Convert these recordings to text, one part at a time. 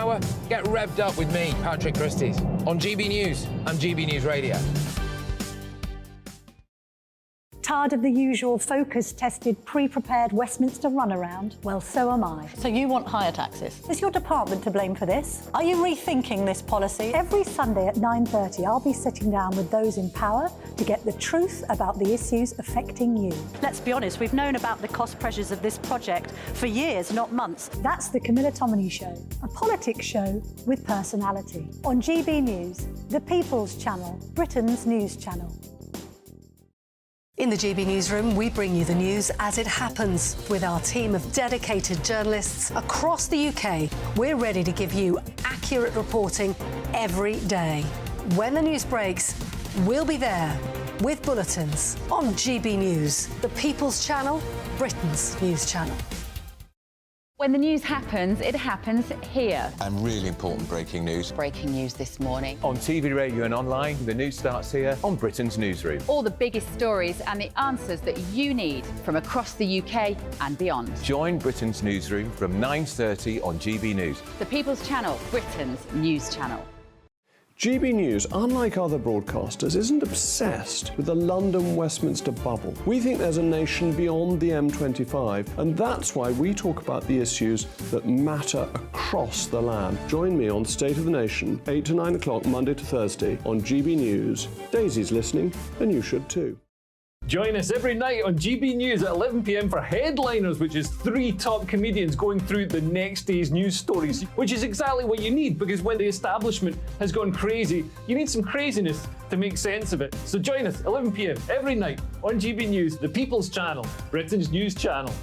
hour, get revved up with me, Patrick Christys, on GB News and GB News Radio. Tired of the usual focus-tested, pre-prepared Westminster runaround? Well, so am I. So you want higher taxes? Is your department to blame for this? Are you rethinking this policy? Every Sunday at 9:30, I'll be sitting down with those in power to get the truth about the issues affecting you. Let's be honest, we've known about the cost pressures of this project for years, not months. That's the Camilla Tominey Show, a politics show with personality. On GB News, the People's Channel, Britain's news channel. In the GB Newsroom, we bring you the news as it happens. With our team of dedicated journalists across the UK, we're ready to give you accurate reporting every day. When the news breaks, we'll be there with bulletins on GB News, the People's Channel, Britain's news channel. When the news happens, it happens here. And really important breaking news. Breaking news this morning. On TV, radio and online, the news starts here on Britain's Newsroom. All the biggest stories and the answers that you need from across the UK and beyond. Join Britain's Newsroom from 9:30 on GB News. The People's Channel, Britain's news channel. GB News, unlike other broadcasters, isn't obsessed with the London-Westminster bubble. We think there's a nation beyond the M25, and that's why we talk about the issues that matter across the land. Join me on State of the Nation, 8 to 9 o'clock, Monday to Thursday, on GB News. Daisy's listening, and you should too. Join us every night on GB News at 11 p.m. for Headliners, which is 3 top comedians going through the next day's news stories, which is exactly what you need, because when the establishment has gone crazy, you need some craziness to make sense of it. So join us 11 p.m. every night on GB News, the People's Channel, Britain's news channel.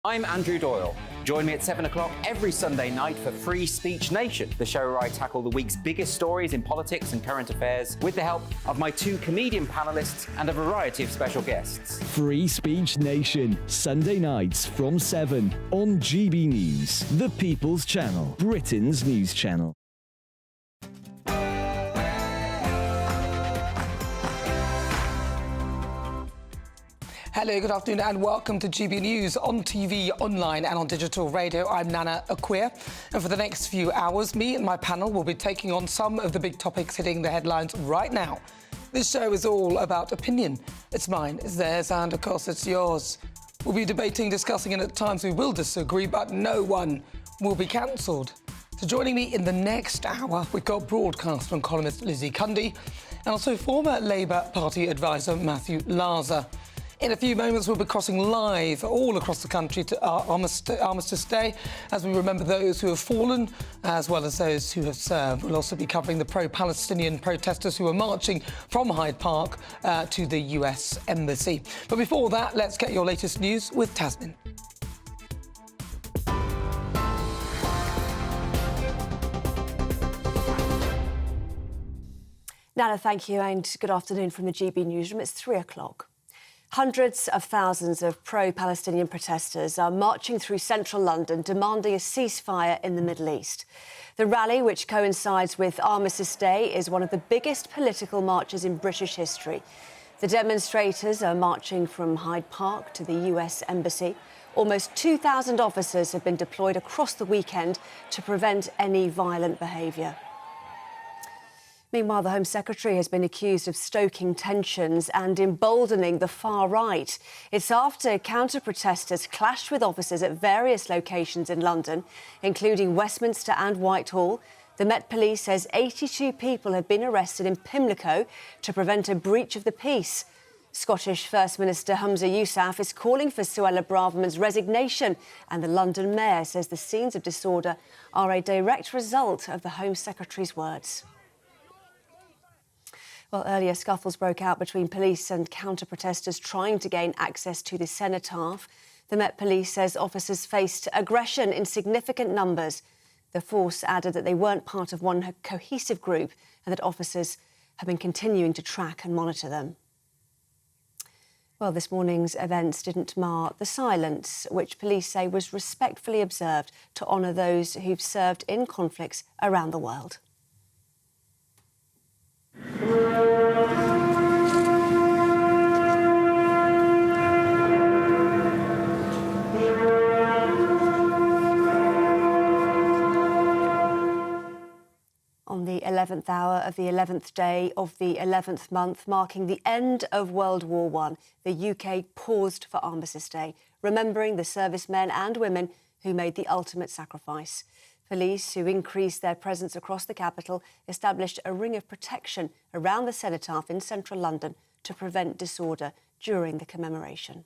I'm Andrew Doyle. Join me at 7 o'clock every Sunday night for Free Speech Nation, the show where I tackle the week's biggest stories in politics and current affairs with the help of my 2 comedian panellists and a variety of special guests. Free Speech Nation, Sunday nights from 7 on GB News, the People's Channel, Britain's news channel. Hello, good afternoon and welcome to GB News on TV, online and on digital radio. I'm Nana Akua, and for the next few hours, me and my panel will be taking on some of the big topics hitting the headlines right now. This show is all about opinion. It's mine, it's theirs, and of course it's yours. We'll be debating, discussing, and at times we will disagree, but no one will be cancelled. So joining me in the next hour, we've got broadcaster and columnist Lizzie Cundy, and also former Labour Party advisor Matthew Larzer. In a few moments, we'll be crossing live all across the country to Armistice Day as we remember those who have fallen, as well as those who have served. We'll also be covering the pro-Palestinian protesters who are marching from Hyde Park to the US Embassy. But before that, let's get your latest news with Tasmin. Nana, thank you, and good afternoon from the GB Newsroom. It's 3 o'clock. Hundreds of thousands of pro-Palestinian protesters are marching through central London demanding a ceasefire in the Middle East. The rally, which coincides with Armistice Day, is one of the biggest political marches in British history. The demonstrators are marching from Hyde Park to the US Embassy. Almost 2,000 officers have been deployed across the weekend to prevent any violent behaviour. Meanwhile, the Home Secretary has been accused of stoking tensions and emboldening the far right. It's after counter-protesters clashed with officers at various locations in London, including Westminster and Whitehall. The Met Police says 82 people have been arrested in Pimlico to prevent a breach of the peace. Scottish First Minister Humza Yousaf is calling for Suella Braverman's resignation, and the London Mayor says the scenes of disorder are a direct result of the Home Secretary's words. Well, earlier scuffles broke out between police and counter-protesters trying to gain access to the cenotaph. The Met Police says officers faced aggression in significant numbers. The force added that they weren't part of one cohesive group and that officers have been continuing to track and monitor them. Well, this morning's events didn't mar the silence, which police say was respectfully observed to honour those who've served in conflicts around the world. On the 11th hour of the 11th day of the 11th month, marking the end of World War I, the UK paused for Armistice Day, remembering the servicemen and women who made the ultimate sacrifice. Police, who increased their presence across the capital, established a ring of protection around the cenotaph in central London to prevent disorder during the commemoration.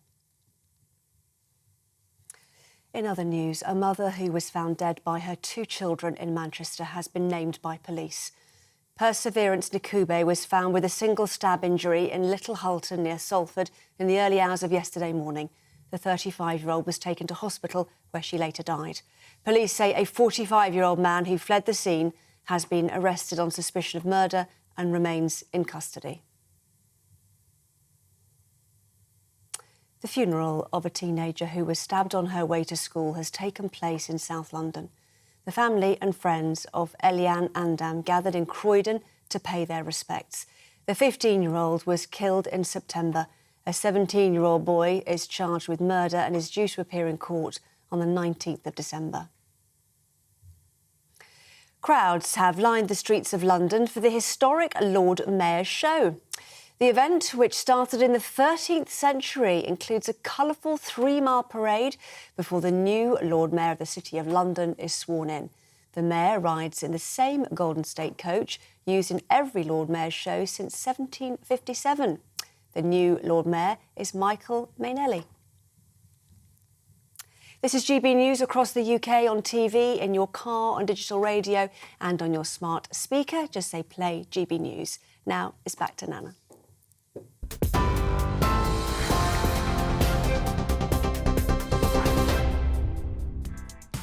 In other news, a mother who was found dead by her 2 children in Manchester has been named by police. Perseverance Nkube was found with a single stab injury in Little Hulton near Salford in the early hours of yesterday morning. The 35-year-old was taken to hospital where she later died. Police say a 45-year-old man who fled the scene has been arrested on suspicion of murder and remains in custody. The funeral of a teenager who was stabbed on her way to school has taken place in South London. The family and friends of Eliane Andam gathered in Croydon to pay their respects. The 15-year-old was killed in September. A 17-year-old boy is charged with murder and is due to appear in court on the 19th of December. Crowds have lined the streets of London for the historic Lord Mayor's show. The event, which started in the 13th century, includes a colourful 3-mile parade before the new Lord Mayor of the City of London is sworn in. The Mayor rides in the same Golden State coach used in every Lord Mayor's show since 1757. The new Lord Mayor is Michael Mainelli. This is GB News across the UK on TV, in your car, on digital radio and on your smart speaker. Just say play GB News. Now it's back to Nana.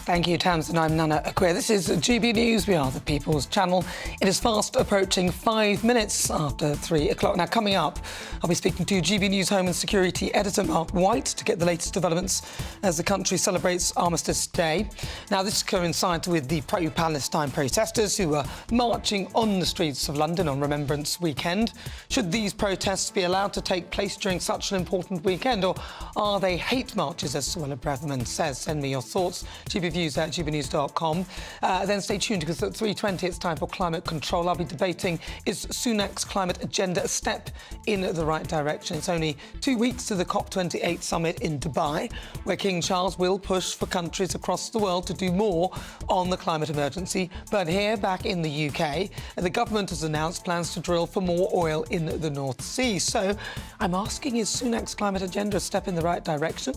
Thank you, Tamsin. I'm Nana Akua. This is GB News. We are the People's Channel. It is fast approaching 5 minutes after 3 o'clock. Now, coming up, I'll be speaking to GB News Home and Security Editor Mark White to get the latest developments as the country celebrates Armistice Day. Now, this coincides with the pro-Palestine protesters who are marching on the streets of London on Remembrance Weekend. Should these protests be allowed to take place during such an important weekend, or are they hate marches, as Suella Braverman says? Send me your thoughts. GBviews@gbnews.com. Then stay tuned, because at 3:20 it's time for Climate Control. I'll be debating, is Sunak's climate agenda a step in the right direction? It's only 2 weeks to the COP28 summit in Dubai, where King Charles will push for countries across the world to do more on the climate emergency. But here, back in the UK, the government has announced plans to drill for more oil in the North Sea. So I'm asking, is Sunak's climate agenda a step in the right direction?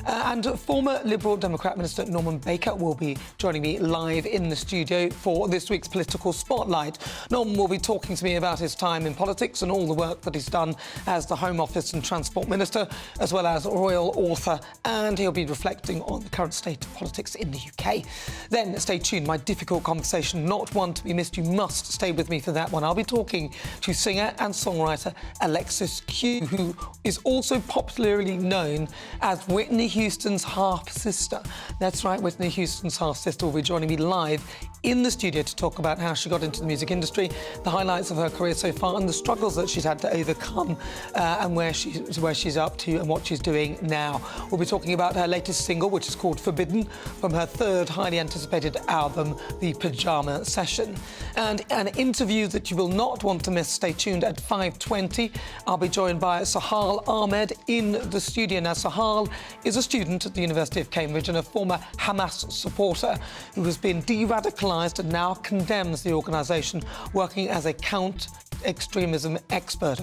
And former Liberal Democrat Minister Norman Baker will be joining me live in the studio for this week's Political Spotlight. Norman will be talking to me about his time in politics and all the work that he's done as the Home Office and Transport Minister, as well as royal author, and he'll be reflecting on the current state of politics in the UK. Then stay tuned, my difficult conversation, not one to be missed. You must stay with me for that one. I'll be talking to singer and songwriter Alexis Q, who is also popularly known as Whitney Houston's half-sister. That's right, Whitney Houston's half-sister will be joining me live in the studio to talk about how she got into the music industry, the highlights of her career so far, and the struggles that she's had to overcome, and where she's up to and what she's doing now. We'll be talking about her latest single, which is called Forbidden, from her third highly anticipated album, The Pyjama Session. And an interview that you will not want to miss. Stay tuned at 5:20. I'll be joined by Sohail Ahmed in the studio. Now, Sohail is a student at the University of Cambridge and a former Hamas supporter who has been de-radicalised and now condemns the organisation, working as a counter-extremism expert.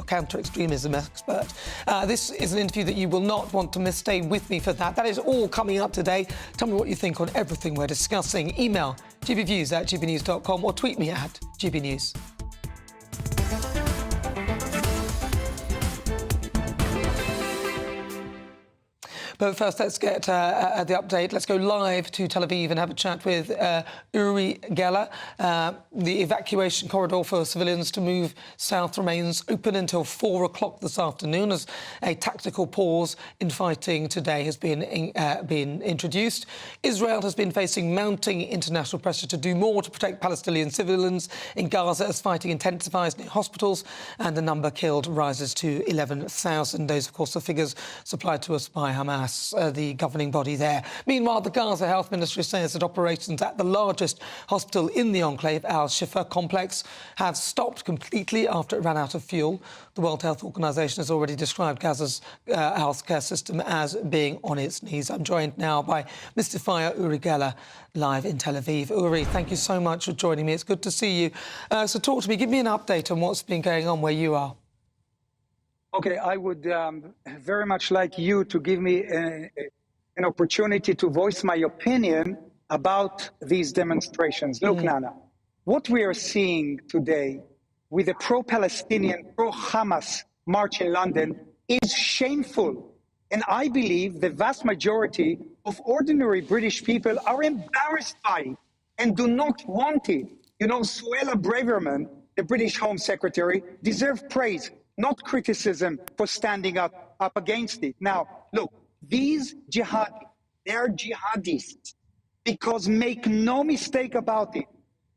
This is an interview that you will not want to miss. Stay with me for that. That is all coming up today. Tell me what you think on everything we're discussing. Email gbviews@gbnews.com or tweet me at gbnews. But first, let's get the update. Let's go live to Tel Aviv and have a chat with Uri Geller. The evacuation corridor for civilians to move south remains open until 4 o'clock this afternoon, as a tactical pause in fighting today has been introduced. Israel has been facing mounting international pressure to do more to protect Palestinian civilians in Gaza as fighting intensifies near hospitals and the number killed rises to 11,000. Those, of course, are figures supplied to us by Hamas. Hamas, the governing body there. Meanwhile, the Gaza Health Ministry says that operations at the largest hospital in the enclave, Al-Shifa complex, have stopped completely after it ran out of fuel. The World Health Organization has already described Gaza's healthcare system as being on its knees. I'm joined now by Mr. Faya Uri Geller, live in Tel Aviv. Uri, thank you so much for joining me. It's good to see you. So talk to me, give me an update on what's been going on where you are. Okay, I would very much like you to give me an opportunity to voice my opinion about these demonstrations. Look, Nana, what we are seeing today with the pro-Palestinian, pro-Hamas march in London is shameful. And I believe the vast majority of ordinary British people are embarrassed by it and do not want it. You know, Suella Braverman, the British Home Secretary, deserves praise, not criticism, for standing up against it. Now, look, these jihadis, they're jihadists, because make no mistake about it,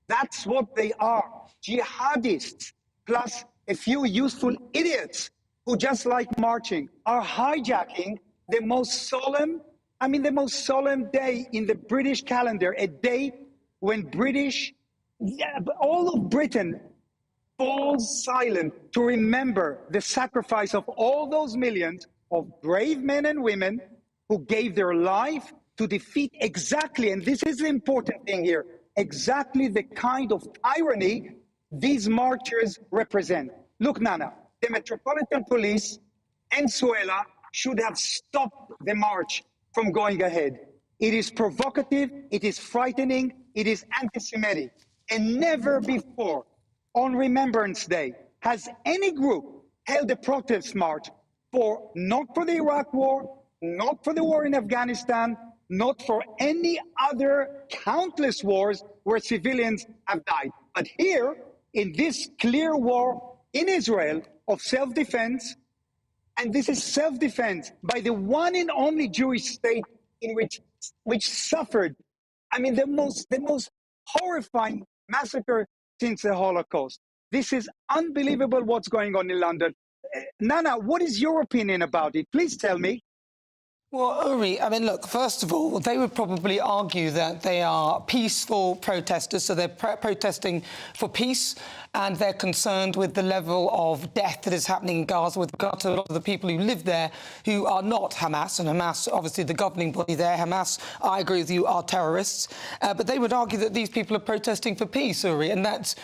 that's what they are, jihadists, plus a few useful idiots who just like marching, are hijacking the most solemn day in the British calendar, a day when all of Britain falls silent to remember the sacrifice of all those millions of brave men and women who gave their life to defeat exactly, and this is the important thing here, exactly the kind of tyranny these marchers represent. Look, Nana, the Metropolitan Police and Suella should have stopped the march from going ahead. It is provocative, it is frightening, it is anti-Semitic, and never before on Remembrance Day has any group held a protest march not for the Iraq War, not for the war in Afghanistan, not for any other countless wars where civilians have died. But here, in this clear war in Israel of self-defense, and this is self-defense by the one and only Jewish state in which suffered, I mean, the most horrifying massacre since the Holocaust. This is unbelievable what's going on in London. Nana, what is your opinion about it? Please tell me. Well, Uri, I mean, look, first of all, they would probably argue that they are peaceful protesters, so they're protesting for peace, and they're concerned with the level of death that is happening in Gaza with regard to a lot of the people who live there who are not Hamas, and Hamas, obviously the governing body there, Hamas, I agree with you, are terrorists. But they would argue that these people are protesting for peace, Uri, and that's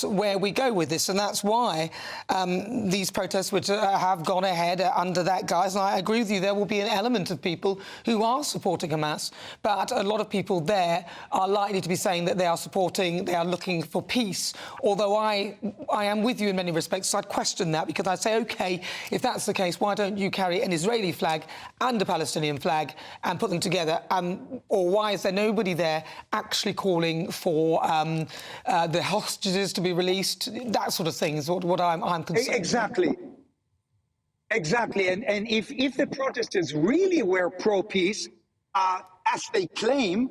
where we go with this, and that's why these protests which have gone ahead under that guise, and I agree with you, there will be an element of people who are supporting Hamas, but a lot of people there are likely to be saying that they are looking for peace, although I am with you in many respects. So I'd question that, because I'd say, OK, if that's the case, why don't you carry an Israeli flag and a Palestinian flag and put them together? Or why is there nobody there actually calling for the hostages to be released? That sort of thing is what I'm concerned. Exactly. Exactly. And if the protesters really were pro-peace, as they claim,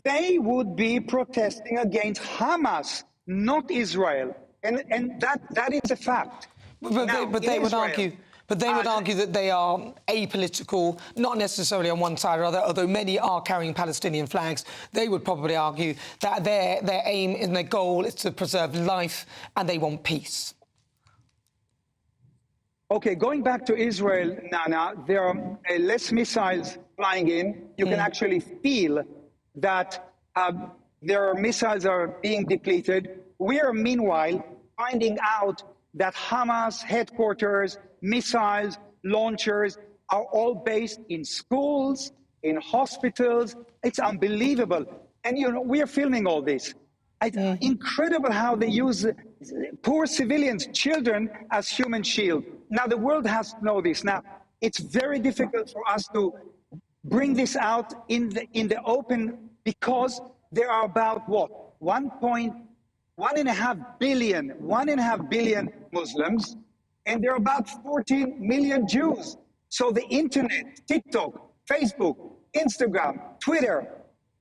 they would be protesting against Hamas, not Israel. And that is a fact. But they would argue that they are apolitical, not necessarily on one side or other, although many are carrying Palestinian flags. They would probably argue that their aim and their goal is to preserve life, and they want peace. Okay, going back to Israel, Nana, there are less missiles flying in. You can actually feel that their missiles are being depleted. We are, meanwhile, finding out that Hamas headquarters, missiles, launchers are all based in schools, in hospitals. It's unbelievable. And, you know, we are filming all this. It's incredible how they use poor civilians, children, as human shield. Now, the world has to know this. Now, it's very difficult for us to bring this out in the open, because there are about, what, 1.5 billion Muslims, and there are about 14 million Jews. So the internet, TikTok, Facebook, Instagram, Twitter,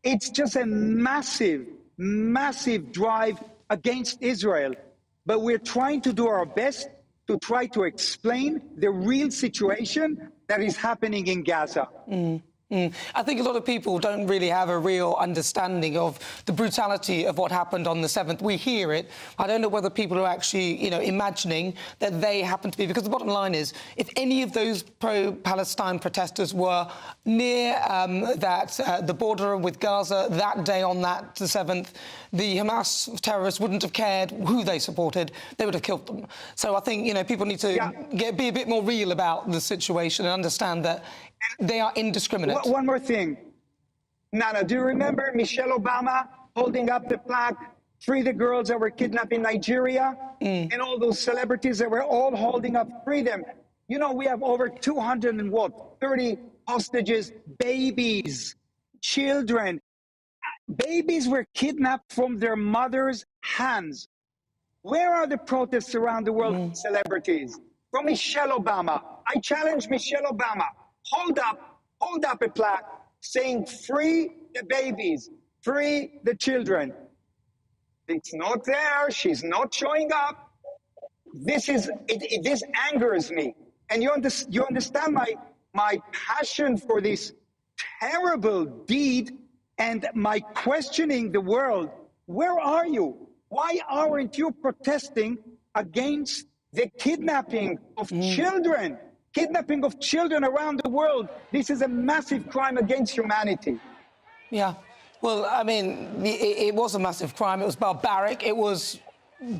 it's just a massive drive against Israel. But we're trying to do our best to try to explain the real situation that is happening in Gaza. I think a lot of people don't really have a real understanding of the brutality of what happened on the 7th. We hear it. I don't know whether people are actually, imagining that they happen to be... Because the bottom line is, if any of those pro-Palestine protesters were near the border with Gaza that day on the 7th, the Hamas terrorists wouldn't have cared who they supported. They would have killed them. So I think, people need to be a bit more real about the situation and understand that they are indiscriminate. One more thing. Nana, do you remember Michelle Obama holding up the plaque, "Free the girls that were kidnapped in Nigeria"? And all those celebrities that were all holding up freedom. We have over 230 hostages, babies, children. Babies were kidnapped from their mothers' hands. Where are the protests around the world, celebrities? From Michelle Obama. I challenge Michelle Obama. Hold up a plaque saying, "Free the babies, free the children." It's not there. She's not showing up. This angers me. And you understand my passion for this terrible deed and my questioning the world. Where are you? Why aren't you protesting against the kidnapping of children? Kidnapping of children around the world. This is a massive crime against humanity. Yeah. Well, I mean, it was a massive crime. It was barbaric. It was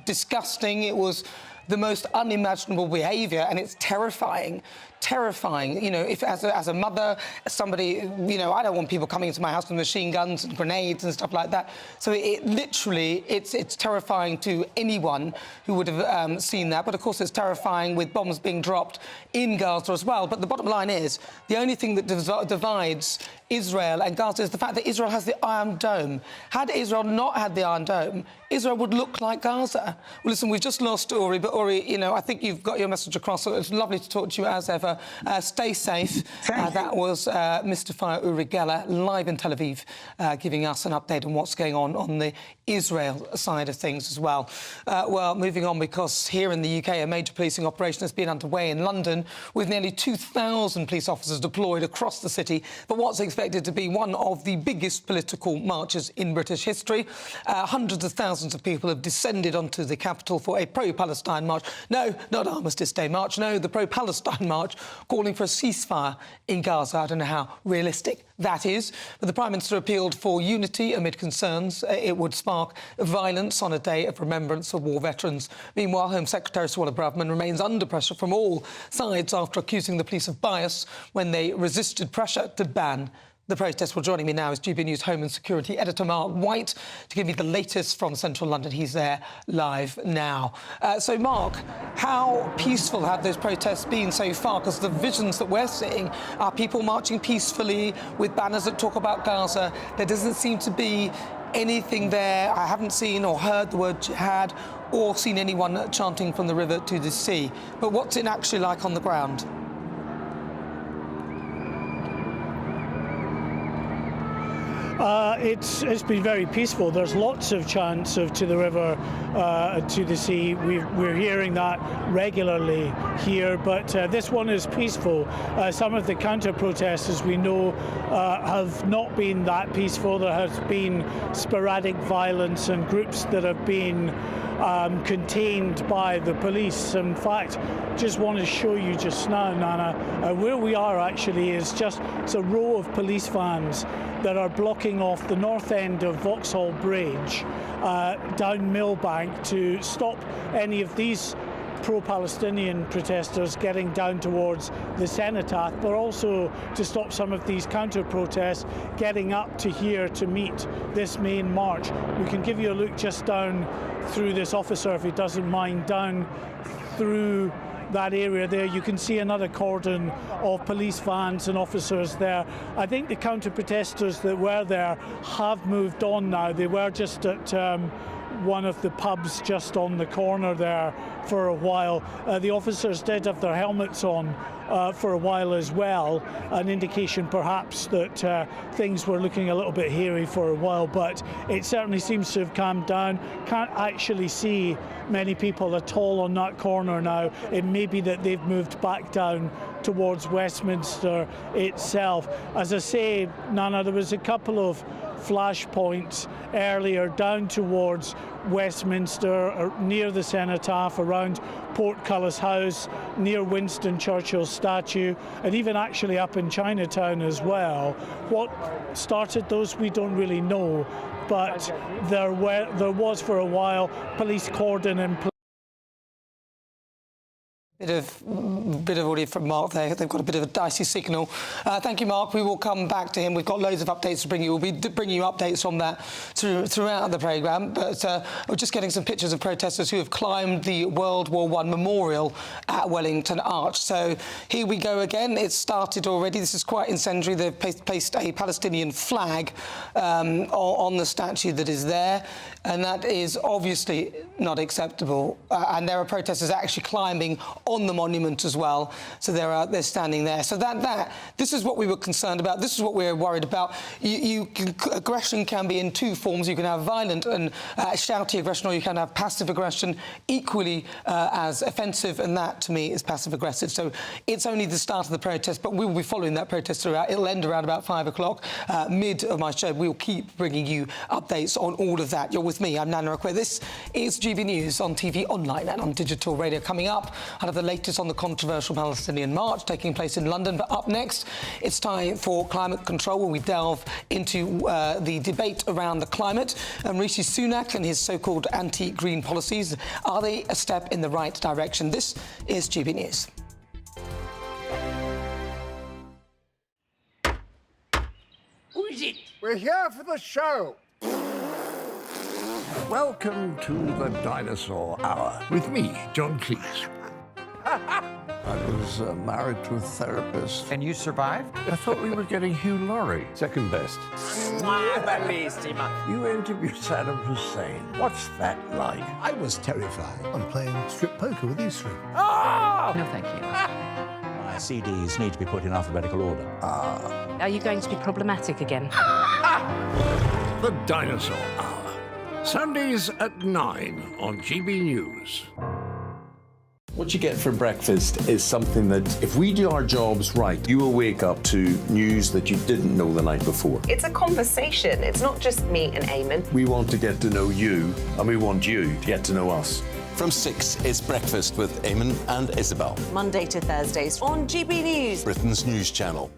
disgusting. It was the most unimaginable behaviour, and it's terrifying. Terrifying. If as a mother, somebody, I don't want people coming into my house with machine guns and grenades and stuff like that. So it's terrifying to anyone who would have seen that. But of course, it's terrifying with bombs being dropped in Gaza as well. But the bottom line is, the only thing that divides Israel and Gaza is the fact that Israel has the Iron Dome. Had Israel not had the Iron Dome, Israel would look like Gaza. Well, listen, we've just lost Uri, but Uri, I think you've got your message across. So it's lovely to talk to you as ever. Stay safe. That was Mr. Fire Uri Geller, live in Tel Aviv, giving us an update on what's going on the Israel side of things as well. Well, moving on, because here in the UK, a major policing operation has been underway in London with nearly 2,000 police officers deployed across the city for what's expected to be one of the biggest political marches in British history. Hundreds of thousands of people have descended onto the capital for a pro-Palestine march. No, not Armistice Day march. No, the pro-Palestine march, calling for a ceasefire in Gaza. I don't know how realistic that is. But the Prime Minister appealed for unity amid concerns it would spark violence on a day of remembrance for war veterans. Meanwhile, Home Secretary Suella Braverman remains under pressure from all sides after accusing the police of bias when they resisted pressure to ban the protest. Well, joining me now is GBNews Home and Security Editor Mark White to give me the latest from central London. He's there live now. So, Mark, how peaceful have those protests been so far? Because the visions that we're seeing are people marching peacefully with banners that talk about Gaza. There doesn't seem to be anything there. I haven't seen or heard the word jihad or seen anyone chanting from the river to the sea. But what's it actually like on the ground? It's been very peaceful. There's lots of chants of "to the river, to the sea." We're hearing that regularly here, but this one is peaceful. Some of the counter-protests, as we know, have not been that peaceful. There has been sporadic violence and groups that have been contained by the police. In fact, just want to show you just now, Nana, where we are actually is it's a row of police vans that are blocking off the north end of Vauxhall Bridge down Millbank to stop any of these pro-Palestinian protesters getting down towards the Cenotaph, but also to stop some of these counter-protests getting up to here to meet this main march. We can give you a look just down through this officer, if he doesn't mind, down through that area there. You can see another cordon of police vans and officers there. I think the counter-protesters that were there have moved on now. They were just at one of the pubs just on the corner there for a while. The officers did have their helmets on for a while as well, an indication perhaps that things were looking a little bit hairy for a while, but it certainly seems to have calmed down. Can't actually see many people at all on that corner now. It may be that they've moved back down towards Westminster itself. As I say, Nana, there was a couple of flashpoints earlier down towards Westminster, or near the Cenotaph, around Portcullis House, near Winston Churchill's statue, and even actually up in Chinatown as well. What started those, we don't really know, but there was for a while police cordon in place. Bit of audio from Mark there. They've got a bit of a dicey signal. Thank you, Mark. We will come back to him. We've got loads of updates to bring you. We'll be bringing you updates on that throughout the programme. But we're just getting some pictures of protesters who have climbed the World War I memorial at Wellington Arch. So here we go again. It's started already. This is quite incendiary. They've placed a Palestinian flag on the statue that is there, and that is obviously not acceptable. And there are protesters actually climbing on the monument as well, so they're standing there. So this is what we were concerned about. This is what we're worried about. Aggression can be in two forms. You can have violent and shouty aggression, or you can have passive aggression, equally as offensive, and that to me is passive aggressive. So it's only the start of the protest, but we will be following that protest throughout. It'll end around about 5 o'clock. Mid of my show, we'll keep bringing you updates on all of that. You're with me, I'm Nana Akua. This is GB News on TV, online and on digital radio. Coming up, out of the latest on the controversial Palestinian march taking place in London. But up next, it's time for Climate Control, where we delve into the debate around the climate. And Rishi Sunak and his so-called anti-green policies, are they a step in the right direction? This is GB News. Who is it? We're here for the show. Welcome to the Dinosaur Hour with me, John Cleese. I was married to a therapist. And you survived? I thought we were getting Hugh Laurie. Second best. You interviewed Saddam Hussein. What's that like? I was terrified. I'm playing strip poker with these three. Ah! No, thank you. My CDs need to be put in alphabetical order. Are you going to be problematic again? The Dinosaur Hour. Sundays at 9 on GB News. What you get for breakfast is something that, if we do our jobs right, you will wake up to news that you didn't know the night before. It's a conversation. It's not just me and Eamon. We want to get to know you, and we want you to get to know us. From 6, it's Breakfast with Eamon and Isabel. Monday to Thursdays on GB News. Britain's news channel.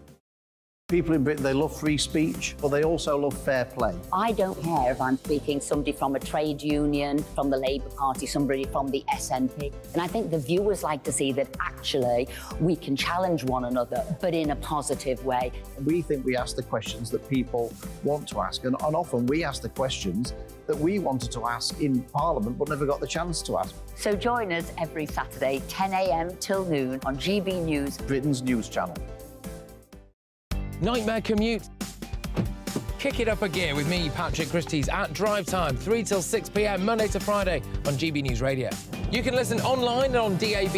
People in Britain, they love free speech, but they also love fair play. I don't care if I'm speaking somebody from a trade union, from the Labour Party, somebody from the SNP. And I think the viewers like to see that actually we can challenge one another, but in a positive way. We think we ask the questions that people want to ask, and often we ask the questions that we wanted to ask in Parliament but never got the chance to ask. So join us every Saturday, 10 a.m. till noon on GB News, Britain's news channel. Nightmare commute. Kick it up a gear with me, Patrick Christie's, at drive time, 3 till 6 p.m, Monday to Friday on GB News Radio. You can listen online and on DAB+,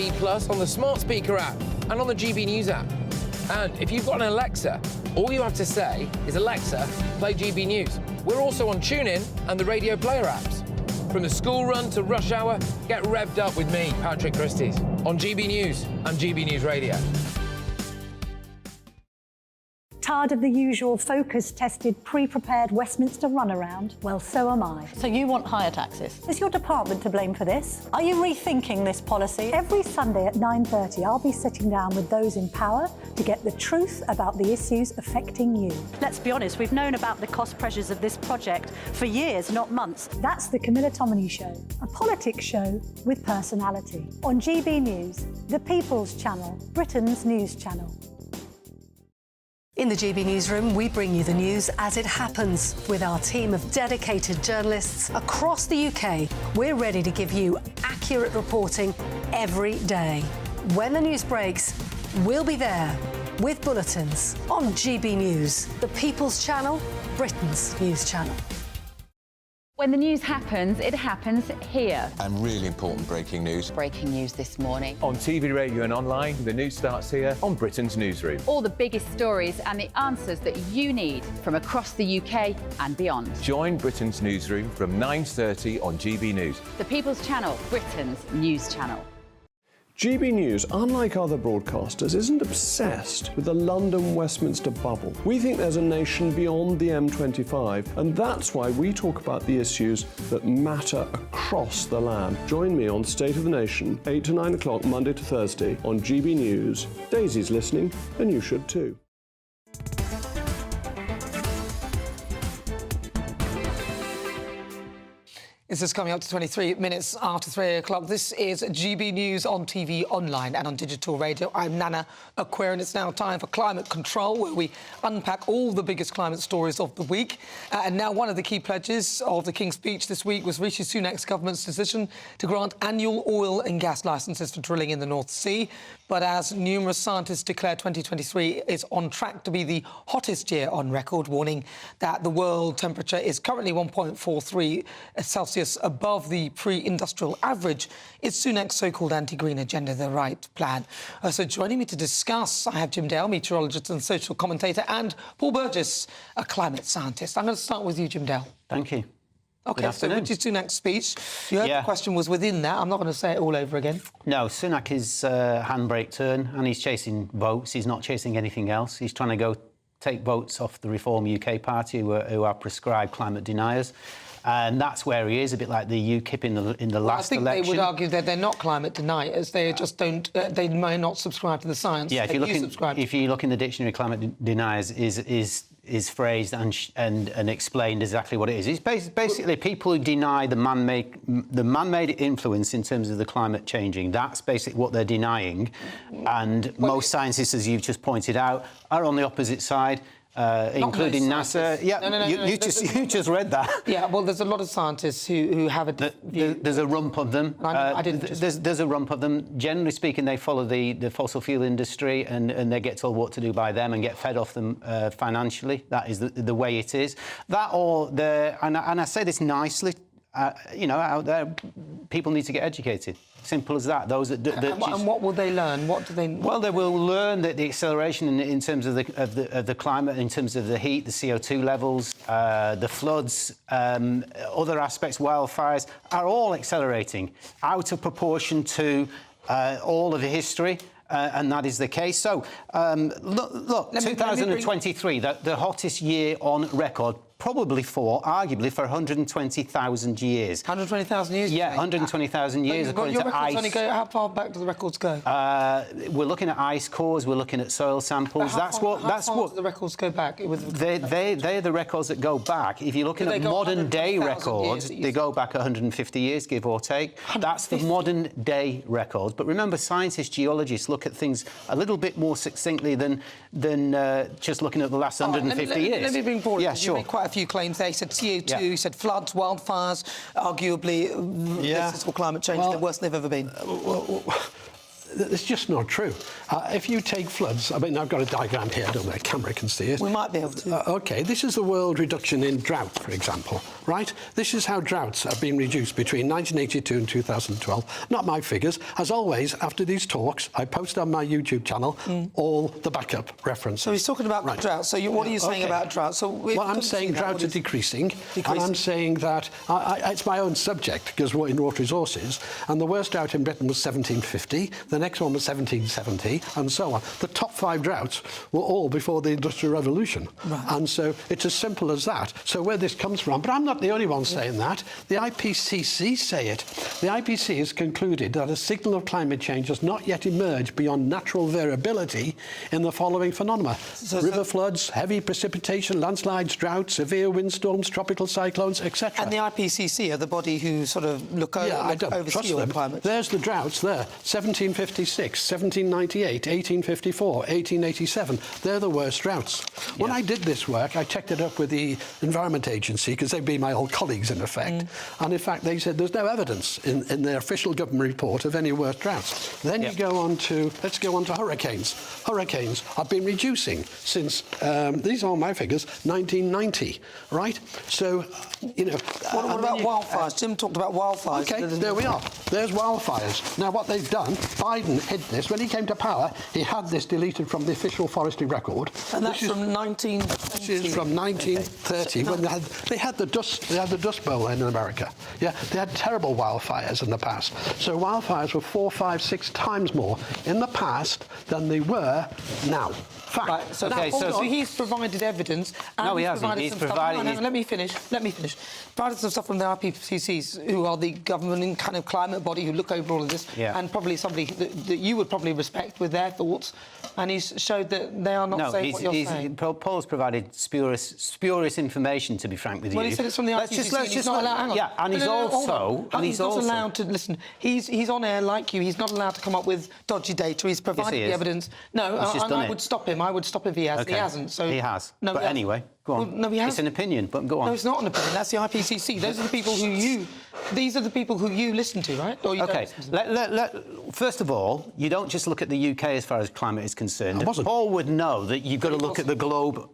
on the smart speaker app, and on the GB News app. And if you've got an Alexa, all you have to say is, Alexa, play GB News. We're also on TuneIn and the Radio Player apps. From the school run to rush hour, get revved up with me, Patrick Christie's, on GB News and GB News Radio. Tired of the usual focus-tested, pre-prepared Westminster runaround? Well, so am I. So you want higher taxes? Is your department to blame for this? Are you rethinking this policy? Every Sunday at 9:30, I'll be sitting down with those in power to get the truth about the issues affecting you. Let's be honest, we've known about the cost pressures of this project for years, not months. That's the Camilla Tominey Show, a politics show with personality. On GB News, the People's Channel, Britain's news channel. In the GB Newsroom, we bring you the news as it happens. With our team of dedicated journalists across the UK, we're ready to give you accurate reporting every day. When the news breaks, we'll be there with bulletins on GB News, the People's Channel, Britain's news channel. When the news happens, it happens here. And really important breaking news. Breaking news this morning. On TV, radio and online, the news starts here on Britain's newsroom. All the biggest stories and the answers that you need from across the UK and beyond. Join Britain's newsroom from 9:30 on GB News. The People's Channel, Britain's news channel. GB News, unlike other broadcasters, isn't obsessed with the London-Westminster bubble. We think there's a nation beyond the M25, and that's why we talk about the issues that matter across the land. Join me on State of the Nation, 8 to 9 o'clock, Monday to Thursday, on GB News. Daisy's listening, and you should too. This is coming up to 23 minutes after 3 o'clock. This is GB News on TV, online and on digital radio. I'm Nana Akua, and it's now time for Climate Control, where we unpack all the biggest climate stories of the week. And now one of the key pledges of the King's speech this week was Rishi Sunak's government's decision to grant annual oil and gas licences for drilling in the North Sea. But as numerous scientists declare, 2023 is on track to be the hottest year on record, warning that the world temperature is currently 1.43 Celsius above the pre-industrial average. Is Sunak's so-called anti-green agenda the right plan? So joining me to discuss, I have Jim Dale, meteorologist and social commentator, and Paul Burgess, a climate scientist. I'm going to start with you, Jim Dale. Thank you. OK, so Rishi Sunak's speech, you heard the question was within that. I'm not going to say it all over again. No, Sunak is handbrake turn, and he's chasing votes. He's not chasing anything else. He's trying to go take votes off the Reform UK party, who are prescribed climate deniers. And that's where he is, a bit like the UKIP in the last election. I think they would argue that they're not climate deniers. They just don't. They may not subscribe to the science. Yeah, if you look in the dictionary, climate deniers is phrased and explained exactly what it is. It's basically people who deny the man-made influence in terms of the climate changing. That's basically what they're denying. And most scientists, as you've just pointed out, are on the opposite side. Including NASA. Yeah, you just read that. Yeah, well, there's a lot of scientists who have a view. There's a rump of them. There's a rump of them. Generally speaking, they follow the fossil fuel industry and they get told what to do by them and get fed off them financially. That is the way it is. That or and I say this nicely. Out there, people need to get educated. Simple as that. And what will they learn? What do they? Well, they will learn that the acceleration in terms of the climate, in terms of the heat, the CO2 levels, the floods, other aspects, wildfires, are all accelerating out of proportion to all of the history. And that is the case. So, look, 2023, the hottest year on record, arguably for 120,000 years. 120,000 years? Yeah, 120,000 years, according to ICE. How far back do the records go? We're looking at ice cores, we're looking at soil samples. How far do the records go back? They're the records that go back. If you're looking at modern-day records, they go back 150 years, give or take. That's the modern-day records. But remember, scientists, geologists look at things a little bit more succinctly than just looking at the last 150 years. Let me bring forward. Yeah, sure. You made quite a few claims there. You said CO2, you said floods, wildfires, arguably this is for climate change, the worst they've ever been. It's just not true. If you take floods, I mean, I've got a diagram here, I don't know if the camera can see it. We might be able to. OK, this is the world reduction in drought, for example, right? This is how droughts have been reduced between 1982 and 2012. Not my figures. As always, after these talks, I post on my YouTube channel all the backup references. So he's talking about drought. So what are you saying about drought? So well, I'm saying droughts are decreasing. And I'm saying that it's my own subject, because we're in water resources, and the worst drought in Britain was 1750. The next one was 1770, and so on. The top 5 droughts were all before the Industrial Revolution. Right. And so it's as simple as that. So where this comes from, but I'm not the only one saying that. The IPCC say it. The IPCC has concluded that a signal of climate change has not yet emerged beyond natural variability in the following phenomena. River floods, heavy precipitation, landslides, droughts, severe windstorms, tropical cyclones, etc. And the IPCC are the body who sort of look over, I don't oversee trust them. climate. There's the droughts there. 1750 1756, 1798, 1854, 1887. They're the worst droughts. When I did this work, I checked it up with the Environment Agency, because they'd be my old colleagues, in effect. And in fact, they said there's no evidence in their official government report of any worse droughts. Then you go on to, let's go on to hurricanes. Hurricanes have been reducing since, these are my figures, 1990, right? So, you know... What about wildfires? Jim talked about wildfires. OK, there we are. There's wildfires. Now, what they've done, Biden hid this. When he came to power, he had this deleted from the official forestry record. And that's from 1930? This is from 1930, when they had the Dust Bowl in America. Yeah, they had terrible wildfires in the past. So wildfires were 4, 5, 6 times more in the past than they were now. Fact. Right, so, so he's provided evidence. And no, he hasn't. He's provided... Let me finish. Provided some stuff from the IPCCs, who are the government kind of climate body who look over all of this, and probably somebody that you would probably respect with their thoughts, and he's showed that they are not saying what you're saying. Paul's provided spurious information, to be frank with you. Well, he said it's from the IPCC. He's not allowed... Hang on. Yeah, and he's also... He's not allowed to... Listen, he's on air like you. He's not allowed to come up with dodgy data. He's provided the evidence. No, I would stop him. I would stop if he has. Okay. He hasn't. So he has. No, but anyway, go on. Well, no, he hasn't. It's an opinion, but go on. No, it's not an opinion. That's the IPCC. Those are the people who you... These are the people who you listen to, right? Or you OK. First of all, you don't just look at the UK as far as climate is concerned. Paul would know that you've got to look at the globe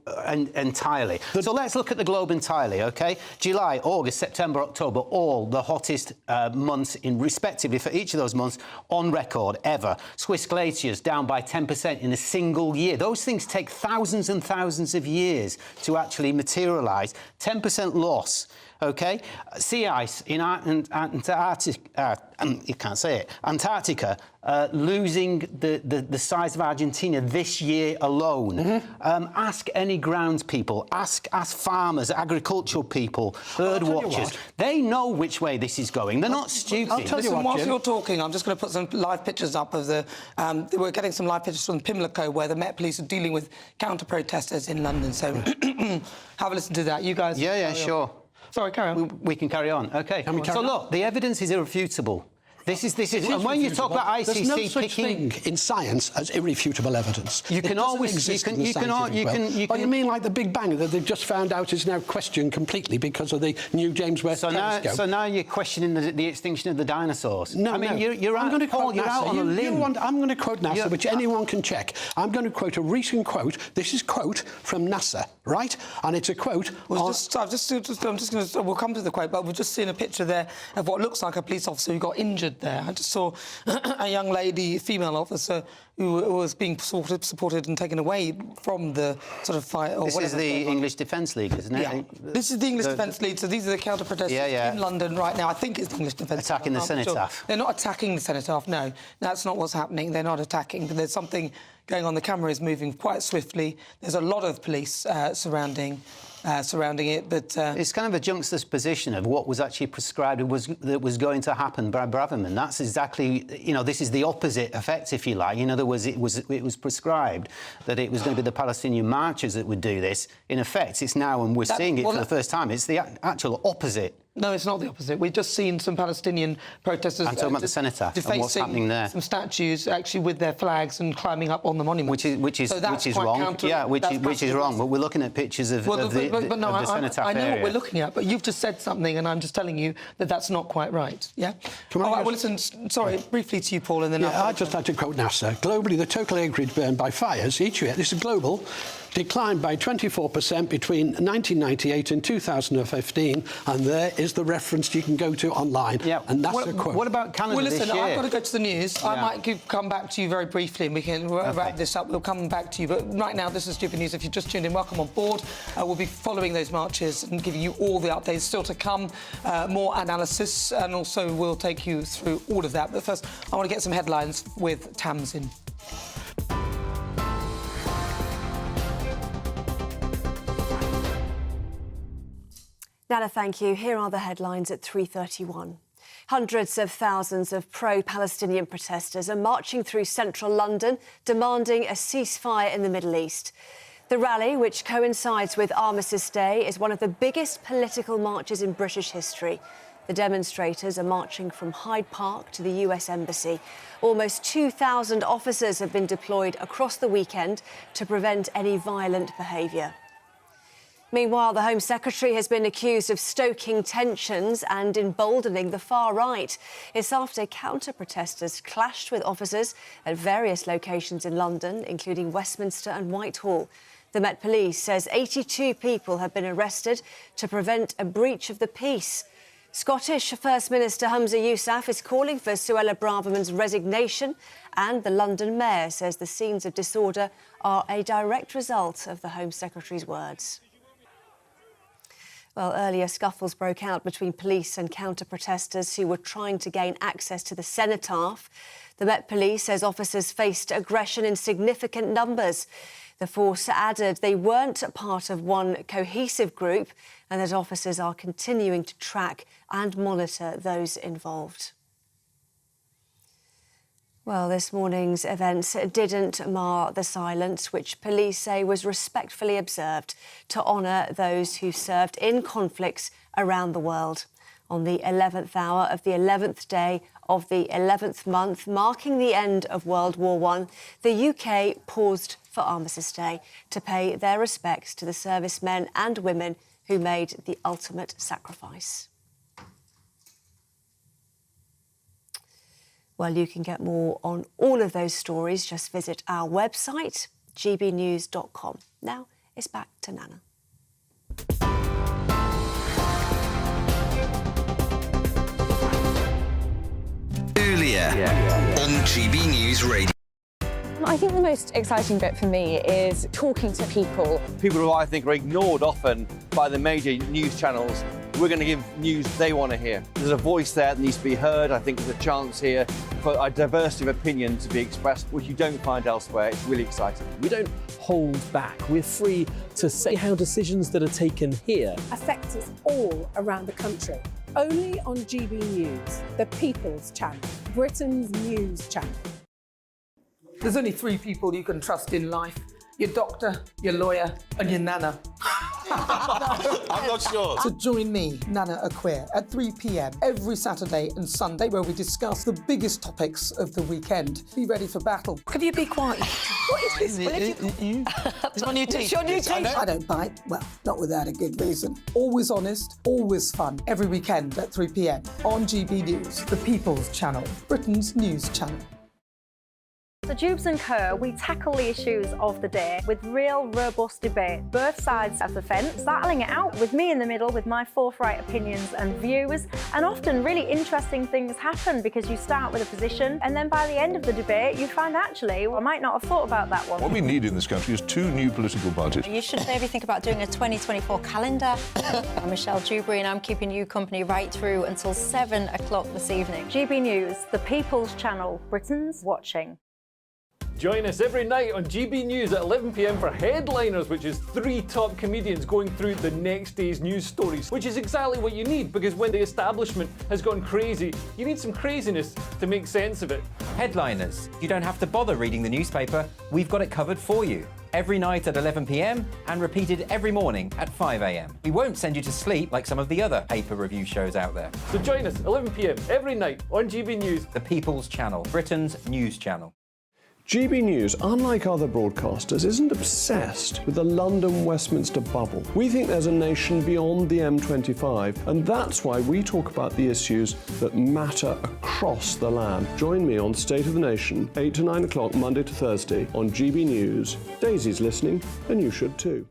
entirely. So let's look at the globe entirely, OK? July, August, September, October, all the hottest months respectively for each of those months on record ever. Swiss glaciers down by 10% in a single year. Those things take thousands and thousands of years to actually materialise. 10% loss. OK? Sea ice in Antarctica, you can't say it, Antarctica, losing the size of Argentina this year alone. Ask any grounds people, ask farmers, agricultural people, bird watchers. They know which way this is going. They're not stupid. I'll tell you what, whilst you're talking, I'm just going to put some live pictures up of the... we're getting some live pictures from Pimlico, where the Met Police are dealing with counter-protesters in London. So have a listen to that. You guys... Yeah, sure. Sorry, carry on. We can carry on. OK. So, look, the evidence is irrefutable. This is, and when you talk about ICC there's no such thing in science as irrefutable evidence. You can always, you can. Oh, you mean like the Big Bang that they've just found out is now questioned completely because of the new James Webb telescope? So now you're questioning the extinction of the dinosaurs. No, I mean, no. you're I'm going to quote you're out on a limb. I'm going to quote NASA, which anyone can check. I'm going to quote a recent quote. This is quote from NASA, right? And it's a quote. I'm just going to. We'll come to the quote, but we've just seen a picture there of what looks like a police officer who got injured there. I just saw a young lady, female officer, who was being supported and taken away from the sort of fight. Or this is the English Defence League, isn't it? Yeah. This is the English Defence League, so these are the counter-protesters in London right now. I think it's the English Defence League. Attacking the cenotaph. Sure. They're not attacking the cenotaph, no. That's not what's happening. They're not attacking, but there's something going on. The camera is moving quite swiftly. There's a lot of police surrounding it, but... It's kind of a juxtaposition of what was actually prescribed that was going to happen by Braverman. That's exactly, you know, this is the opposite effect, if you like. In other words, it was prescribed that it was going to be the Palestinian marchers that would do this. In effect, it's now, and we're seeing it for the first time, it's the actual opposite. No, it's not the opposite. We've just seen some Palestinian protesters... I'm talking about the cenotaph and what's happening there. Some statues, actually, with their flags and climbing up on the monument. Which is wrong. Yeah, which is wrong. But we're looking at pictures of the cenotaph area. I know what we're looking at, but you've just said something, and I'm just telling you that that's not quite right, yeah? All right, well, listen, sorry, briefly to you, Paul, and then... Yeah, I'd just like to quote NASA. Globally, the total acreage burned by fires each year, this is global, declined by 24% between 1998 and 2015, and there is the reference you can go to online. Yeah. And that's a quote. What about Canada this year? Well, listen, I've got to go to the news. Yeah. I might come back to you very briefly, and we can wrap this up. We'll come back to you. But right now, this is GBNews. If you just tuned in, welcome on board. We'll be following those marches and giving you all the updates. Still to come, more analysis, and also we'll take you through all of that. But first, I want to get some headlines with Tamsin. Nana, thank you. Here are the headlines at 3:31. Hundreds of thousands of pro-Palestinian protesters are marching through central London, demanding a ceasefire in the Middle East. The rally, which coincides with Armistice Day, is one of the biggest political marches in British history. The demonstrators are marching from Hyde Park to the US Embassy. Almost 2,000 officers have been deployed across the weekend to prevent any violent behaviour. Meanwhile, the Home Secretary has been accused of stoking tensions and emboldening the far right. It's after counter-protesters clashed with officers at various locations in London, including Westminster and Whitehall. The Met Police says 82 people have been arrested to prevent a breach of the peace. Scottish First Minister Humza Yousaf is calling for Suella Braverman's resignation, and the London Mayor says the scenes of disorder are a direct result of the Home Secretary's words. Well, earlier scuffles broke out between police and counter-protesters who were trying to gain access to the cenotaph. The Met Police says officers faced aggression in significant numbers. The force added they weren't part of one cohesive group and that officers are continuing to track and monitor those involved. Well, this morning's events didn't mar the silence, which police say was respectfully observed to honour those who served in conflicts around the world. On the 11th hour of the 11th day of the 11th month, marking the end of World War I, the UK paused for Armistice Day to pay their respects to the servicemen and women who made the ultimate sacrifice. Well, you can get more on all of those stories. Just visit our website, gbnews.com. Now it's back to Nana. Earlier on GB News Radio. I think the most exciting bit for me is talking to people. People who I think are ignored often by the major news channels. We're going to give news they want to hear. There's a voice there that needs to be heard. I think there's a chance here for a diversity of opinion to be expressed, which you don't find elsewhere. It's really exciting. We don't hold back. We're free to say how decisions that are taken here affect us all around the country. Only on GB News, the People's Channel, Britain's news channel. There's only three people you can trust in life: your doctor, your lawyer, and your nana. I'm not sure. So join me, Nana Akua, at 3 p.m. every Saturday and Sunday, where we discuss the biggest topics of the weekend. Be ready for battle. Could you be quiet? What is this? It's my new teeth. It's your new teeth. I don't bite. Well, not without a good reason. Always honest, always fun. Every weekend at 3 p.m. on GB News, the People's Channel, Britain's news channel. So Jubes and Kerr, we tackle the issues of the day with real, robust debate, both sides of the fence, battling it out with me in the middle with my forthright opinions and views. And often really interesting things happen because you start with a position and then by the end of the debate you find actually, I might not have thought about that one. What we need in this country is two new political parties. You should maybe think about doing a 2024 calendar. I'm Michelle Dewberry and I'm keeping you company right through until 7 o'clock this evening. GB News, the People's Channel, Britain's watching. Join us every night on GB News at 11 p.m. for Headliners, which is 3 top comedians going through the next day's news stories, which is exactly what you need, because when the establishment has gone crazy, you need some craziness to make sense of it. Headliners. You don't have to bother reading the newspaper. We've got it covered for you. Every night at 11 p.m. and repeated every morning at 5 a.m. We won't send you to sleep like some of the other paper review shows out there. So join us 11 p.m. every night on GB News. The People's Channel, Britain's news channel. GB News, unlike other broadcasters, isn't obsessed with the London-Westminster bubble. We think there's a nation beyond the M25, and that's why we talk about the issues that matter across the land. Join me on State of the Nation, 8 to 9 o'clock, Monday to Thursday, on GB News. Daisy's listening, and you should too.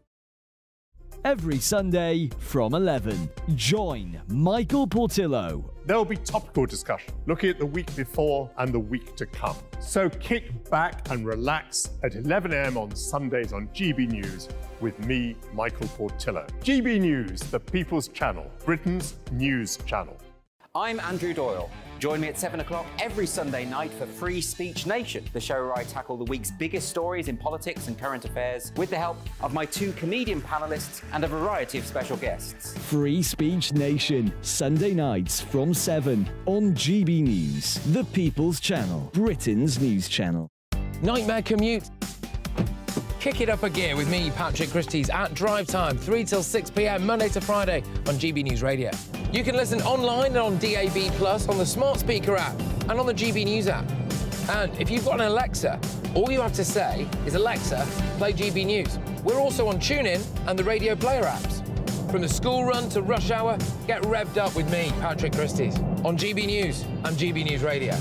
Every Sunday from 11, join Michael Portillo. There will be topical discussion, looking at the week before and the week to come. So kick back and relax at 11 a.m. on Sundays on GB News with me, Michael Portillo. GB News, the People's Channel, Britain's news channel. I'm Andrew Doyle. Join me at 7 o'clock every Sunday night for Free Speech Nation, the show where I tackle the week's biggest stories in politics and current affairs with the help of my 2 comedian panellists and a variety of special guests. Free Speech Nation, Sunday nights from 7 on GB News, the People's Channel, Britain's news channel. Nightmare commute. kick it up a gear with me, Patrick Christie's, at Drive Time, 3 till 6 p.m, Monday to Friday on GB News Radio. You can listen online and on DAB+, on the smart speaker app and on the GB News app. And if you've got an Alexa, all you have to say is, Alexa, play GB News. We're also on TuneIn and the Radio Player apps. From the school run to rush hour, get revved up with me, Patrick Christie's, on GB News and GB News Radio.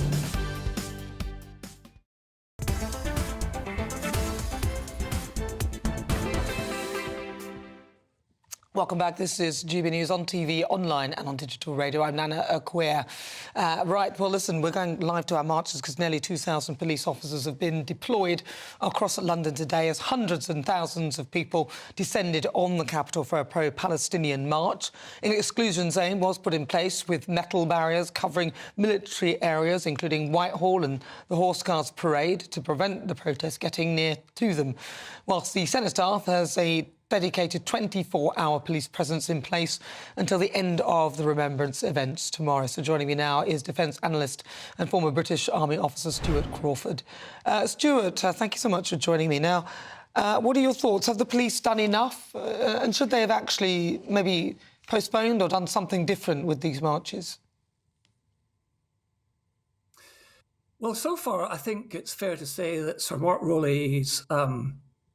Welcome back. This is GB News on TV, online and on digital radio. I'm Nana Akua. Right, well, listen, we're going live to our marches because nearly 2,000 police officers have been deployed across London today as hundreds and thousands of people descended on the capital for a pro-Palestinian march. An exclusion zone was put in place with metal barriers covering military areas, including Whitehall and the Horse Guards Parade, to prevent the protests getting near to them. Whilst the Senate staff has a dedicated 24-hour police presence in place until the end of the Remembrance events tomorrow. So joining me now is defence analyst and former British Army officer Stuart Crawford. Stuart, thank you so much for joining me. Now, what are your thoughts? Have the police done enough? And should they have actually maybe postponed or done something different with these marches? Well, so far, I think it's fair to say that Sir Mark Rowley's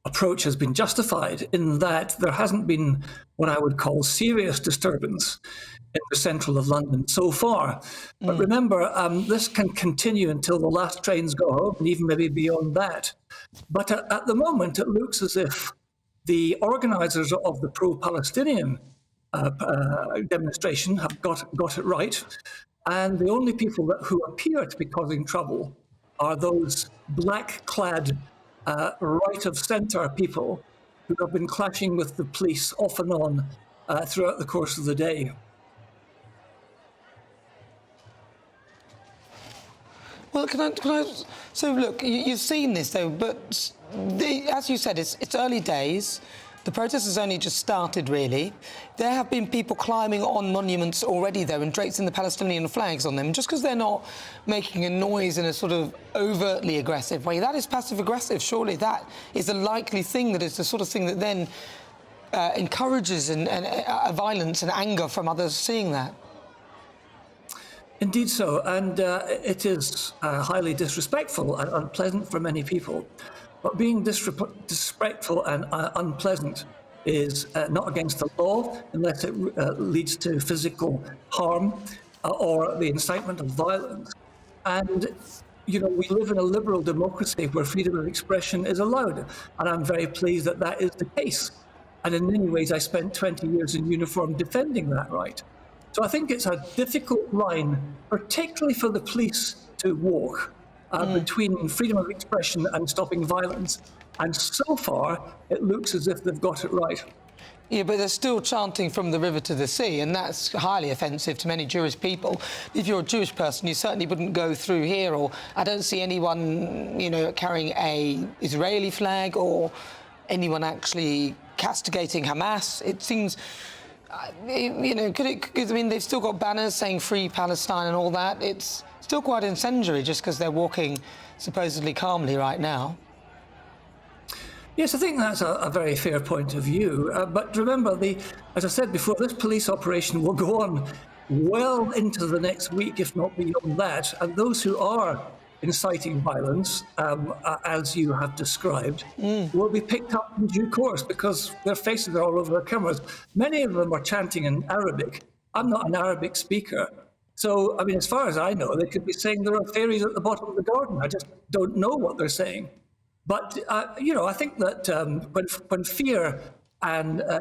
approach has been justified in that there hasn't been what I would call serious disturbance in the central of London so far. But remember, this can continue until the last trains go home and even maybe beyond that. But at the moment, it looks as if the organisers of the pro-Palestinian demonstration have got it right. And the only people who appear to be causing trouble are those black-clad right-of-centre people who have been clashing with the police off and on throughout the course of the day. Well, can I so look, you've seen this though, but as you said, it's early days. The protest has only just started, really. There have been people climbing on monuments already, though, and draping the Palestinian flags on them. Just because they're not making a noise in a sort of overtly aggressive way, that is passive-aggressive. Surely that is a likely thing, that is the sort of thing that then encourages violence and anger from others seeing that. Indeed so, and it is highly disrespectful and unpleasant for many people. But being disrespectful and unpleasant is not against the law unless it leads to physical harm or the incitement of violence. And, you know, we live in a liberal democracy where freedom of expression is allowed. And I'm very pleased that that is the case. And in many ways, I spent 20 years in uniform defending that right. So I think it's a difficult line, particularly for the police to walk. Between freedom of expression and stopping violence. And so far, it looks as if they've got it right. Yeah, but they're still chanting from the river to the sea, and that's highly offensive to many Jewish people. If you're a Jewish person, you certainly wouldn't go through here, or I don't see anyone, you know, carrying a Israeli flag or anyone actually castigating Hamas. It seems, you know, I mean, they've still got banners saying Free Palestine and all that. It's still quite incendiary just because they're walking supposedly calmly right now. Yes, I think that's a very fair point of view. But remember, as I said before, this police operation will go on well into the next week, if not beyond that. And those who are inciting violence, as you have described, will be picked up in due course because their faces are all over the cameras. Many of them are chanting in Arabic. I'm not an Arabic speaker. So, I mean, as far as I know, they could be saying there are fairies at the bottom of the garden. I just don't know what they're saying. But, you know, I think that when fear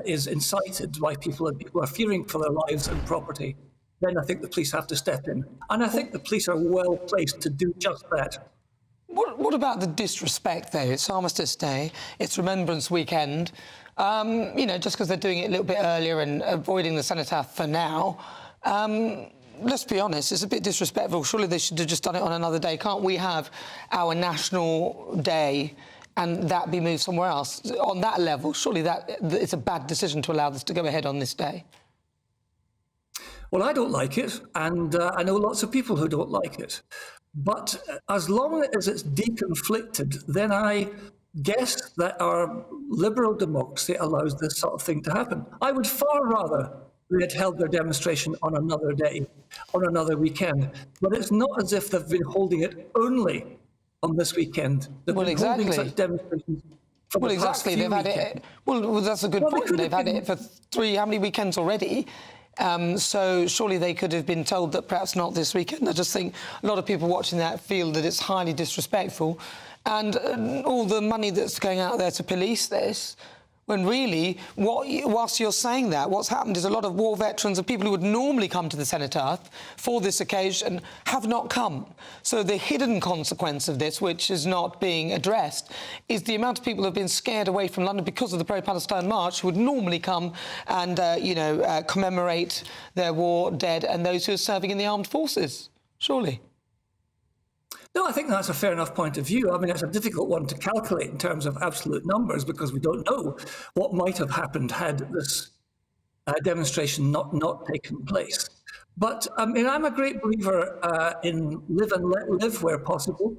is incited by people and people are fearing for their lives and property, then I think the police have to step in. And I think the police are well placed to do just that. What about the disrespect, though? It's Armistice Day, it's Remembrance Weekend. You know, just because they're doing it a little bit earlier and avoiding the cenotaph for now, let's be honest, it's a bit disrespectful. Surely they should have just done it on another day. Can't we have our national day and that be moved somewhere else? On that level, surely it's a bad decision to allow this to go ahead on this day. Well, I don't like it, and I know lots of people who don't like it. But as long as it's deconflicted, then I guess that our liberal democracy allows this sort of thing to happen. I would far rather they had held their demonstration on another day, on another weekend. But it's not as if they've been holding it only on this weekend. They've been holding such demonstrations. Well, exactly. They've had it. Well, that's a good point. They've had it for how many weekends already? So surely they could have been told that perhaps not this weekend. I just think a lot of people watching that feel that it's highly disrespectful. And all the money that's going out there to police this, when really, whilst you're saying that, what's happened is a lot of war veterans and people who would normally come to the cenotaph for this occasion have not come. So the hidden consequence of this, which is not being addressed, is the amount of people who have been scared away from London because of the pro-Palestine march, who would normally come and, commemorate their war dead and those who are serving in the armed forces, surely. No, I think that's a fair enough point of view. I mean, it's a difficult one to calculate in terms of absolute numbers because we don't know what might have happened had this demonstration not taken place. But I mean, I'm a great believer in live and let live where possible.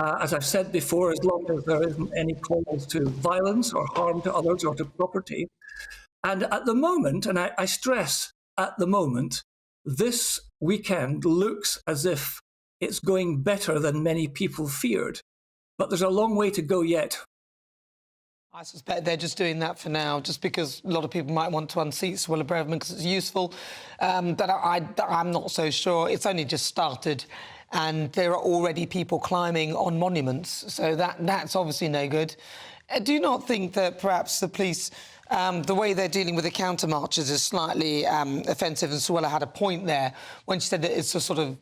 As I've said before, as long as there isn't any calls to violence or harm to others or to property. And at the moment, and I stress at the moment, this weekend looks as if it's going better than many people feared. But there's a long way to go yet. I suspect they're just doing that for now, just because a lot of people might want to unseat Suella Braverman because it's useful. But I'm not so sure. It's only just started, and there are already people climbing on monuments, so that's obviously no good. Do you not think that perhaps the police, the way they're dealing with the counter-marches is slightly offensive, and Suella had a point there when she said that it's a sort of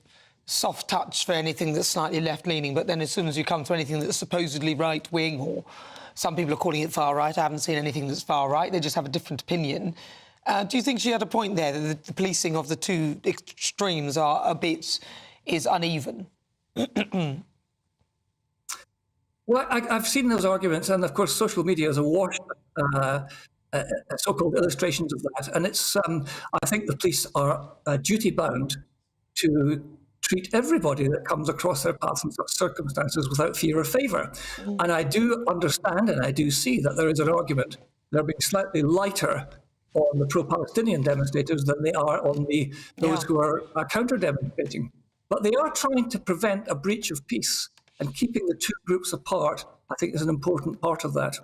soft touch for anything that's slightly left-leaning, but then as soon as you come to anything that's supposedly right-wing, or some people are calling it far-right, I haven't seen anything that's far-right, they just have a different opinion. Do you think she had a point there, that the policing of the two extremes is uneven? Well, I've seen those arguments, and of course social media is awash so-called illustrations of that, and it's I think the police are duty-bound to treat everybody that comes across their path in such circumstances without fear or favour. And I do understand and I do see that there is an argument. They're being slightly lighter on the pro-Palestinian demonstrators than they are on those who are counter-demonstrating. But they are trying to prevent a breach of peace, and keeping the two groups apart, I think, is an important part of that.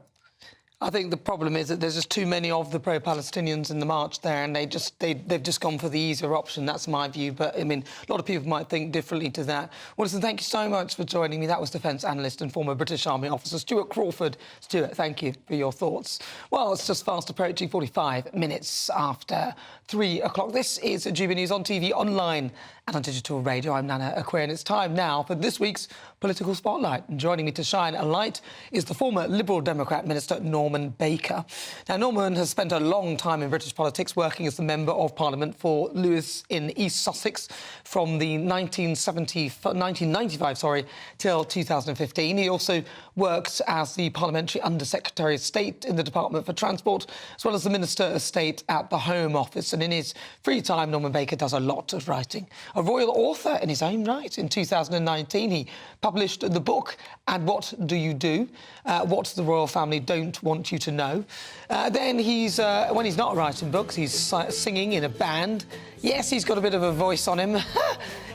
I think the problem is that there's just too many of the pro-Palestinians in the march there, and they've just gone for the easier option. That's my view. But I mean, a lot of people might think differently to that. Well, listen, thank you so much for joining me. That was defence analyst and former British Army officer Stuart Crawford. Stuart, thank you for your thoughts. Well, it's just fast approaching 45 minutes after 3 o'clock. This is GB News on TV, online and on digital radio. I'm Nana Akua, and it's time now for this week's Political Spotlight. And joining me to shine a light is the former Liberal Democrat Minister Norman Baker. Now, Norman has spent a long time in British politics, working as the Member of Parliament for Lewes in East Sussex from the 1995 till 2015. He also worked as the Parliamentary Under-Secretary of State in the Department for Transport, as well as the Minister of State at the Home Office. And in his free time, Norman Baker does a lot of writing. A royal author in his own right. In 2019, he published the book, And What Do You Do? What the royal family don't want you to know. Then he's, when he's not writing books, he's singing in a band. Yes, he's got a bit of a voice on him.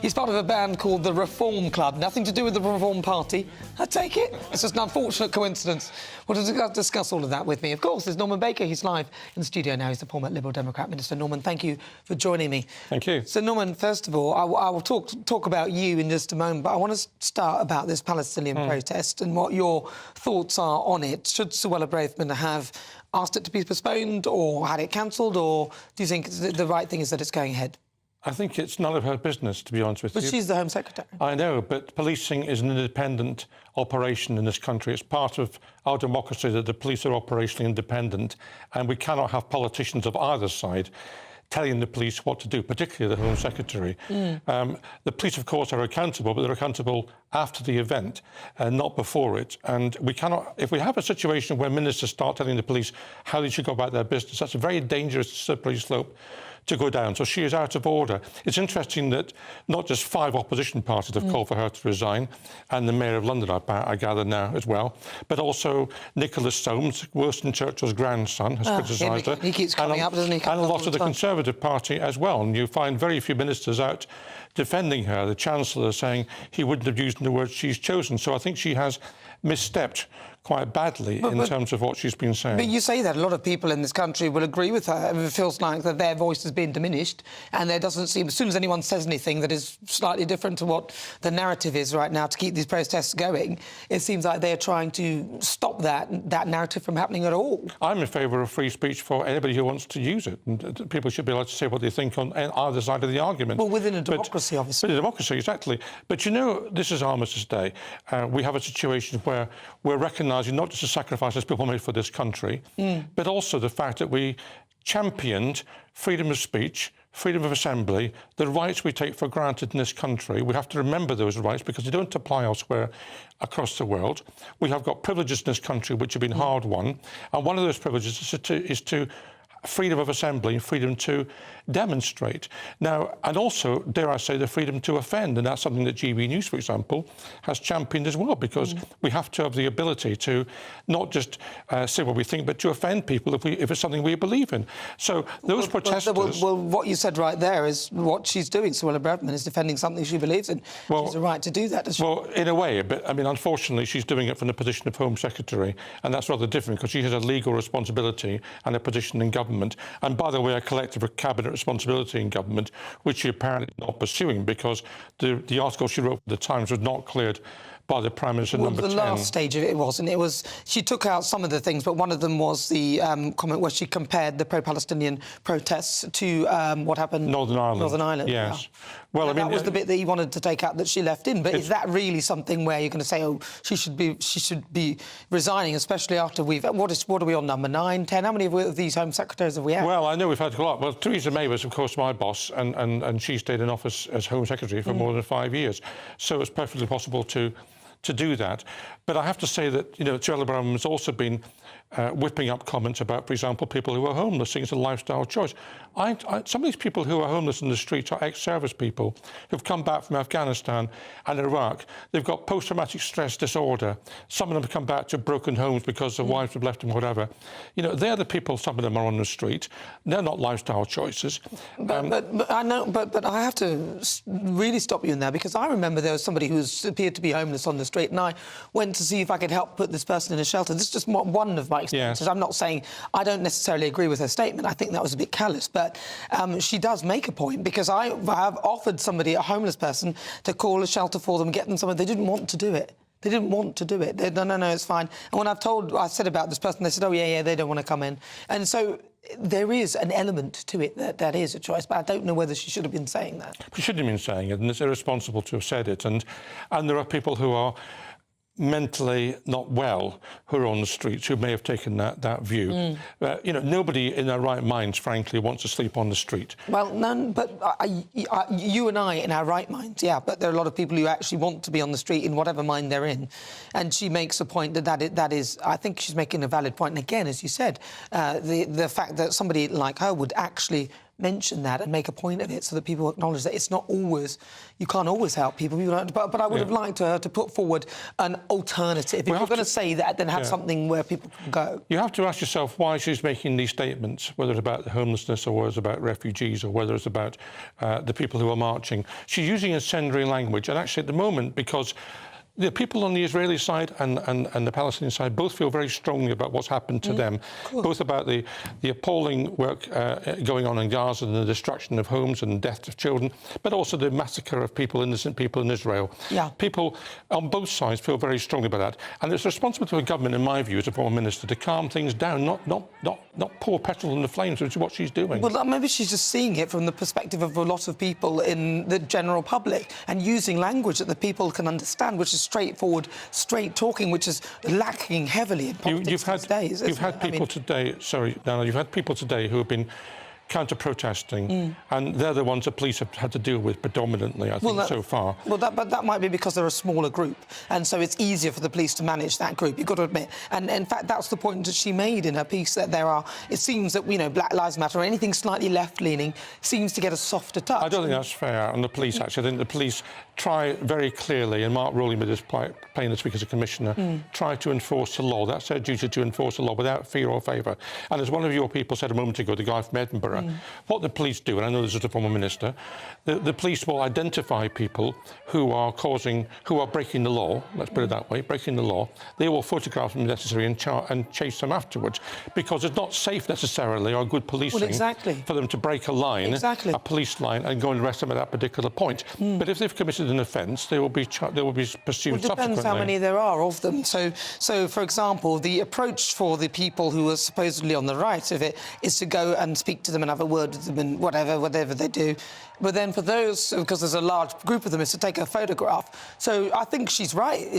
He's part of a band called the Reform Club. Nothing to do with the Reform Party. I take it. It's just an unfortunate coincidence. Well, to discuss all of that with me, of course, there's Norman Baker. He's live in the studio now. He's the former Liberal Democrat Minister. Norman, thank you for joining me. Thank you. So, Norman, first of all, I will talk about you in just a moment, but I want to start about this Palestinian protest and what your thoughts are on it. Should Suella Braverman have asked it to be postponed or had it cancelled, or do you think the right thing is that it's going ahead? I think it's none of her business, to be honest with you. But she's the Home Secretary. I know, but policing is an independent operation in this country. It's part of our democracy that the police are operationally independent, and we cannot have politicians of either side telling the police what to do, particularly the Home Secretary. The police, of course, are accountable, but they're accountable after the event and not before it. And we cannot, if we have a situation where ministers start telling the police how they should go about their business, that's a very dangerous, slippery slope to go down. So she is out of order. It's interesting that not just 5 opposition parties have called for her to resign, and the Mayor of London, I gather now as well, but also Nicholas Soames, Winston Churchill's grandson, has criticised her. He keeps coming up, doesn't he? And a lot of the Conservative Party as well. And you find very few ministers out defending her. The Chancellor saying he wouldn't have used the words she's chosen. So I think she has misstepped quite badly in terms of what she's been saying. But you say that a lot of people in this country will agree with her. It feels like that their voice has been diminished, and there doesn't seem, as soon as anyone says anything that is slightly different to what the narrative is right now to keep these protests going, it seems like they're trying to stop that narrative from happening at all. I'm in favour of free speech for anybody who wants to use it. And people should be allowed to say what they think on either side of the argument. Well, within a democracy, obviously. Within a democracy, exactly. But you know, this is Armistice Day. We have a situation where we're recognising not just the sacrifices people made for this country, but also the fact that we championed freedom of speech, freedom of assembly, the rights we take for granted in this country. We have to remember those rights because they don't apply elsewhere across the world. We have got privileges in this country which have been hard won, and one of those privileges is to freedom of assembly and freedom to demonstrate. Now, and also, dare I say, the freedom to offend, and that's something that GBNews, for example, has championed as well, because we have to have the ability to not just say what we think, but to offend people if it's something we believe in. So those protesters... Well, what you said right there is what she's doing. Suella Braverman is defending something she believes in. Well, she has a right to do that, doesn't she? Well, in a way, but, I mean, unfortunately, she's doing it from the position of Home Secretary, and that's rather different, because she has a legal responsibility and a position in government. And by the way, a collective cabinet responsibility in government, which she apparently is not pursuing, because the article she wrote for the Times was not cleared by the Prime Minister, number 10. The last stage of it wasn't. It was, she took out some of the things, but one of them was the comment where she compared the pro-Palestinian protests to what happened... Northern Ireland. Northern Ireland, yes. Yeah. Well, I mean, that was the bit that he wanted to take out that she left in. But is that really something where you're going to say, oh, she should be resigning, especially after we've... What are we on, number 9, 10? How many of these Home Secretaries have we had? Well, I know we've had a lot. Well, Theresa May was, of course, my boss, and she stayed in office as Home Secretary for more than 5 years. So it's perfectly possible to do that. But I have to say that, you know, Suella Braverman has also been whipping up comments about, for example, people who are homeless, saying it's a lifestyle choice. Some of these people who are homeless in the streets are ex-service people who've come back from Afghanistan and Iraq. They've got post-traumatic stress disorder. Some of them have come back to broken homes because their wives have left them, whatever. You know, they're the people, some of them are on the street. They're not lifestyle choices. But I know, but I have to really stop you in there, because I remember there was somebody who appeared to be homeless on the street, and I went to see if I could help put this person in a shelter. This is just one of my experiences. Yes. I'm not saying I don't necessarily agree with her statement. I think that was a bit callous, but she does make a point, because I have offered somebody, a homeless person, to call a shelter for them, get them somewhere. They didn't want to do it. They didn't want to do it. No, it's fine. And when I said about this person, they said, oh, yeah, they don't want to come in. And so there is an element to it that is a choice, but I don't know whether she should have been saying that. She shouldn't have been saying it, and it's irresponsible to have said it. And there are people who are mentally not well who are on the streets who may have taken that view. You know, nobody in their right minds, frankly, wants to sleep on the street. Well, none, but you and I in our right minds, yeah, but there are a lot of people who actually want to be on the street in whatever mind they're in. And she makes a point that is, I think she's making a valid point. And again, as you said, the fact that somebody like her would actually mention that and make a point of it so that people acknowledge that it's not always... You can't always help people. But I would have liked her to put forward an alternative. If you're going to say that, then have something where people can go. You have to ask yourself why she's making these statements, whether it's about the homelessness or whether it's about refugees or whether it's about the people who are marching. She's using incendiary language, and actually at the moment, because the people on the Israeli side and the Palestinian side both feel very strongly about what's happened to them, both about the appalling work going on in Gaza and the destruction of homes and death of children, but also the massacre of innocent people in Israel. Yeah. People on both sides feel very strongly about that. And it's responsible to a government, in my view, as a Foreign Minister, to calm things down, not pour petrol in the flames, which is what she's doing. Well, maybe she's just seeing it from the perspective of a lot of people in the general public and using language that the people can understand, which is straightforward, straight talking, which is lacking heavily in politics these days. You've had people today, sorry, Nana, you've had people today who have been counter-protesting, and they're the ones the police have had to deal with predominantly, I think, so far. Well, but that might be because they're a smaller group, and so it's easier for the police to manage that group, you've got to admit. And in fact, that's the point that she made in her piece, that it seems that, you know, Black Lives Matter or anything slightly left-leaning seems to get a softer touch. I don't think that's fair on the police, actually. I think the police try very clearly, and Mark Rowley made this plain this week as a commissioner, try to enforce the law. That's their duty, to enforce the law without fear or favour. And as one of your people said a moment ago, the guy from Edinburgh, what the police do, and I know this is a former minister, the police will identify people who are breaking the law, let's put it that way, breaking the law. They will photograph them if necessary and chase them afterwards, because it's not safe necessarily or good policing for them to break a line, a police line, and go and arrest them at that particular point. But if they've committed an offence, they will be pursued subsequently. It depends how many there are of them. So, for example, the approach for the people who are supposedly on the right of it is to go and speak to them and have a word with them and whatever they do. But then for those, because there's a large group of them, is to take a photograph. So I think she's right.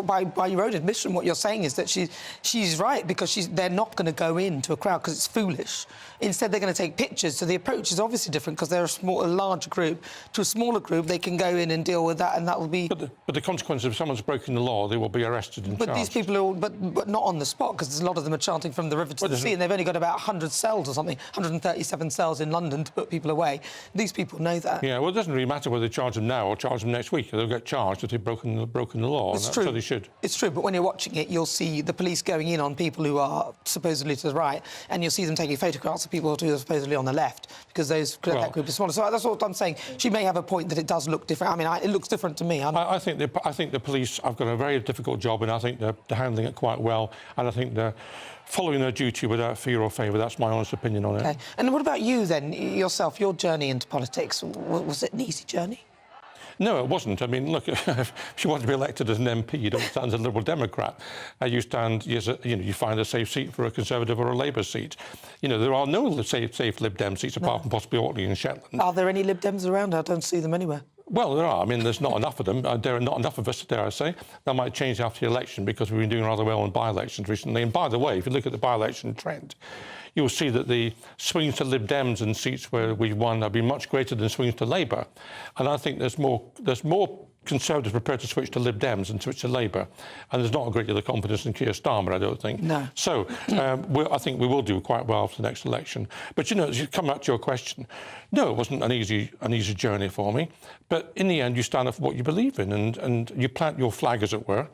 By your own admission, what you're saying is that she's right, because they're not going to go into a crowd because it's foolish. Instead, they're going to take pictures. So the approach is obviously different, because they're a large group. To a smaller group, they can go in and deal with that, and that will be... But the consequence, if someone's broken the law, they will be arrested and charged. But these people are all... But not on the spot, because a lot of them are chanting from the river to the sea, and they've only got about 100 cells or something, 137 cells in London to put people away. These people know that. Yeah, well, it doesn't really matter whether they charge them now or charge them next week. They'll get charged if they've broken the law. It's true. So they should. It's true, but when you're watching it, you'll see the police going in on people who are supposedly to the right, and you'll see them taking photographs of people who are supposedly on the left, because that group is smaller. So that's what I'm saying. She may have a point that it does look different. I mean, it looks different to me. I think the police have got a very difficult job, and I think they're handling it quite well, and I think they're following their duty without fear or favour. That's my honest opinion on it. Okay. And what about you, then, yourself, your journey into politics? Was it an easy journey? No, it wasn't. I mean, look, if you want to be elected as an MP, you don't stand as a Liberal Democrat. You stand, you find a safe seat for a Conservative or a Labour seat. You know, there are no safe Lib Dem seats apart from possibly Orkney and Shetland. Are there any Lib Dems around? I don't see them anywhere. Well, there are. I mean, there's not enough of them. There are not enough of us, dare I say. That might change after the election, because we've been doing rather well in by-elections recently. And by the way, if you look at the by-election trend, you'll see that the swings to Lib Dems in seats where we've won have been much greater than swings to Labour. And I think there's more Conservatives prepared to switch to Lib Dems and switch to Labour. And there's not a great deal of confidence in Keir Starmer, I don't think. No. So I think we will do quite well for the next election. But, you know, as you come back to your question, no, it wasn't an easy journey for me. But in the end, you stand up for what you believe in, and you plant your flag, as it were.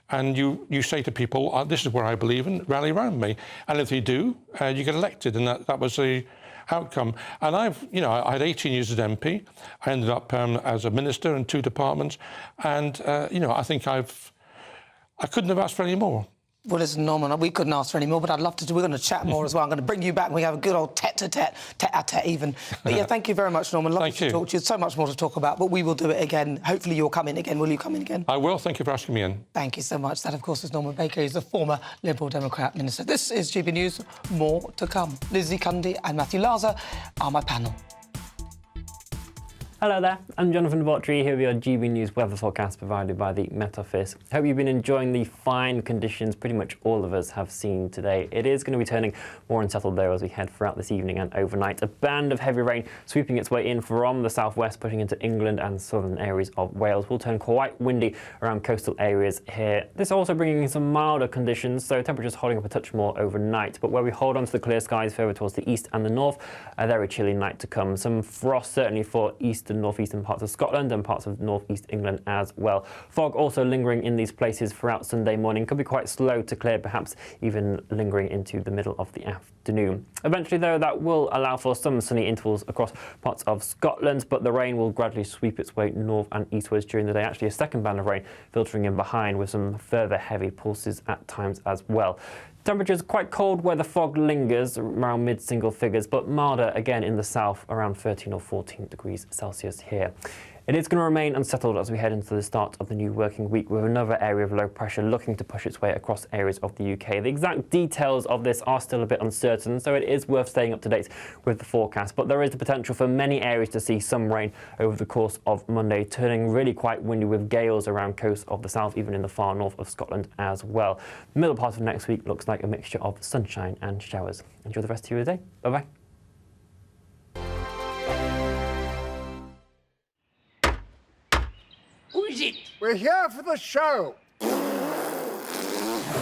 And you say to people, this is where I believe in, rally around me. And if they do, you get elected. And that was the outcome. And I had 18 years as MP. I ended up as a minister in 2 departments. And, I think I couldn't have asked for any more. Well, listen, Norman, we couldn't ask for any more, but I'd love to. We're going to chat more as well. I'm going to bring you back and we have a good old tete-a-tete even. But yeah, thank you very much, Norman. Lovely to talk to you. So much more to talk about, but we will do it again. Hopefully you'll come in again. Will you come in again? I will. Thank you for asking me in. Thank you so much. That, of course, is Norman Baker. He's a former Liberal Democrat minister. This is GB News. More to come. Lizzie Cundy and Matthew Laza are my panel. Hello there, I'm Jonathan Botry here with your GB News weather forecast provided by the Met Office. Hope you've been enjoying the fine conditions pretty much all of us have seen today. It is going to be turning more unsettled though as we head throughout this evening and overnight. A band of heavy rain sweeping its way in from the southwest, pushing into England and southern areas of Wales. Will turn quite windy around coastal areas here. This also bringing in some milder conditions, so temperatures holding up a touch more overnight. But where we hold on to the clear skies further towards the east and the north, a very chilly night to come. Some frost certainly for east and northeastern parts of Scotland and parts of northeast England as well. Fog also lingering in these places throughout Sunday morning. Could be quite slow to clear, perhaps even lingering into the middle of the afternoon. Eventually, though, that will allow for some sunny intervals across parts of Scotland, but the rain will gradually sweep its way north and eastwards during the day. Actually, a second band of rain filtering in behind with some further heavy pulses at times as well. Temperatures quite cold where the fog lingers, around mid-single figures, but milder again in the south, around 13 or 14 degrees Celsius here. It is going to remain unsettled as we head into the start of the new working week, with another area of low pressure looking to push its way across areas of the UK. The exact details of this are still a bit uncertain, so it is worth staying up to date with the forecast. But there is the potential for many areas to see some rain over the course of Monday, turning really quite windy with gales around coasts of the south, even in the far north of Scotland as well. The middle part of next week looks like a mixture of sunshine and showers. Enjoy the rest of your day. Bye-bye. Who is it? We're here for the show.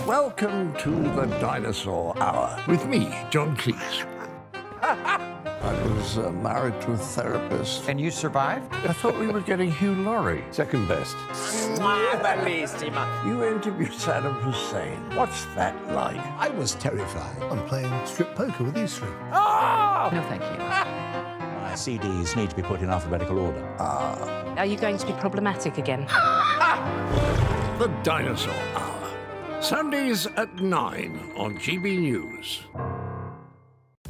Welcome to the Dinosaur Hour with me, John Cleese. I was married to a therapist. And you survived? I thought we were getting Hugh Laurie. Second best. You interviewed Saddam Hussein. What's that like? I was terrified. I'm playing strip poker with these three. Oh! No, thank you. My CDs need to be put in alphabetical order. Are you going to be problematic again? The Dinosaur Hour. Sundays at 9 on GB News.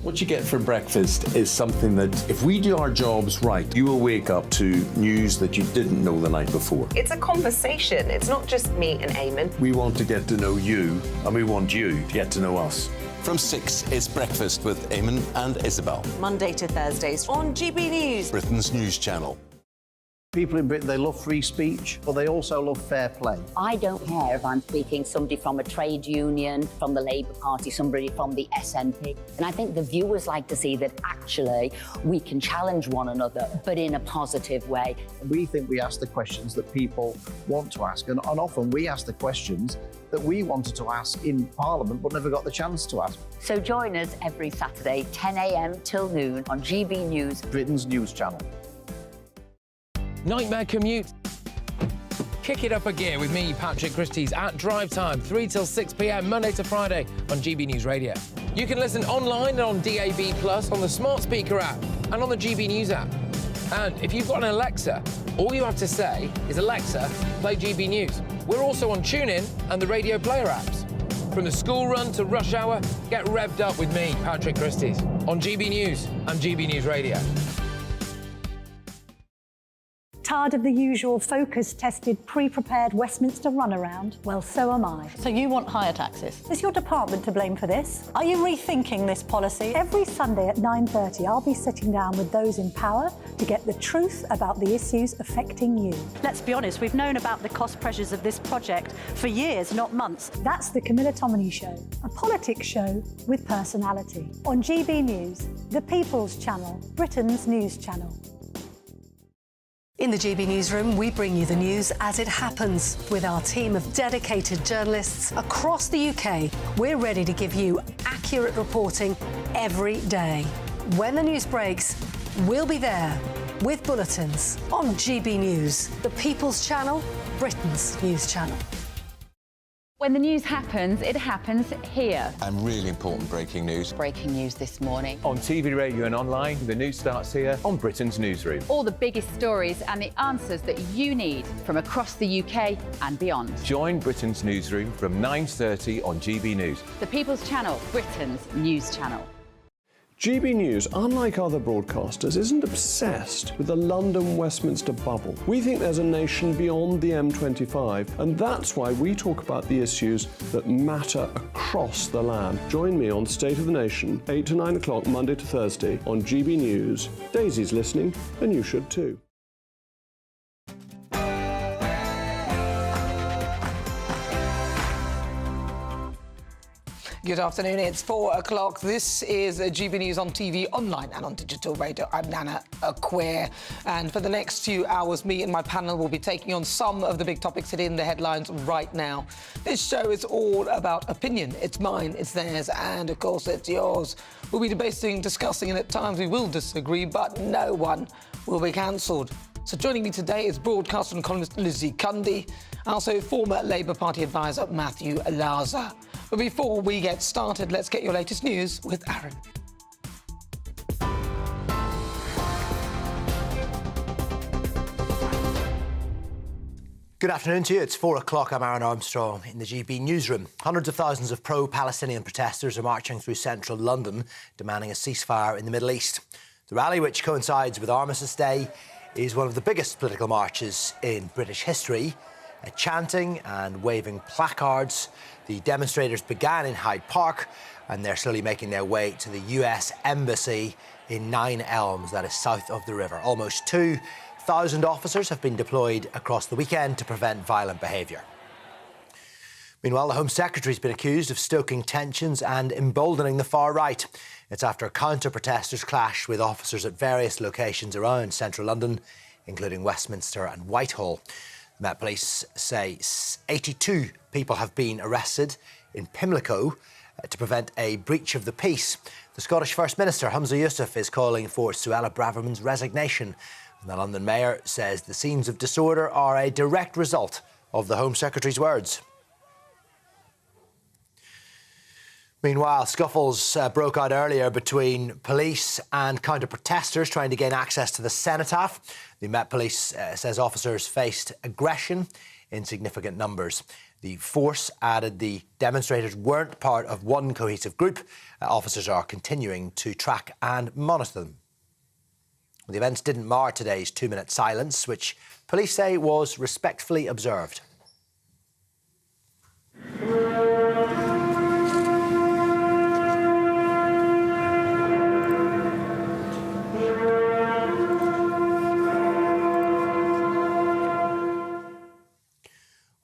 What you get for breakfast is something that, if we do our jobs right, you will wake up to news that you didn't know the night before. It's a conversation. It's not just me and Eamon. We want to get to know you, and we want you to get to know us. From 6, it's Breakfast with Eamon and Isabel. Monday to Thursdays on GB News. Britain's news channel. People in Britain, they love free speech, but they also love fair play. I don't care if I'm speaking somebody from a trade union, from the Labour Party, somebody from the SNP. And I think the viewers like to see that actually we can challenge one another, but in a positive way. We think we ask the questions that people want to ask, and often we ask the questions that we wanted to ask in Parliament but never got the chance to ask. So join us every Saturday, 10 a.m. till noon on GB News, Britain's news channel. Nightmare commute. Kick it up a gear with me, Patrick Christie's, at drive time, 3 till 6 p.m, Monday to Friday on GB News Radio. You can listen online and on DAB+, on the smart speaker app and on the GB News app. And if you've got an Alexa, all you have to say is, Alexa, play GB News. We're also on TuneIn and the Radio Player apps. From the school run to rush hour, get revved up with me, Patrick Christie's, on GB News and GB News Radio. Tired of the usual focus-tested, pre-prepared Westminster runaround? Well, so am I. So you want higher taxes? Is your department to blame for this? Are you rethinking this policy? Every Sunday at 9:30, I'll be sitting down with those in power to get the truth about the issues affecting you. Let's be honest, we've known about the cost pressures of this project for years, not months. That's the Camilla Tominey Show, a politics show with personality. On GB News, the People's Channel, Britain's news channel. In the GB Newsroom, we bring you the news as it happens. With our team of dedicated journalists across the UK, we're ready to give you accurate reporting every day. When the news breaks, we'll be there with bulletins on GB News, the People's Channel, Britain's news channel. When the news happens, it happens here. And really important breaking news. Breaking news this morning. On TV, radio and online, the news starts here on Britain's Newsroom. All the biggest stories and the answers that you need from across the UK and beyond. Join Britain's Newsroom from 9:30 on GB News. The People's Channel, Britain's news channel. GB News, unlike other broadcasters, isn't obsessed with the London-Westminster bubble. We think there's a nation beyond the M25, and that's why we talk about the issues that matter across the land. Join me on State of the Nation, 8 to 9 o'clock, Monday to Thursday, on GB News. Daisy's listening, and you should too. Good afternoon, it's 4 o'clock. This is GB News on TV, online and on digital radio. I'm Nana Akua. And for the next few hours, me and my panel will be taking on some of the big topics that are in the headlines right now. This show is all about opinion. It's mine, it's theirs, and of course it's yours. We'll be debating, discussing, and at times we will disagree, but no one will be cancelled. So joining me today is broadcaster and columnist Lizzie Cundy, and also former Labour Party advisor Matthew Laza. But before we get started, let's get your latest news with Aaron. Good afternoon to you. It's 4 o'clock. I'm Aaron Armstrong in the GB Newsroom. Hundreds of thousands of pro-Palestinian protesters are marching through central London, demanding a ceasefire in the Middle East. The rally, which coincides with Armistice Day, is one of the biggest political marches in British history. Chanting and waving placards, the demonstrators began in Hyde Park, and they're slowly making their way to the US Embassy in Nine Elms, that is south of the river. Almost 2,000 officers have been deployed across the weekend to prevent violent behaviour. Meanwhile, the Home Secretary's been accused of stoking tensions and emboldening the far right. It's after counter-protesters clashed with officers at various locations around central London, including Westminster and Whitehall. Met Police say 82 people have been arrested in Pimlico to prevent a breach of the peace. The Scottish First Minister, Humza Yousaf, is calling for Suella Braverman's resignation. And the London Mayor says the scenes of disorder are a direct result of the Home Secretary's words. Meanwhile, scuffles broke out earlier between police and counter-protesters trying to gain access to the cenotaph. The Met Police says officers faced aggression in significant numbers. The force added the demonstrators weren't part of one cohesive group. Officers are continuing to track and monitor them. The events didn't mar today's 2-minute silence, which police say was respectfully observed.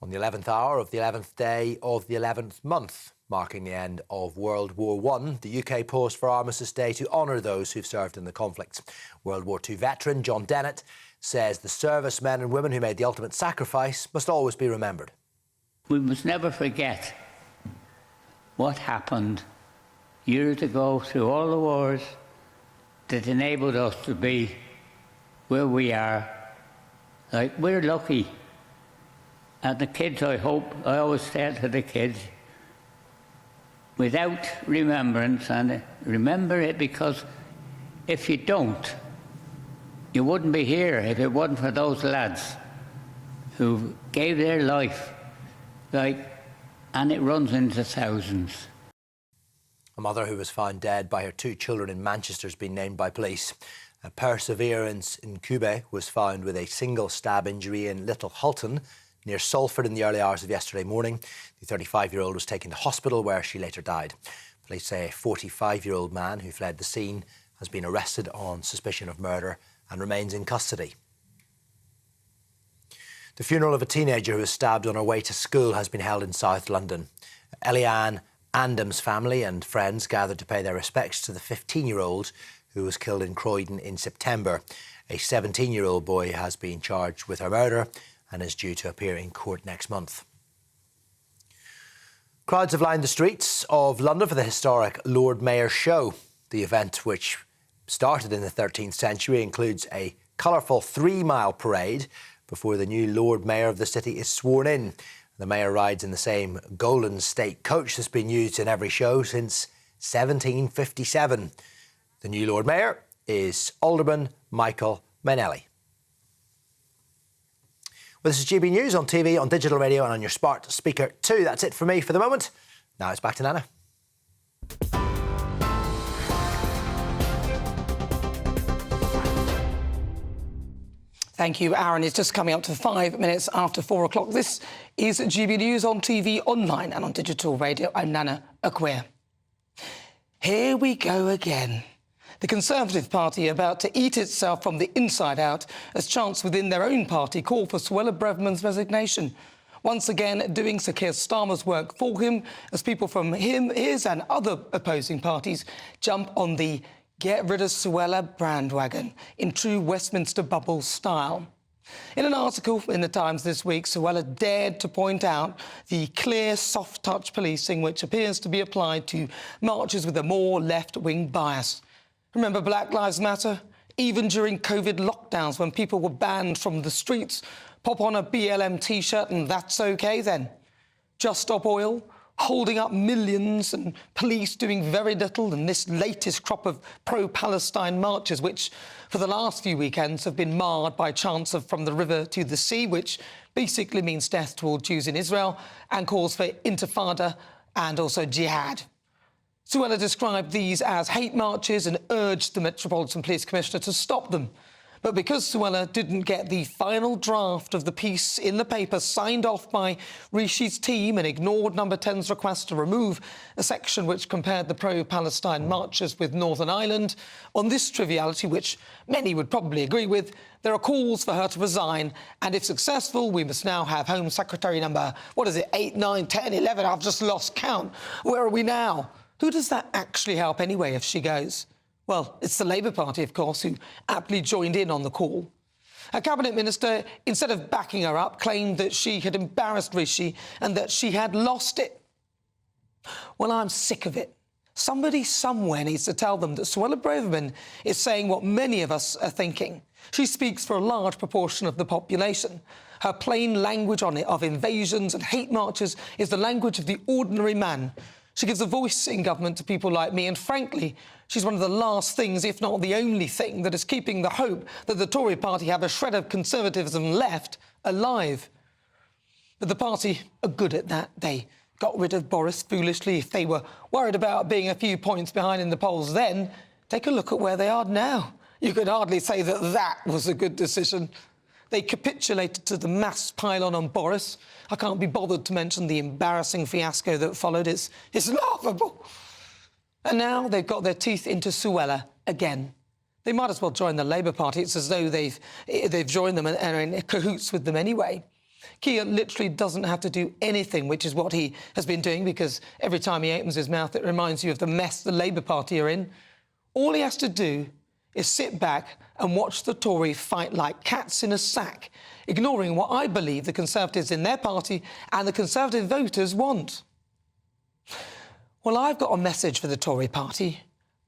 On the 11th hour of the 11th day of the 11th month, marking the end of World War I, the UK paused for Armistice Day to honour those who've served in the conflict. World War II veteran John Dennett says the servicemen and women who made the ultimate sacrifice must always be remembered. We must never forget what happened years ago through all the wars that enabled us to be where we are. Like, we're lucky. And the kids, I always say to the kids, without remembrance, and remember it, because if you don't, you wouldn't be here if it wasn't for those lads who gave their life, and it runs into thousands. A mother who was found dead by her 2 children in Manchester has been named by police. Perseverance in Cube was found with a single stab injury in Little Hulton, near Salford, in the early hours of yesterday morning. The 35-year-old was taken to hospital where she later died. Police say a 45-year-old man who fled the scene has been arrested on suspicion of murder and remains in custody. The funeral of a teenager who was stabbed on her way to school has been held in South London. Eliane Andam's family and friends gathered to pay their respects to the 15-year-old who was killed in Croydon in September. A 17-year-old boy has been charged with her murder and is due to appear in court next month. Crowds have lined the streets of London for the historic Lord Mayor's Show. The event, which started in the 13th century, includes a colourful 3-mile parade before the new Lord Mayor of the city is sworn in. The Mayor rides in the same Golden State coach that's been used in every show since 1757. The new Lord Mayor is Alderman Michael Manelli. Well, this is GB News on TV, on digital radio and on your smart speaker too. That's it for me for the moment. Now it's back to Nana. Thank you, Aaron. It's just coming up to 5 minutes after 4 o'clock. This is GB News on TV, online and on digital radio. I'm Nana Akua. Here we go again. The Conservative Party about to eat itself from the inside out as chants within their own party call for Suella Braverman's resignation. Once again, doing Sir Keir Starmer's work for him as people from his and other opposing parties jump on the get rid of Suella bandwagon in true Westminster bubble style. In an article in The Times this week, Suella dared to point out the clear soft-touch policing which appears to be applied to marches with a more left-wing bias. Remember Black Lives Matter? Even during COVID lockdowns, when people were banned from the streets, pop on a BLM T-shirt and that's OK then. Just Stop Oil, holding up millions, and police doing very little, and this latest crop of pro-Palestine marches, which for the last few weekends have been marred by chants of from the river to the sea, which basically means death to all Jews in Israel and calls for intifada and also jihad. Suella described these as hate marches and urged the Metropolitan Police Commissioner to stop them. But because Suella didn't get the final draft of the piece in the paper signed off by Rishi's team and ignored Number 10's request to remove a section which compared the pro-Palestine marches with Northern Ireland, on this triviality, which many would probably agree with, there are calls for her to resign, and if successful, we must now have Home Secretary number, 8, 9, 10, 11, I've just lost count. Where are we now? Who does that actually help anyway if she goes? Well, it's the Labour Party, of course, who aptly joined in on the call. A cabinet minister, instead of backing her up, claimed that she had embarrassed Rishi and that she had lost it. Well, I'm sick of it. Somebody somewhere needs to tell them that Suella Braverman is saying what many of us are thinking. She speaks for a large proportion of the population. Her plain language on it of invasions and hate marches is the language of the ordinary man. She gives a voice in government to people like me, and frankly, she's one of the last things, if not the only thing, that is keeping the hope that the Tory party have a shred of conservatism left alive. But the party are good at that. They got rid of Boris foolishly. If they were worried about being a few points behind in the polls then, take a look at where they are now. You could hardly say that that was a good decision. They capitulated to the mass pile-on Boris. I can't be bothered to mention the embarrassing fiasco that followed. It's laughable. And now they've got their teeth into Suella again. They might as well join the Labour Party. It's as though they've joined them and are in cahoots with them anyway. Keir literally doesn't have to do anything, which is what he has been doing, because every time he opens his mouth, it reminds you of the mess the Labour Party are in. All he has to do is sit back and watch the Tories fight like cats in a sack, ignoring what I believe the Conservatives in their party and the Conservative voters want. Well, I've got a message for the Tory party.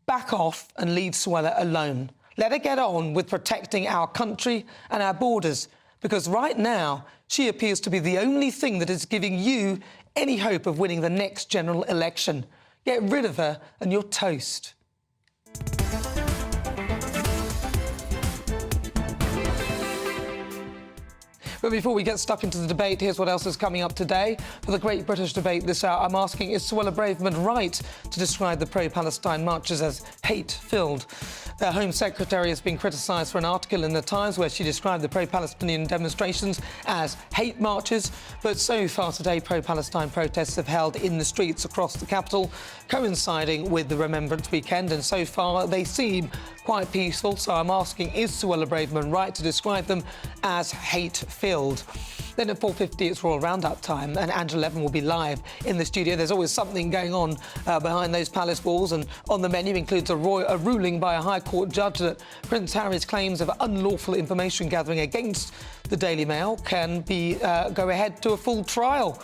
Back off and leave Suella alone. Let her get on with protecting our country and our borders, because right now she appears to be the only thing that is giving you any hope of winning the next general election. Get rid of her and you're toast. But before we get stuck into the debate, here's what else is coming up today. For the Great British Debate this hour, I'm asking, is Suella Braverman right to describe the pro-Palestine marches as hate-filled? Their Home Secretary has been criticised for an article in The Times where she described the pro-Palestinian demonstrations as hate marches. But so far today, pro-Palestine protests have held in the streets across the capital, coinciding with the Remembrance Weekend, and so far they seem quite peaceful. So I'm asking, is Suella Braverman right to describe them as hate-filled? Then at 4:50, it's Royal Roundup time, and Angela Levin will be live in the studio. There's always something going on behind those palace walls, and on the menu includes a ruling by a High Court judge that Prince Harry's claims of unlawful information gathering against the Daily Mail can go ahead to a full trial.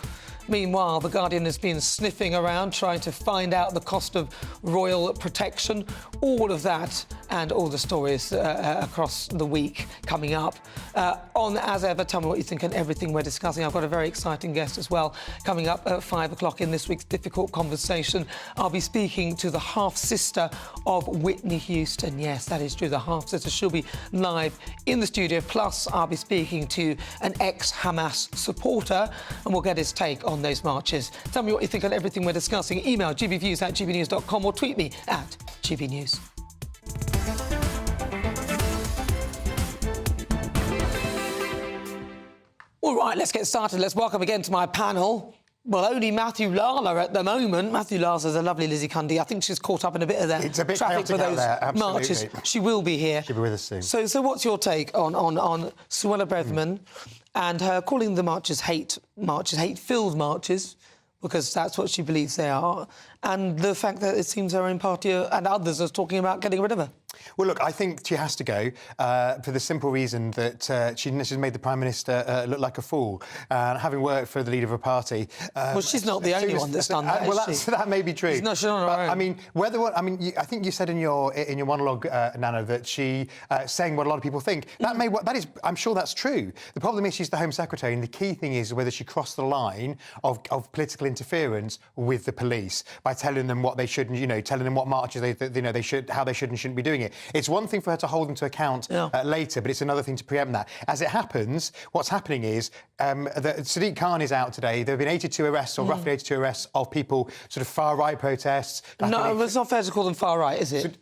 Meanwhile, The Guardian has been sniffing around, trying to find out the cost of royal protection. All of that and all the stories across the week coming up. On As Ever, tell me what you think on everything we're discussing. I've got a very exciting guest as well coming up at 5 o'clock in this week's Difficult Conversation. I'll be speaking to the half-sister of Whitney Houston. Yes, that is true, the half-sister. She'll be live in the studio. Plus, I'll be speaking to an ex-Hamas supporter, and we'll get his take on those marches. Tell me what you think on everything we're discussing. Email gbviews@gbnews.com or tweet me at gbnews. All right, let's get started. Let's welcome again to my panel. Well, only Matthew Lala at the moment. Matthew Lala's a lovely Lizzie Cundy. I think she's caught up in a bit of that traffic for those marches. She will be here. She'll be with us soon. So what's your take on Suella Braverman and her calling the marches hate marches, hate-filled marches, because that's what she believes they are, and the fact that it seems her own party and others are talking about getting rid of her? Well, look, I think she has to go for the simple reason that she's made the Prime Minister look like a fool. Having worked for the leader of a party... well, she's not the only one that's done that, well, that may be true. She's not on her own. I mean, I think you said in your monologue, Nana, that she saying what a lot of people think. I'm sure that's true. The problem is she's the Home Secretary, and the key thing is whether she crossed the line of political interference with the police by telling them what they should, telling them what marches they should, how they should and shouldn't be doing it. It's one thing for her to hold them to account later, but it's another thing to preempt that. As it happens, what's happening is Sadiq Khan is out today. There have been 82 arrests, or roughly 82 arrests, of people, sort of far-right protests. No, it's not fair to call them far-right, is it?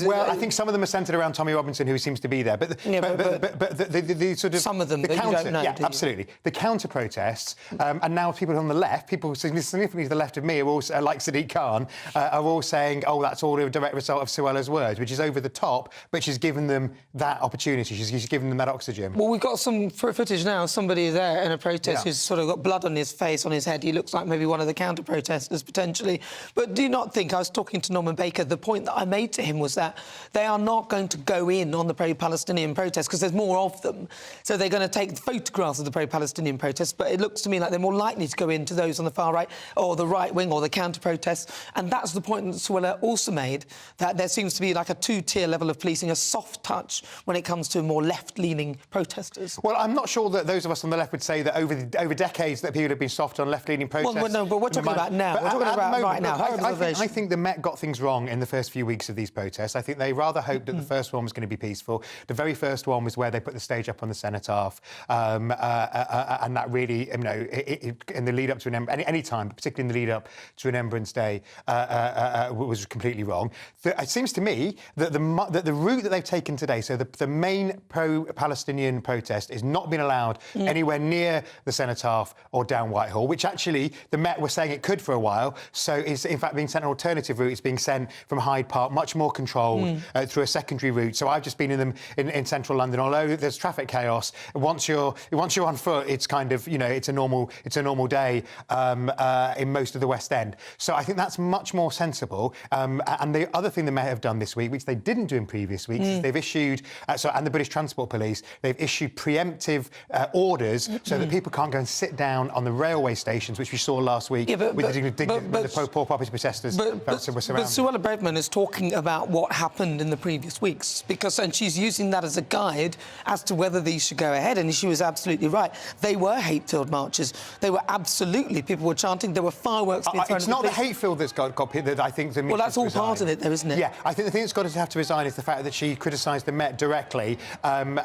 Well, I think some of them are centred around Tommy Robinson, who seems to be there. But the sort of... Some of them, the but counter, you don't know, yeah, do you? absolutely. The counter-protests, and now people on the left, people significantly to the left of me, are also, like Sadiq Khan, are all saying, oh, that's all a direct result of Suella's words, which is over the top, but she's given them that opportunity. She's given them that oxygen. Well, we've got some footage now. Somebody there in a protest who's sort of got blood on his face, on his head. He looks like maybe one of the counter-protesters, potentially. But do you not think, I was talking to Norman Baker, the point that I made to him was that they are not going to go in on the pro-Palestinian protests because there's more of them. So they're going to take photographs of the pro-Palestinian protests, but it looks to me like they're more likely to go into those on the far right or the right wing or the counter-protests. And that's the point that Suella also made, that there seems to be like a two-tier level of policing, a soft touch when it comes to more left-leaning protesters. Well, I'm not sure that those of us on the left would say that over decades that people have been soft on left-leaning protests. Well, no, but we're talking about now. We're talking about right now. I think the Met got things wrong in the first few weeks of these protests. I think they rather hoped that the first one was going to be peaceful. The very first one was where they put the stage up on the cenotaph, and that really, in the lead up to any time, but particularly in the lead up to Remembrance Day, was completely wrong. It seems to me that the route that they've taken today, so the main pro-Palestinian protest, is not being allowed anywhere near the cenotaph or down Whitehall, which actually the Met were saying it could for a while. So it's in fact being sent an alternative route. It's being sent from Hyde Park, much more controlled through a secondary route. So I've just been in them in central London. Although there's traffic chaos, once you're on foot, it's kind of it's a normal day in most of the West End. So I think that's much more sensible. And the other thing they may have done this week, which they didn't do in previous weeks, is they've issued and the British Transport Police, they've issued preemptive orders so that people can't go and sit down on the railway stations, which we saw last week with the poor property protesters were surrounded. But Suella Braverman is talking about what happened in the previous weeks, and she's using that as a guide as to whether these should go ahead, and she was absolutely right. They were hate-filled marches. They were absolutely, people were chanting, there were fireworks being thrown. It's not the hate-filled that's got that I think the Met. Well, that's all part of it, though, isn't it? Yeah, I think the thing that's got to have to resign is the fact that she criticised the Met directly and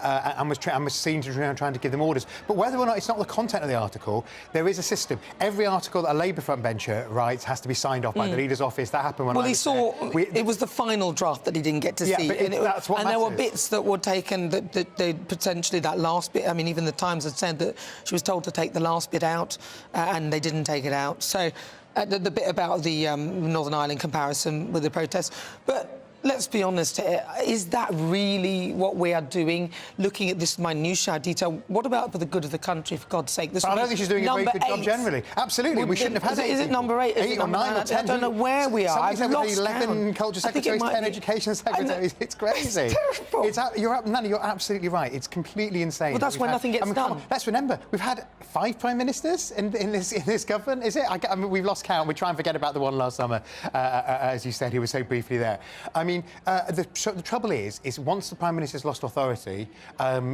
was seen to trying to give them orders. But whether or not it's not the content of the article, there is a system. Every article that a Labour frontbencher writes has to be signed off by the leader's office. That happened when I was there. It was the final draft that he didn't get to see. But that's what there were bits that were taken that they potentially, that last bit, I mean, even the Times had said that she was told to take the last bit out and they didn't take it out. So the bit about the Northern Ireland comparison with the protests. But let's be honest here, is that really what we are doing, looking at this minutiae detail? What about for the good of the country, for God's sake? I don't think she's doing a very good job generally. Absolutely, we shouldn't have had Is it number 8? 8 or 9 or 10? I don't know where we are. I've lost 11 culture secretaries, 10 education secretaries. It's crazy. It's terrible. Nana, you're absolutely right. It's completely insane. Well, that's when nothing gets done. Let's remember, we've had 5 prime ministers in this government. Is it? I mean, we've lost count. We try and forget about the one last summer, as you said, he was so briefly there. I mean, the trouble is once the Prime Minister's lost authority,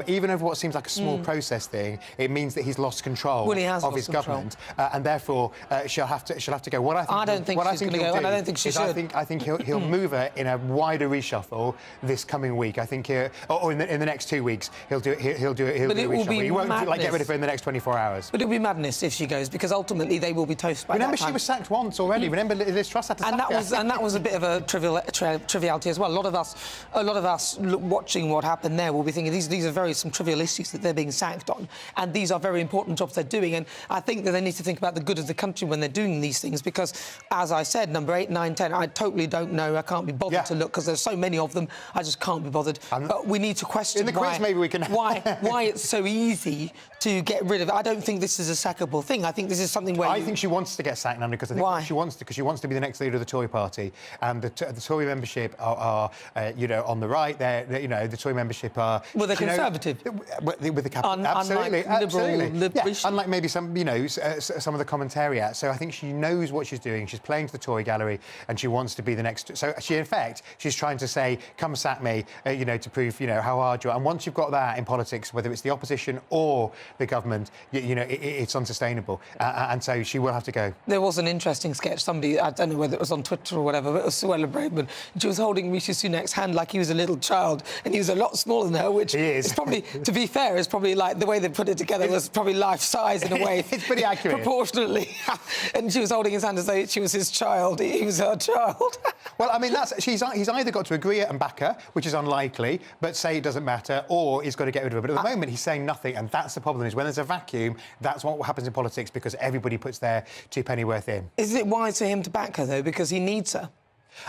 even over what seems like a small process thing, it means that he's lost control of his government, and therefore she'll have to go. I don't think she's going to go, and I don't think she should. I think he'll move her in a wider reshuffle this coming week. I think, or in the next 2 weeks, he'll do it. He'll do a reshuffle. He won't get rid of her in the next 24 hours. But it'll be madness if she goes, because ultimately they will be toast by that time. Remember, she was sacked once already. Remember, Liz Truss had to sack her. And that was a bit of a triviality as well. A lot of us watching what happened there will be thinking these are some trivial issues that they're being sacked on, and these are very important jobs they're doing. And I think that they need to think about the good of the country when they're doing these things, because, as I said, number 8, 9, 10, I totally don't know. I can't be bothered to look because there's so many of them. I just can't be bothered. But we need to question in the quiz, maybe we can why it's so easy to get rid of it. I don't think this is a sackable thing. I think this is something where I think she wants to get sacked, Nana, because I think she wants to be the next leader of the Tory party, and the Tory membership are on the right. The Tory membership are they're conservative with the capital. Absolutely. Yeah, unlike maybe some of the commentariat. So I think she knows what she's doing. She's playing to the Tory gallery, and she wants to be the next. So she's trying to say, "Come sack me," to prove how hard you are. And once you've got that in politics, whether it's the opposition or the government, it's unsustainable. And so she will have to go. There was an interesting sketch. Somebody, I don't know whether it was on Twitter or whatever, but it was Suella Braverman. She was holding Rishi Sunak's hand like he was a little child, and he was a lot smaller than her, which is probably, to be fair, is probably like the way they put it together was probably life-size in a way. It's pretty accurate. Proportionately. And she was holding his hand as though she was his child. He was her child. Well, I mean, he's either got to agree and back her, which is unlikely, but say it doesn't matter, or he's got to get rid of her. But at the moment, he's saying nothing, and that's the problem, is when there's a vacuum, that's what happens in politics, because everybody puts their 2 penny worth in. Is it wise for him to back her, though, because he needs her?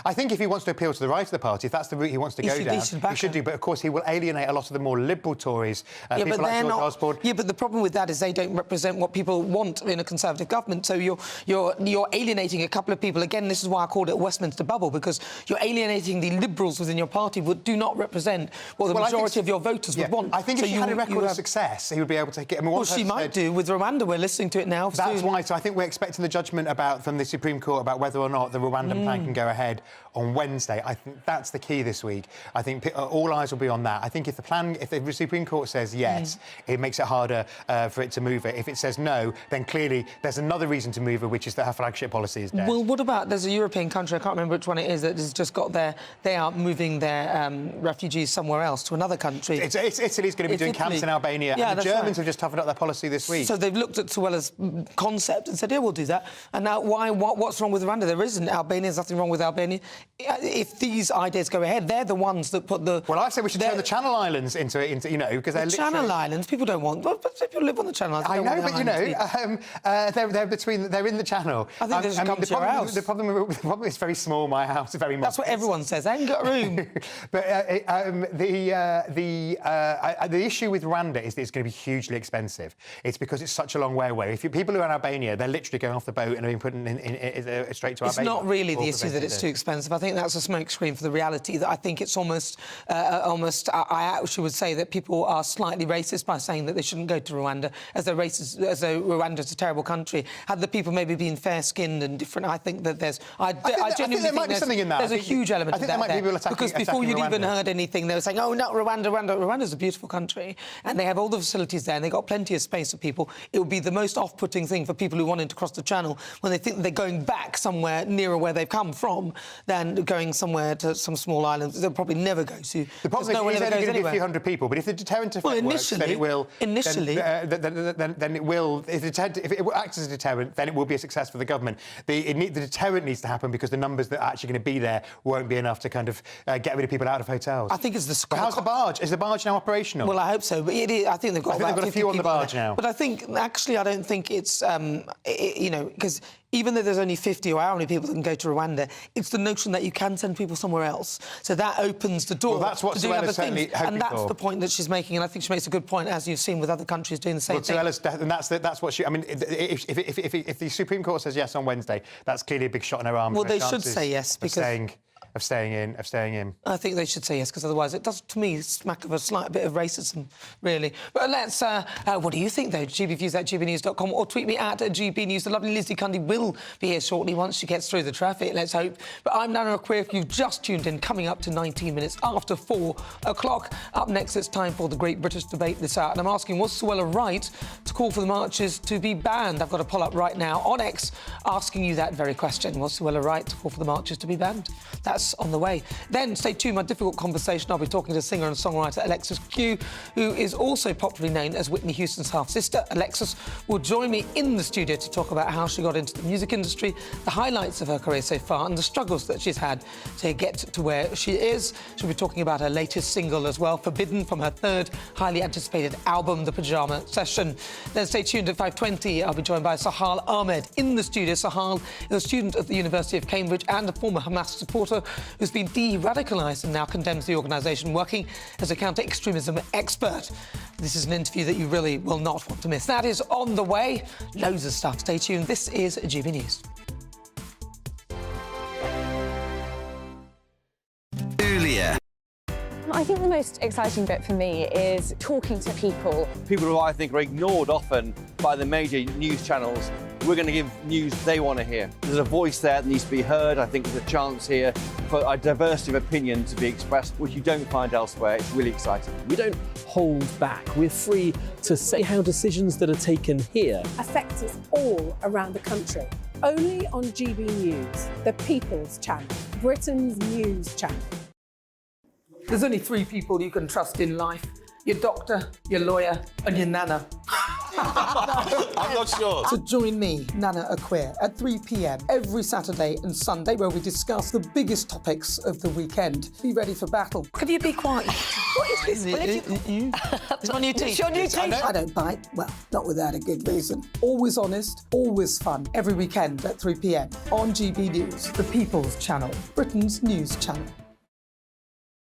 I think if he wants to appeal to the right of the party, if that's the route he wants to go down, he should do. But of course, he will alienate a lot of the more liberal Tories, people like George Osborne. Yeah, but the problem with that is they don't represent what people want in a Conservative government. So you're alienating a couple of people. Again, this is why I called it a Westminster bubble, because you're alienating the Liberals within your party who do not represent what the majority of your voters would want. I think if he had a record of success, he would be able to get... Well, she might do with Rwanda. We're listening to it now. That's why. So I think we're expecting the judgment from the Supreme Court about whether or not the Rwandan plan can go ahead on Wednesday. I think that's the key this week. I think all eyes will be on that. I think if the Supreme Court says yes, it makes it harder for it to move it. If it says no, then clearly there's another reason to move it, which is that her flagship policy is dead. Well, what about, there's a European country, I can't remember which one it is, that has just got they are moving their refugees somewhere else, to another country. Italy's going to be doing camps in Albania, and the Germans have just toughed up their policy this week. So they've looked at Suella's concept and said, yeah, we'll do that. And now what's wrong with Rwanda? There isn't. There's nothing wrong with Albania. If these ideas go ahead, they're the ones that put the... Well, I say we should turn the Channel Islands into because they're literally... Channel Islands? People don't want... But people live on the Channel Islands. I know, but, they're in the Channel. I think they should come to your house. The problem is very small, my house, very modest. That's what everyone says. I ain't got room. But the issue with Rwanda is that it's going to be hugely expensive. It's because it's such a long way away. People who are in Albania, they're literally going off the boat and are being put straight to Albania. It's not really the issue that it's too expensive. I think that's a smokescreen for the reality. That I think it's almost. I actually would say that people are slightly racist by saying that they shouldn't go to Rwanda, as though Rwanda's a terrible country. Had the people maybe been fair-skinned and different, I think that there's. I genuinely there might be something in that. There's a huge element of that. There might be people attacking, because before you'd even heard anything, they were saying, "Oh, not Rwanda, Rwanda." Rwanda's a beautiful country, and they have all the facilities there, and they've got plenty of space for people. It would be the most off-putting thing for people who wanted to cross the Channel when they think they're going back somewhere nearer where they've come from than going somewhere to some small islands they'll probably never go to. The problem is it's only going to be a few hundred people, but if the deterrent effect works, then it will... Initially... Then it will... If it acts as a deterrent, then it will be a success for the government. The deterrent needs to happen because the numbers that are actually going to be there won't be enough to kind of get rid of people out of hotels. I think it's the... But how's the barge? Is the barge now operational? Well, I hope so, but it is, I think they've got a few on the barge now. But I think, actually, I don't think it's, because even though there's only 50 or how many people that can go to Rwanda, it's the notion that you can send people somewhere else. So that opens the door to doing other things. And that's the point that she's making, and I think she makes a good point, as you've seen with other countries doing the same thing. And that's what she... I mean, if the Supreme Court says yes on Wednesday, that's clearly a big shot in her arm. Well, they should say yes, because... Of staying in. I think they should say yes, because otherwise it does, to me, smack of a slight bit of racism, really. But let's... what do you think, though? gbviews@gbnews.com, or tweet me at GBNews. The lovely Lizzie Cundy will be here shortly once she gets through the traffic, let's hope. But I'm Nana Akua. If you've just tuned in, coming up to 19 minutes after 4 o'clock. Up next, it's time for the Great British Debate this hour. And I'm asking, was Suella right to call for the marches to be banned? I've got a poll up right now on X asking you that very question. Was Suella right to call for the marches to be banned? That's on the way. Then, stay tuned, my difficult conversation. I'll be talking to singer and songwriter Alexis Q, who is also popularly known as Whitney Houston's half-sister. Alexis will join me in the studio to talk about how she got into the music industry, the highlights of her career so far, and the struggles that she's had to get to where she is. She'll be talking about her latest single as well, Forbidden, from her third highly anticipated album, The Pyjama Session. Then stay tuned at 5:20. I'll be joined by Sohail Ahmed in the studio. Sohail is a student at the University of Cambridge and a former Hamas supporter who's been de-radicalised and now condemns the organisation, working as a counter-extremism expert. This is an interview that you really will not want to miss. That is on the way. Loads of stuff. Stay tuned. This is GB News. Earlier. I think the most exciting bit for me is talking to people. People who I think are ignored often by the major news channels. We're going to give news they want to hear. There's a voice there that needs to be heard. I think there's a chance here for a diversity of opinion to be expressed, which you don't find elsewhere. It's really exciting. We don't hold back. We're free to say how decisions that are taken here affect us all around the country. Only on GB News, the People's Channel, Britain's news channel. There's only 3 people you can trust in life. Your doctor, your lawyer, and your nana. I'm not sure. So join me, Nana Akua, at 3 p.m. every Saturday and Sunday, where we discuss the biggest topics of the weekend. Be ready for battle. Could you be quiet? What is this? It's my new teeth. It's your new teeth. I don't bite. Well, not without a good reason. Always honest, always fun. Every weekend at 3 p.m. on GB News, the People's Channel, Britain's news channel.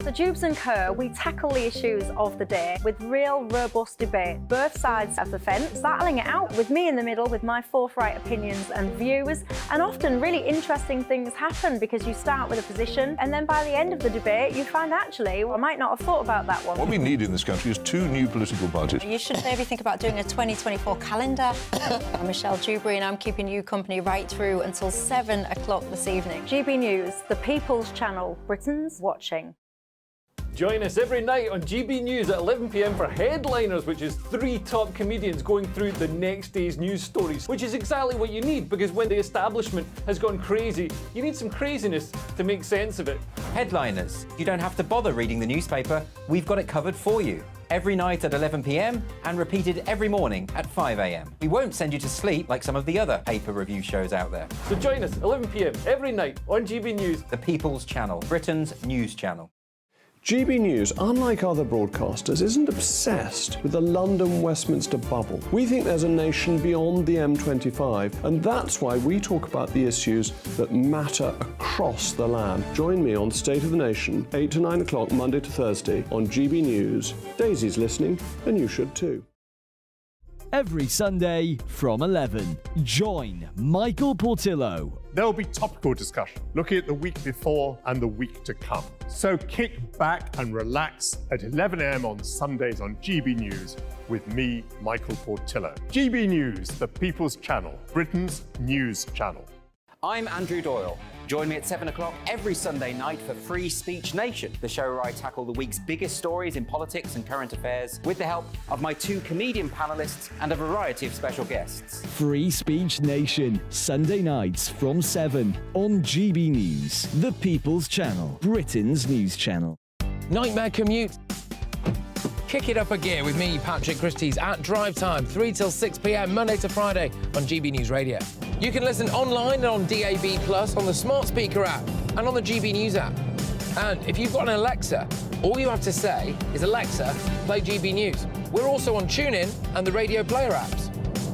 So Jubes and Co, we tackle the issues of the day with real robust debate, both sides of the fence, battling it out with me in the middle with my forthright opinions and views. And often really interesting things happen because you start with a position and then by the end of the debate you find actually, well, I might not have thought about that one. What we need in this country is 2 new political parties. You should maybe think about doing a 2024 calendar. I'm Michelle Dewberry and I'm keeping you company right through until 7 o'clock this evening. GB News, the People's Channel, Britain's watching. Join us every night on GB News at 11 p.m. for Headliners, which is 3 top comedians going through the next day's news stories, which is exactly what you need, because when the establishment has gone crazy, you need some craziness to make sense of it. Headliners. You don't have to bother reading the newspaper. We've got it covered for you. Every night at 11 p.m. and repeated every morning at 5 a.m. We won't send you to sleep like some of the other paper review shows out there. So join us 11 p.m. every night on GB News, the People's Channel, Britain's news channel. GB News, unlike other broadcasters, isn't obsessed with the London-Westminster bubble. We think there's a nation beyond the M25, and that's why we talk about the issues that matter across the land. Join me on State of the Nation, 8 to 9 o'clock, Monday to Thursday, on GB News. Daisy's listening, and you should too. Every Sunday from 11, join Michael Portillo. There will be topical discussion, looking at the week before and the week to come. So kick back and relax at 11 a.m. on Sundays on GB News with me, Michael Portillo. GB News, the People's Channel, Britain's news channel. I'm Andrew Doyle. Join me at 7 o'clock every Sunday night for Free Speech Nation, the show where I tackle the week's biggest stories in politics and current affairs with the help of my 2 comedian panellists and a variety of special guests. Free Speech Nation, Sunday nights from 7 on GB News, the People's Channel, Britain's news channel. Nightmare commute. Kick it up a gear with me, Patrick Christie's, at drive time, 3 till 6 p.m, Monday to Friday on GB News Radio. You can listen online and on DAB+, on the smart speaker app and on the GB News app. And if you've got an Alexa, all you have to say is, Alexa, play GB News. We're also on TuneIn and the Radio Player apps.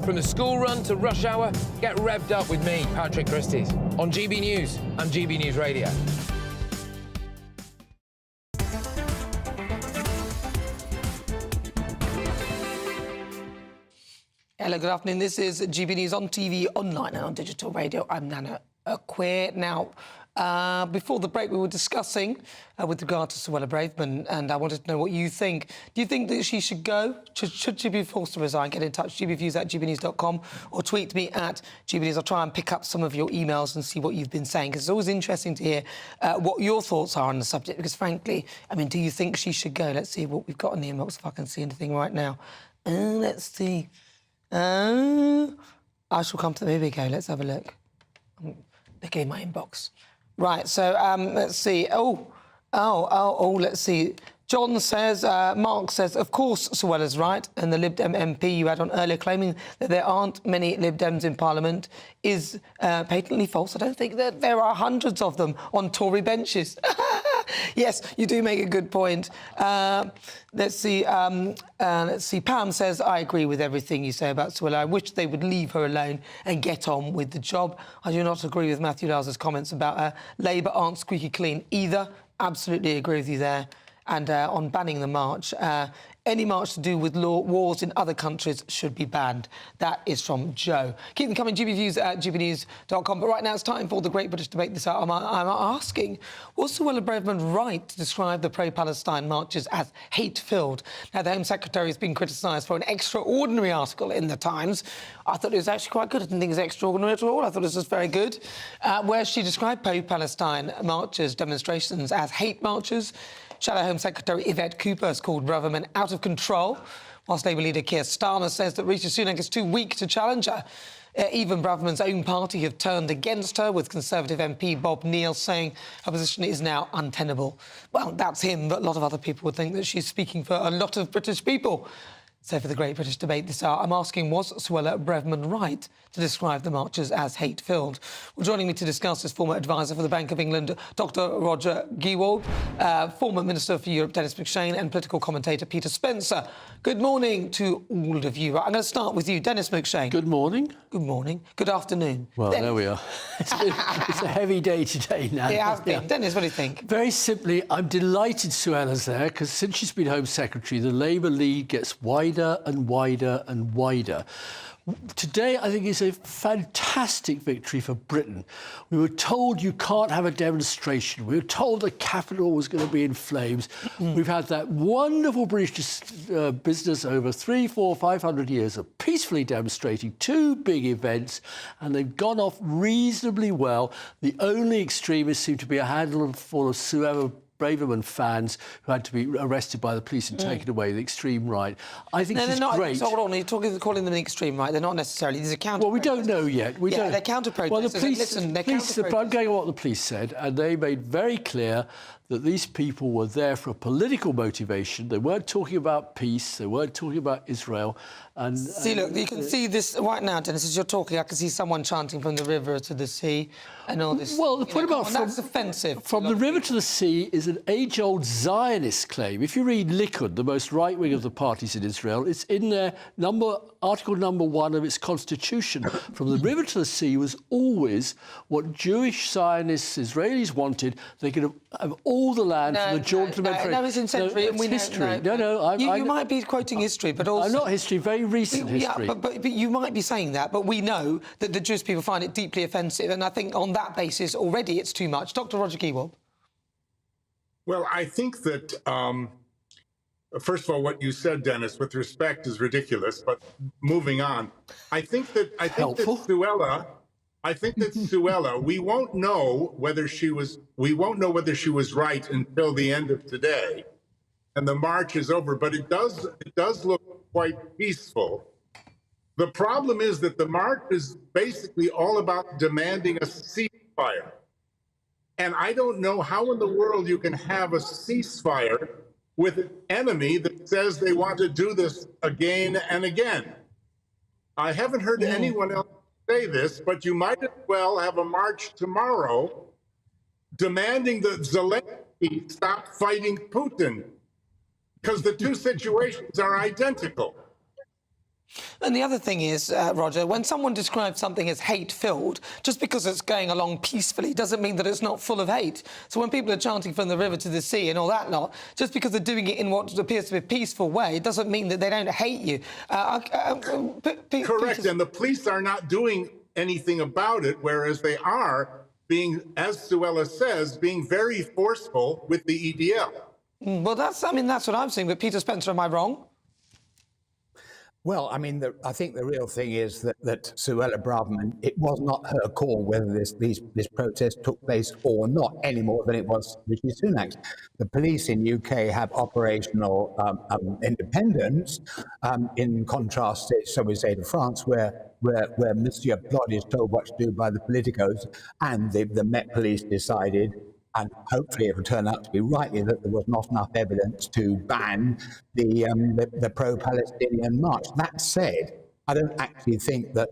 From the school run to rush hour, get revved up with me, Patrick Christie's, on GB News and GB News Radio. Hello, good afternoon. This is GB News on TV, online and on digital radio. I'm Nana Akua. Now, before the break, we were discussing with regard to Suella Braverman, and I wanted to know what you think. Do you think that she should go? Should she be forced to resign? Get in touch, gbviews@gbnews.com, or tweet me at gbnews. I'll try and pick up some of your emails and see what you've been saying, because it's always interesting to hear what your thoughts are on the subject, because frankly, I mean, do you think she should go? Let's see what we've got in the inbox, if I can see anything right now. Let's see. I shall come to... Here we go, let's have a look. I'm looking in my inbox. Right, so let's see. Let's see. John says, Mark says, of course Suella's right, and the Lib Dem MP you had on earlier claiming that there aren't many Lib Dems in Parliament is patently false. I don't think that there are hundreds of them on Tory benches. Yes, you do make a good point. Let's see. Pam says, I agree with everything you say about Suella. I wish they would leave her alone and get on with the job. I do not agree with Matthew Lowes' comments about Labour aren't squeaky clean either. Absolutely agree with you there. And on banning the march, any march to do with wars in other countries should be banned. That is from Joe. Keep them coming, gbviews@gbnews.com. But right now it's time for the Great British Debate this hour. I'm asking, was Suella Braverman right to describe the pro-Palestine marches as hate-filled? Now, the Home Secretary has been criticised for an extraordinary article in The Times. I thought it was actually quite good. I didn't think it was extraordinary at all. I thought it was just very good. Where she described pro-Palestine marches, demonstrations, as hate marches. Shadow Home Secretary Yvette Cooper has called Braverman out of control, whilst Labour leader Keir Starmer says that Rishi Sunak is too weak to challenge her. Even Braverman's own party have turned against her, with Conservative MP Bob Neal saying her position is now untenable. Well, that's him, but a lot of other people would think that she's speaking for a lot of British people. So for the Great British Debate this hour, I'm asking, was Suella Braverman right to describe the marches as hate-filled? Well, joining me to discuss is former advisor for the Bank of England, Dr Roger Gewald, former Minister for Europe, Dennis McShane, and political commentator Peter Spencer. Good morning to all of you. I'm going to start with you, Dennis McShane. Good morning. Good morning. Good afternoon. Well, Dennis. there we are. It's a heavy day today now. It has been. Dennis, what do you think? Very simply, I'm delighted Suella's there, because since she's been Home Secretary, the Labour lead gets wider and wider and wider. Today, I think, is a fantastic victory for Britain. We were told you can't have a demonstration. We were told the Capitol was going to be in flames. We've had that wonderful British business over 300, 400, 500 years of peacefully demonstrating, two big events, and they've gone off reasonably well. The only extremists seem to be a handful of Suella Braverman fans who had to be arrested by the police and taken away, the extreme right. I think she's great. Hold on, you're calling them the extreme right. They're not necessarily. These are counter. Well, we don't know yet. We don't. They're counter-protesters. Well, the police, I'm going on what the police said, and they made very clear that these people were there for a political motivation. They weren't talking about peace. They weren't talking about Israel. And see, look, you can see this right now, Dennis, as you're talking. I can see someone chanting from the river to the sea and all this. Well, the point about that's offensive. From the river to the sea is an age-old Zionist claim. If you read Likud, the most right-wing of the parties in Israel, it's in their Article number 1 of its constitution. From the river to the sea was always what Jewish Zionists, Israelis wanted. They could have all the land from the Jordan to the Mediterranean. No, it's in century. It's history. You might be quoting history, but also... I'm not history, very recent history. Yeah, but you might be saying that, but we know that the Jewish people find it deeply offensive, and I think on that basis already it's too much. Dr Roger Gewald. Well, I think that, first of all, what you said, Dennis, with respect is ridiculous, but moving on, I think that Suella, we won't know whether she was right until the end of today, and the march is over. But it does look quite peaceful. The problem is that the march is basically all about demanding a ceasefire. And I don't know how in the world you can have a ceasefire with an enemy that says they want to do this again and again. I haven't heard anyone else say this, but you might as well have a march tomorrow demanding that Zelensky stop fighting Putin, because the two situations are identical. And the other thing is, Roger, when someone describes something as hate-filled, just because it's going along peacefully doesn't mean that it's not full of hate. So when people are chanting from the river to the sea and all that lot, just because they're doing it in what appears to be a peaceful way, it doesn't mean that they don't hate you. Correct, and the police are not doing anything about it, whereas they are being, as Suella says, being very forceful with the EDL. Well, that's what I'm saying. But Peter Spencer, am I wrong? Well, I mean, I think the real thing is that Suella Braverman, it was not her call whether this protest took place or not, any more than it was Rishi Sunak's. The police in UK have operational independence, in contrast, shall we say, to France, where Monsieur Plod is told what to do by the politicos, and the Met Police decided, and hopefully it will turn out to be rightly, that there was not enough evidence to ban the pro-Palestinian march. That said, I don't actually think that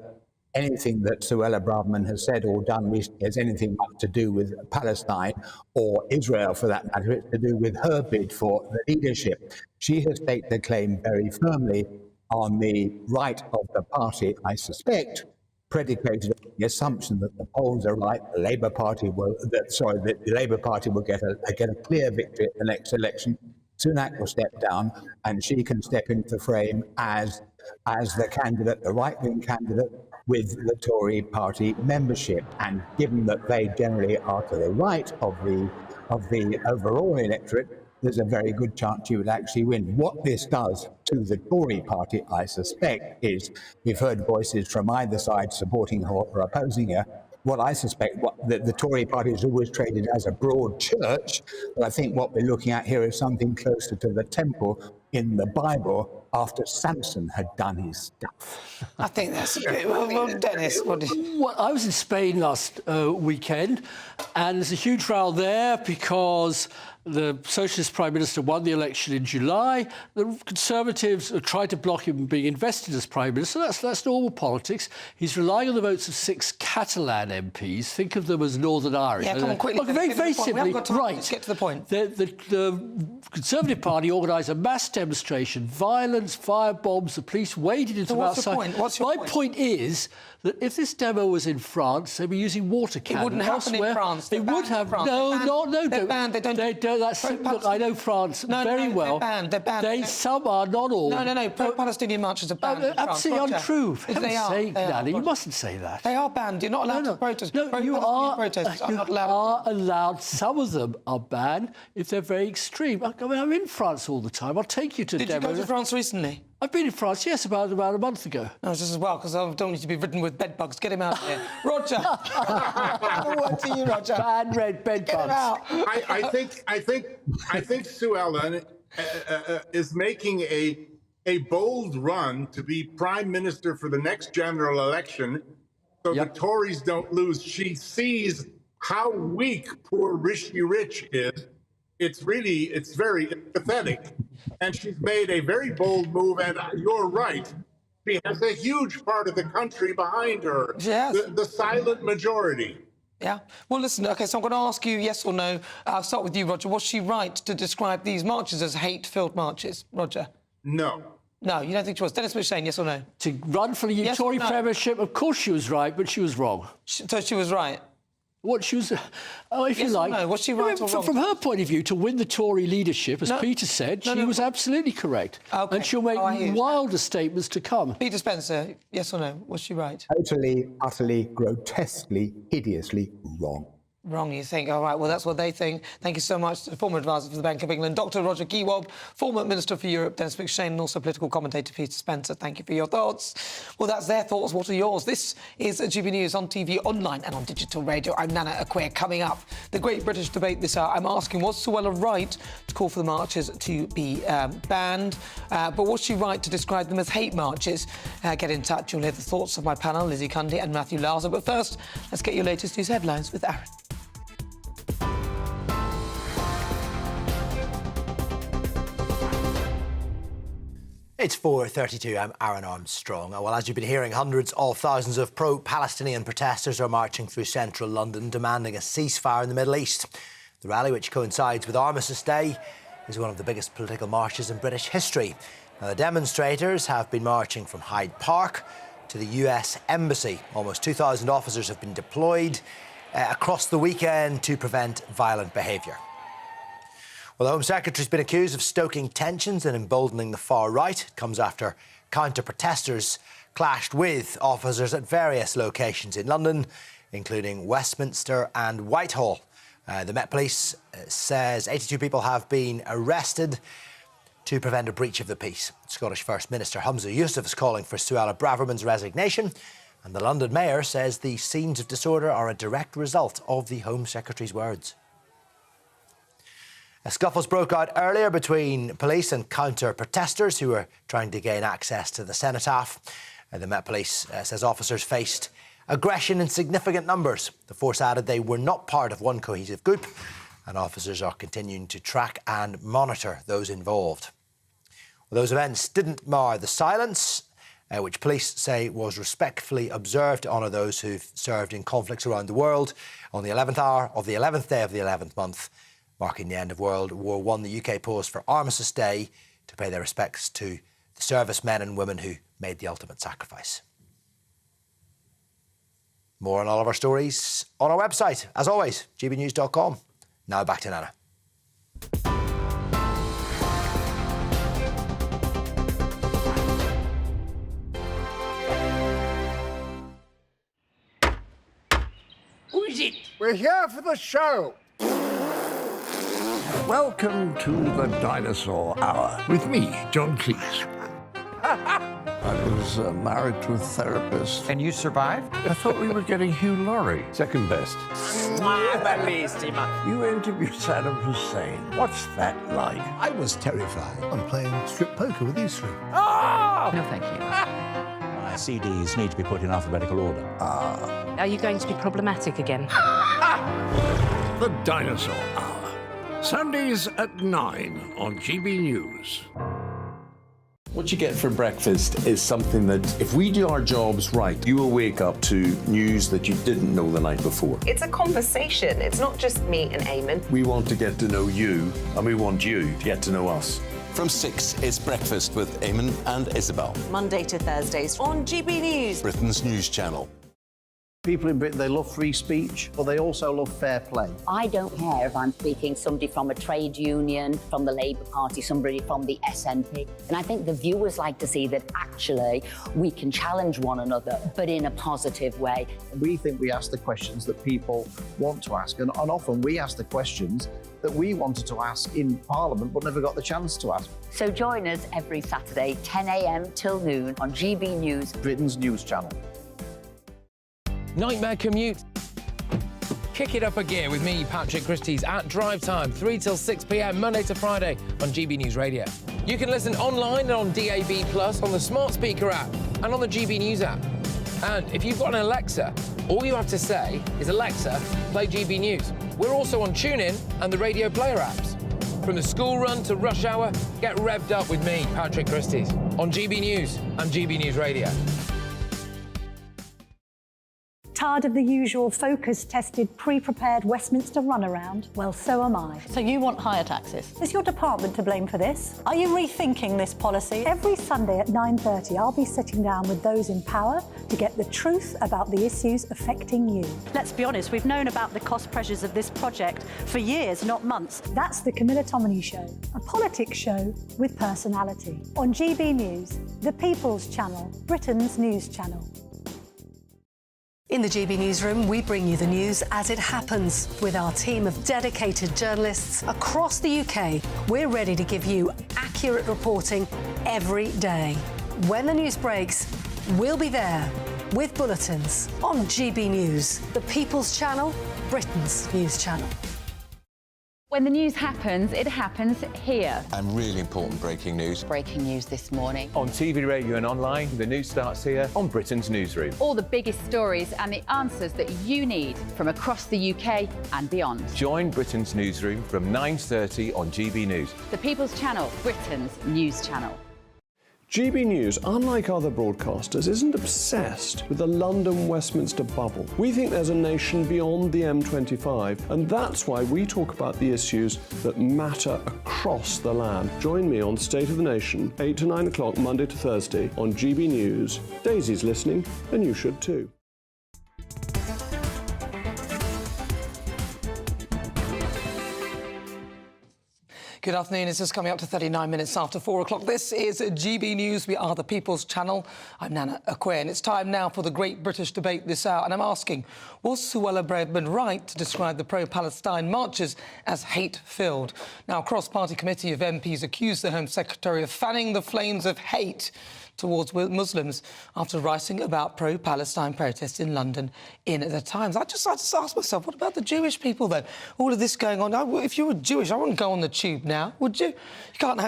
anything that Suella Braverman has said or done recently has anything much to do with Palestine or Israel, for that matter. It's to do with her bid for the leadership. She has staked the claim very firmly on the right of the party, I suspect, predicated on the assumption that the polls are right, the Labour Party will get a clear victory at the next election. Sunak will step down, and she can step into the frame as the candidate, the right-wing candidate, with the Tory party membership. And given that they generally are to the right of the overall electorate, there's a very good chance she would actually win. What this does to the Tory party, I suspect, is we've heard voices from either side supporting her or opposing her. What I suspect, the Tory party has always traded as a broad church, but I think what we're looking at here is something closer to the temple in the Bible after Samson had done his stuff. I think that's a bit... Well, Dennis, Well, I was in Spain last weekend, and there's a huge row there because The Socialist Prime Minister won the election in July. The Conservatives have tried to block him being invested as Prime Minister. That's normal politics. He's relying on the votes of 6 Catalan MPs. Think of them as Northern Irish. Yeah, come on, quickly. Look, very simply, right. Let's get to the point. The Conservative Party organised a mass demonstration, violence, firebombs, the police waded into So outside. what's your point? My point is that if this demo was in France, they'd be using water cannons. It wouldn't happen in France. They would have. No, They're banned. They don't. Look, I know France very well. They're banned. Some are, not all. No. Pro-Palestinian marches are banned in France. Absolutely untrue. They are. Nana, you mustn't say that. They are banned. You're not allowed to protest. No, you are allowed. Some of them are banned if they're very extreme. I mean, I'm in France all the time. I'll take you to demos. Did you go to France recently? I've been in France, yes, about a month ago. No, just as well, because I don't need to be ridden with bed bugs. Get him out of here. Roger! What to you, Roger? Bad red bed bugs. Get him out. I think Suella is making a bold run to be Prime Minister for the next general election, so the Tories don't lose. She sees how weak poor Rishi Rich is. It's very pathetic. And she's made a very bold move, and you're right. She has a huge part of the country behind her. Yes. The silent majority. Yeah. Well, listen, OK, so I'm going to ask you yes or no. I'll start with you, Roger. Was she right to describe these marches as hate-filled marches? Roger? No. No, you don't think she was? Dennis McShane, yes or no? To run for the Tory premiership, of course she was right, but she was wrong. So she was right? What she was, if you like. No, was she right or wrong? From her point of view, to win the Tory leadership, as Peter said, she was absolutely correct. Okay. And she'll make wilder statements to come. Peter Spencer, yes or no? Was she right? Totally, utterly, grotesquely, hideously wrong. Wrong, you think? All right, well, that's what they think. Thank you so much to the former advisor for the Bank of England, Dr. Roger Giewoldt, former Minister for Europe, Dennis McShane, and also political commentator Peter Spencer. Thank you for your thoughts. Well, that's their thoughts. What are yours? This is GB News on TV, online and on digital radio. I'm Nana Akua. Coming up, the Great British Debate this hour. I'm asking, was Suella right to call for the marches to be banned? But was she right to describe them as hate marches? Get in touch. You'll hear the thoughts of my panel, Lizzie Cundy and Matthew Larser. But first, let's get your latest news headlines with Aaron. It's 4:32. I'm Aaron Armstrong. Well, as you've been hearing, hundreds of thousands of pro-Palestinian protesters are marching through central London demanding a ceasefire in the Middle East. The rally, which coincides with Armistice Day, is one of the biggest political marches in British history. Now, the demonstrators have been marching from Hyde Park to the US Embassy. Almost 2,000 officers have been deployed across the weekend to prevent violent behaviour. Well, the Home Secretary's been accused of stoking tensions and emboldening the far right. It comes after counter-protesters clashed with officers at various locations in London, including Westminster and Whitehall. The Met Police says 82 people have been arrested to prevent a breach of the peace. Scottish First Minister Humza Yousaf is calling for Suella Braverman's resignation, and the London Mayor says the scenes of disorder are a direct result of the Home Secretary's words. Scuffles broke out earlier between police and counter-protesters who were trying to gain access to the cenotaph. The Met Police says officers faced aggression in significant numbers. The force added they were not part of one cohesive group, and officers are continuing to track and monitor those involved. Well, those events didn't mar the silence, which police say was respectfully observed to honour those who've served in conflicts around the world on the 11th hour of the 11th day of the 11th month. Marking the end of World War I, the UK paused for Armistice Day to pay their respects to the servicemen and women who made the ultimate sacrifice. More on all of our stories on our website. As always, gbnews.com. Now back to Nana. Who is it? We're here for the show. Welcome to the Dinosaur Hour with me, John Cleese. I was married to a therapist. And you survived? I thought we were getting Hugh Laurie. Second best. You interviewed Saddam Hussein. What's that like? I was terrified. I'm playing strip poker with you three. Oh! No, thank you. My CDs need to be put in alphabetical order. Are you going to be problematic again? The Dinosaur Hour. Sundays at 9 on GB News. What you get for breakfast is something that, if we do our jobs right, you will wake up to news that you didn't know the night before. It's a conversation. It's not just me and Eamon. We want to get to know you, and we want you to get to know us. From 6, it's Breakfast with Eamon and Isabel. Monday to Thursdays on GB News. Britain's news channel. People in Britain, they love free speech, but they also love fair play. I don't care if I'm speaking somebody from a trade union, from the Labour Party, somebody from the SNP. And I think the viewers like to see that actually we can challenge one another, but in a positive way. We think we ask the questions that people want to ask, and often we ask the questions that we wanted to ask in Parliament but never got the chance to ask. So join us every Saturday, 10 a.m. till noon on GB News, Britain's news channel. Nightmare commute. Kick it up a gear with me, Patrick Christie's, at drive time, 3 till 6 p.m, Monday to Friday on GB News Radio. You can listen online and on DAB+, on the smart speaker app and on the GB News app. And if you've got an Alexa, all you have to say is, Alexa, play GB News. We're also on TuneIn and the Radio Player apps. From the school run to rush hour, get revved up with me, Patrick Christie's, on GB News and GB News Radio. Tired of the usual focus-tested, pre-prepared Westminster runaround? Well, so am I. So you want higher taxes? Is your department to blame for this? Are you rethinking this policy? Every Sunday at 9:30, I'll be sitting down with those in power to get the truth about the issues affecting you. Let's be honest, we've known about the cost pressures of this project for years, not months. That's the Camilla Tominey Show, a politics show with personality. On GB News, the People's Channel, Britain's news channel. In the GB Newsroom, we bring you the news as it happens. With our team of dedicated journalists across the UK, we're ready to give you accurate reporting every day. When the news breaks, we'll be there with bulletins on GB News, the People's Channel, Britain's news channel. When the news happens, it happens here. And really important breaking news. Breaking news this morning. On TV, radio and online, the news starts here on Britain's Newsroom. All the biggest stories and the answers that you need from across the UK and beyond. Join Britain's Newsroom from 9:30 on GB News. The People's Channel, Britain's news channel. GB News, unlike other broadcasters, isn't obsessed with the London-Westminster bubble. We think there's a nation beyond the M25, and that's why we talk about the issues that matter across the land. Join me on State of the Nation, 8 to 9 o'clock, Monday to Thursday, on GB News. Daisy's listening, and you should too. Good afternoon. It's just coming up to 39 minutes after 4 o'clock. This is GB News. We are the People's Channel. I'm Nana Akua, and it's time now for the great British debate this hour. And I'm asking, was Suella Braverman right to describe the pro-Palestine marches as hate-filled? Now, a cross-party committee of MPs accused the Home Secretary of fanning the flames of hate towards Muslims after writing about pro-Palestine protests in London in the Times. I just asked myself, what about the Jewish people then? All of this going on. If you were Jewish, I wouldn't go on the tube now, would you? You can't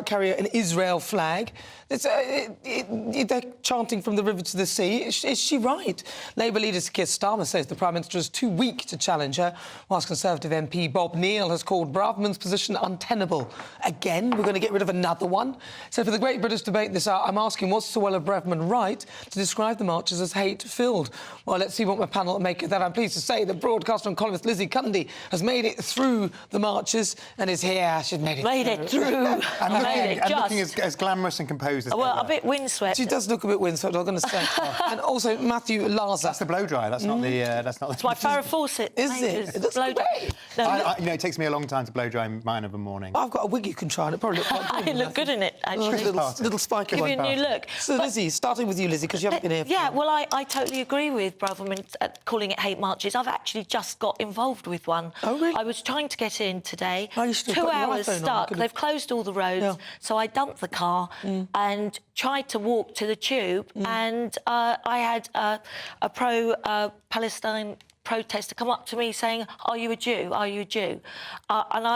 carry an Israel flag. They're chanting from the river to the sea. Is she right? Labour leader Keir Starmer says the Prime Minister is too weak to challenge her, whilst Conservative MP Bob Neal has called Braverman's position untenable. Again, we're going to get rid of another one. So for the great British debate this hour, I'm asking, was Suella Braverman right to describe the marches as hate-filled? Well, let's see what my panel make of that. I'm pleased to say that broadcaster and columnist Lizzie Cundy has made it through the marches and is here. She's made it through. And looking as glamorous and composed as well, a bit windswept. She does look a bit windswept, I was going to say. And also Matthew Larza. That's the blow dry. That's not the. That's not. It's my Farrah Fawcett. Is it? It looks blow dry. No, it takes me a long time to blow dry mine of a morning. I've got a wig you can try, and it probably looks quite good. It looked good in it, actually. Little spiky one. Give you a new look. So, Lizzie, starting with you, Lizzie, because you haven't been here. Yeah, well, I totally agree with Braverman calling it hate marches. I've actually just got involved with one. Oh, really? I was trying to get in today. Oh, you should have 2 put your hours iPhone stuck. on, They've closed all the roads, so I dumped the car and tried to walk to the tube, and I had a pro-Palestine protester come up to me saying, "Are you a Jew? Are you a Jew?" And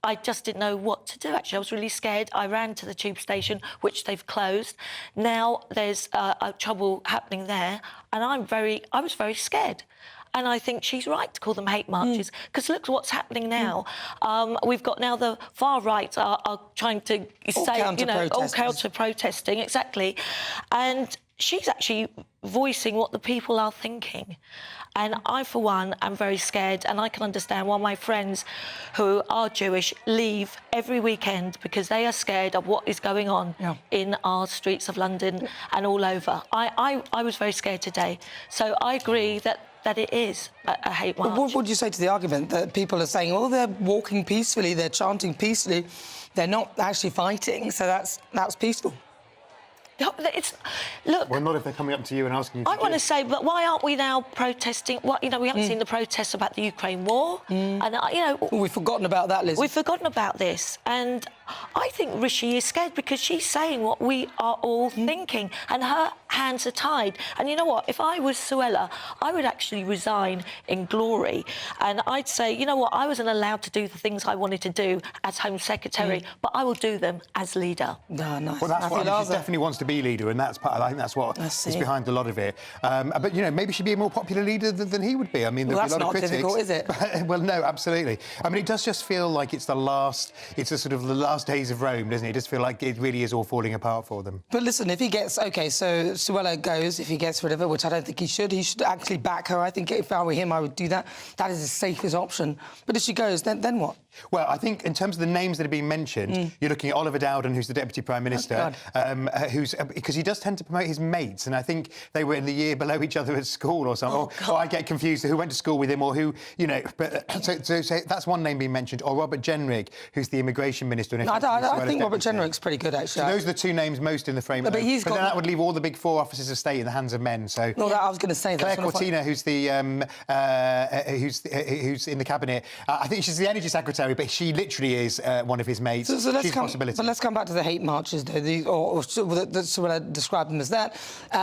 I just didn't know what to do, actually. I was really scared. I ran to the tube station, which they've closed. Now there's trouble happening there, and I was very scared. And I think she's right to call them hate marches, because look what's happening now. We've got now the far right are trying to say, all counter-protesting, exactly. And she's actually voicing what the people are thinking. And I, for one, am very scared, and I can understand why my friends who are Jewish leave every weekend, because they are scared of what is going on in our streets of London and all over. I was very scared today. So I agree that it is a hate march. What would you say to the argument that people are saying, oh, they're walking peacefully, they're chanting peacefully, they're not actually fighting, so that's peaceful? Look. Well, not if they're coming up to you and asking you. I want to say, but why aren't we now protesting? What we haven't seen the protests about the Ukraine war, and we've forgotten about that, Liz. We've forgotten about this, and I think Rishi is scared because she's saying what we are all thinking, and her hands are tied. And you know what? If I was Suella, I would actually resign in glory, and I'd say, you know what? I wasn't allowed to do the things I wanted to do as Home Secretary, but I will do them as leader. No, nice. Well, that's what she definitely wants to be leader, and that's I think that's what is behind a lot of it. But maybe she'd be a more popular leader than he would be. I mean, there'd be a lot of critics. Difficult, is it? Well, no, absolutely. I mean, it does just feel like it's the last days of Rome, doesn't it? It does feel like it really is all falling apart for them. But listen, if he gets so Suella goes, if he gets rid of her, which I don't think he should actually back her. I think if I were him, I would do that. That is the safest option. But if she goes, then what? Well, I think in terms of the names that are being mentioned, you're looking at Oliver Dowden, who's the Deputy Prime Minister, because he does tend to promote his mates, and I think they were in the year below each other at school or something. Or I get confused who went to school with him or who, But so that's one name being mentioned. Or Robert Jenrick, who's the Immigration Minister. I think Robert Jenrick's pretty good, actually. So those are the two names most in the frame. But then that would leave all the big four offices of state in the hands of men. So I was going to say that. Claire Cortina, who's the who's in the cabinet. I think she's the Energy Secretary, but she literally is one of his mates. She's a possibility. But let's come back to the hate marches, though. Or Suella described them as that.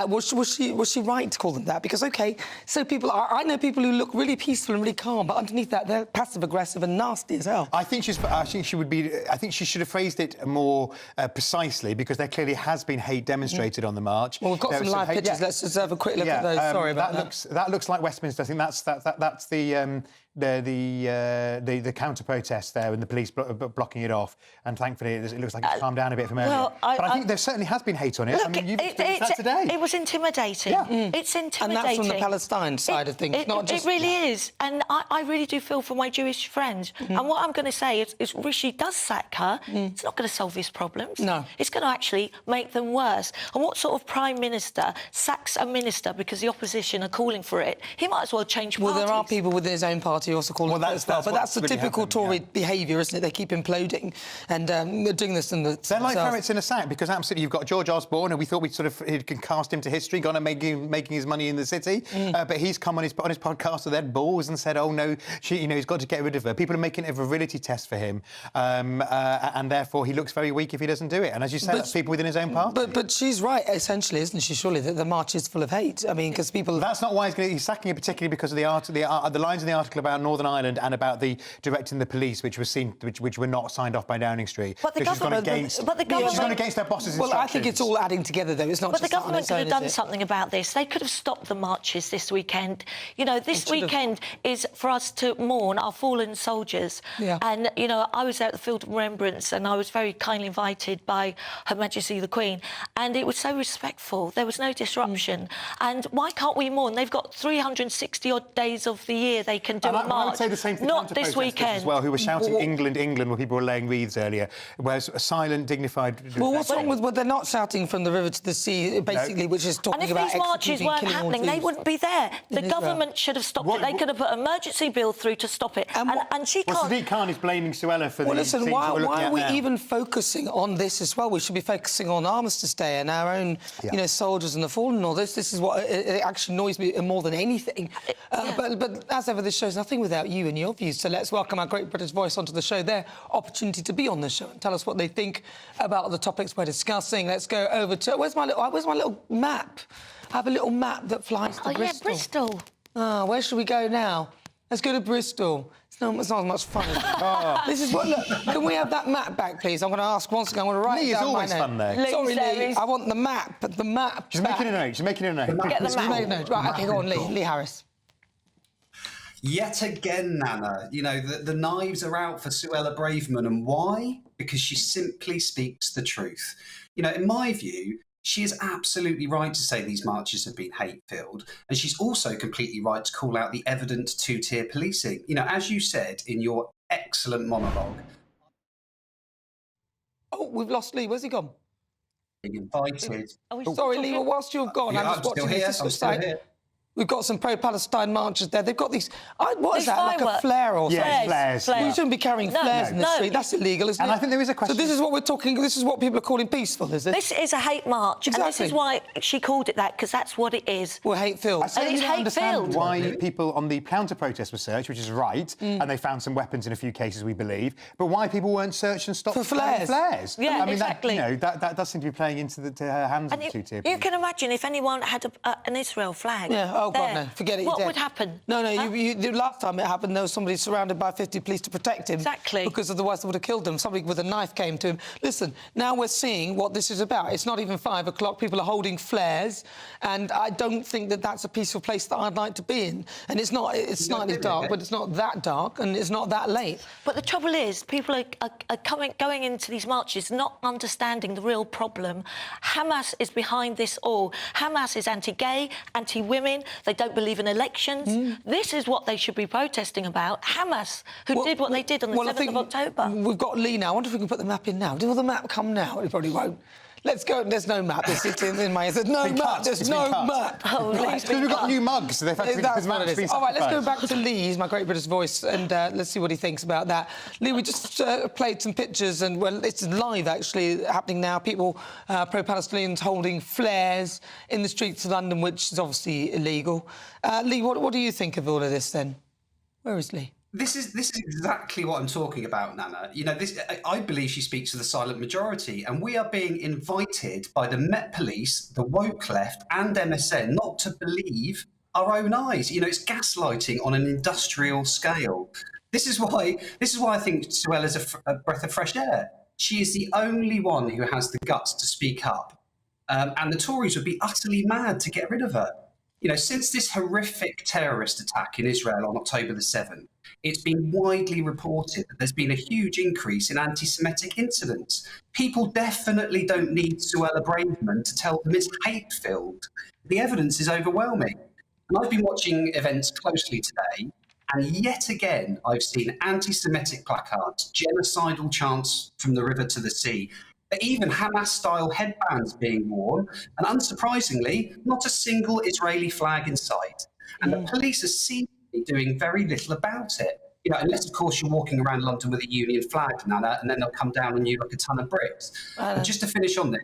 Was she right to call them that? Because so I know people who look really peaceful and really calm, but underneath that they're passive aggressive and nasty as hell. I think she should have phrased it more precisely, because there clearly has been hate demonstrated on the march. Well, we've got some live pictures. Let's just have a quick look at those. Sorry about that. That looks like Westminster. I think that's the counter-protest there and the police blocking it off, and thankfully it looks like it's calmed down a bit from earlier. But I think there certainly has been hate on it. Look, you've experienced that today. It was intimidating. Yeah. It's intimidating. And that's from the Palestine side of things, not just... It really is. And I really do feel for my Jewish friends. And what I'm going to say is Rishi does sack her. It's not going to solve his problems. No. It's going to actually make them worse. And what sort of Prime Minister sacks a minister because the opposition are calling for it? He might as well change parties. Well, there are people within his own party also calling for it as well. But that's the typical Tory behaviour, isn't it? They keep imploding and they're doing this in the... They're like ferrets in a sack, because absolutely you've got George Osborne, and we thought he can cast him to history, gone and making his money in the city. But he's come on his podcast with Ed Balls and said, oh no, he's got to get rid of her. People are making it a virility test for him, and therefore he looks very weak if he doesn't do it. And as you say, that's people within his own party. But she's right, essentially, isn't she? Surely that the march is full of hate. I mean, because people... That's not why he's sacking her, particularly because of the lines in the article about Northern Ireland and about the directing the police, which were not signed off by Downing Street. But the government... She's gone against their boss's instructions. Well, I think it's all adding together, though. It's not but just the government could have done something something about this. They could have stopped the marches this weekend. This weekend is for us to mourn our fallen soldiers. Yeah. And, I was there at the Field of Remembrance, and I was very kindly invited by Her Majesty the Queen, and it was so respectful. There was no disruption. And why can't we mourn? They've got 360-odd days of the year they can do a march. I would say the same thing. Not this weekend. As well, who were shouting England, England, when people were laying wreaths earlier, whereas a silent, dignified... Well, what's wrong with... Well, they're not shouting from the river to the sea, basically, which is talking about... And if these marches weren't happening, they wouldn't be there. The government should have stopped it. They could have put an emergency bill through to stop it. And she can't... Sadiq Khan is blaming Suella for the... Well, listen, why are we even focusing on this as well? We should be focusing on Armistice Day and our own, soldiers and the fallen and all this. This is what it actually annoys me more than anything. But as ever, this show's nothing without you and your views. So let's welcome our Great British Voice onto the show. Their opportunity to be on the show and tell us what they think about the topics we're discussing. Let's go over to... Where's my little map? I have a little map that flies to Bristol. Yeah, Bristol. Where should we go now? Let's go to Bristol. It's not as much fun. This is what... Look, can we have that map back, please? I'm going to ask once again. I'm going to write Lee down is always my fun, though. Sorry, Lee. I want the map. The map. She's making a note. She's making a note. Get the map. Right, OK, go on, Lee. Lee Harris. Yet again, Nana, you know, the knives are out for Suella Braverman. And why? Because she simply speaks the truth. You know, in my view, she is absolutely right to say these marches have been hate-filled. And she's also completely right to call out the evident two-tier policing. You know, as you said in your excellent monologue. Oh, we've lost Lee. Where's he gone? Being invited. Sorry, Lee, well, whilst you've gone, I'm just watching this. I'm still here. We've got some pro-Palestine marchers there. They've got these... what is These that, like a fireworks. flare or something? Yeah, flares. You shouldn't be carrying flares in the street. That's illegal, isn't it? And I think there is a question... So this is what we're talking... This is what people are calling peaceful, is it? This is a hate march, and this is why she called it that, because that's what it is. Well, hate-filled. I certainly it's don't understand hate-filled. why people on the counter-protest were searched, which is right, and they found some weapons in a few cases, we believe, but why people weren't searched and stopped for flares. Yeah, I mean, exactly. That does seem to be playing into her hands of the two-tier. You can imagine if anyone had an Israel flag. Yeah, oh, God, no, forget it. What would happen? No, the last time it happened, there was somebody surrounded by 50 police to protect him. Exactly. Because otherwise they would have killed him. Somebody with a knife came to him. Listen, now we're seeing what this is about. It's not even 5 o'clock. People are holding flares, and I don't think that that's a peaceful place that I'd like to be in. And it's not. It's slightly dark, but it's not that dark, and it's not that late. But the trouble is, people are going into these marches not understanding the real problem. Hamas is behind this all. Hamas is anti-gay, anti-women. They don't believe in elections. This is what they should be protesting about. Hamas, who did what they did on the 7th of October. We've got Lee now. I wonder if we can put the map in now. Will the map come now? It probably won't. Let's go. There's no map. It's in my head. There's no map. There's no map. Oh, because we've got new mugs, so they've had to That's what it be is. All right, let's go back to Lee. He's my great British voice, and let's see what he thinks about that. Lee, we just played some pictures, and, well, it's live, actually, happening now. People, pro-Palestinians holding flares in the streets of London, which is obviously illegal. Lee, what do you think of all of this, then? Where is Lee? This is exactly what I'm talking about, Nana. You know, I believe she speaks to the silent majority, and we are being invited by the Met Police, the woke left, and MSN not to believe our own eyes. You know, it's gaslighting on an industrial scale. This is why I think Suella's a breath of fresh air. She is the only one who has the guts to speak up, and the Tories would be utterly mad to get rid of her. You know, since this horrific terrorist attack in Israel on October the 7th, it's been widely reported that there's been a huge increase in anti-Semitic incidents. People definitely don't need Suella Braverman to tell them it's hate-filled. The evidence is overwhelming. And I've been watching events closely today, and yet again, I've seen anti-Semitic placards, genocidal chants from the river to the sea, even Hamas-style headbands being worn, and unsurprisingly, not a single Israeli flag in sight. And the police are seemingly doing very little about it. You know, unless, of course, you're walking around London with a union flag, Nana, and then they'll come down on you like a ton of bricks. And just to finish on this,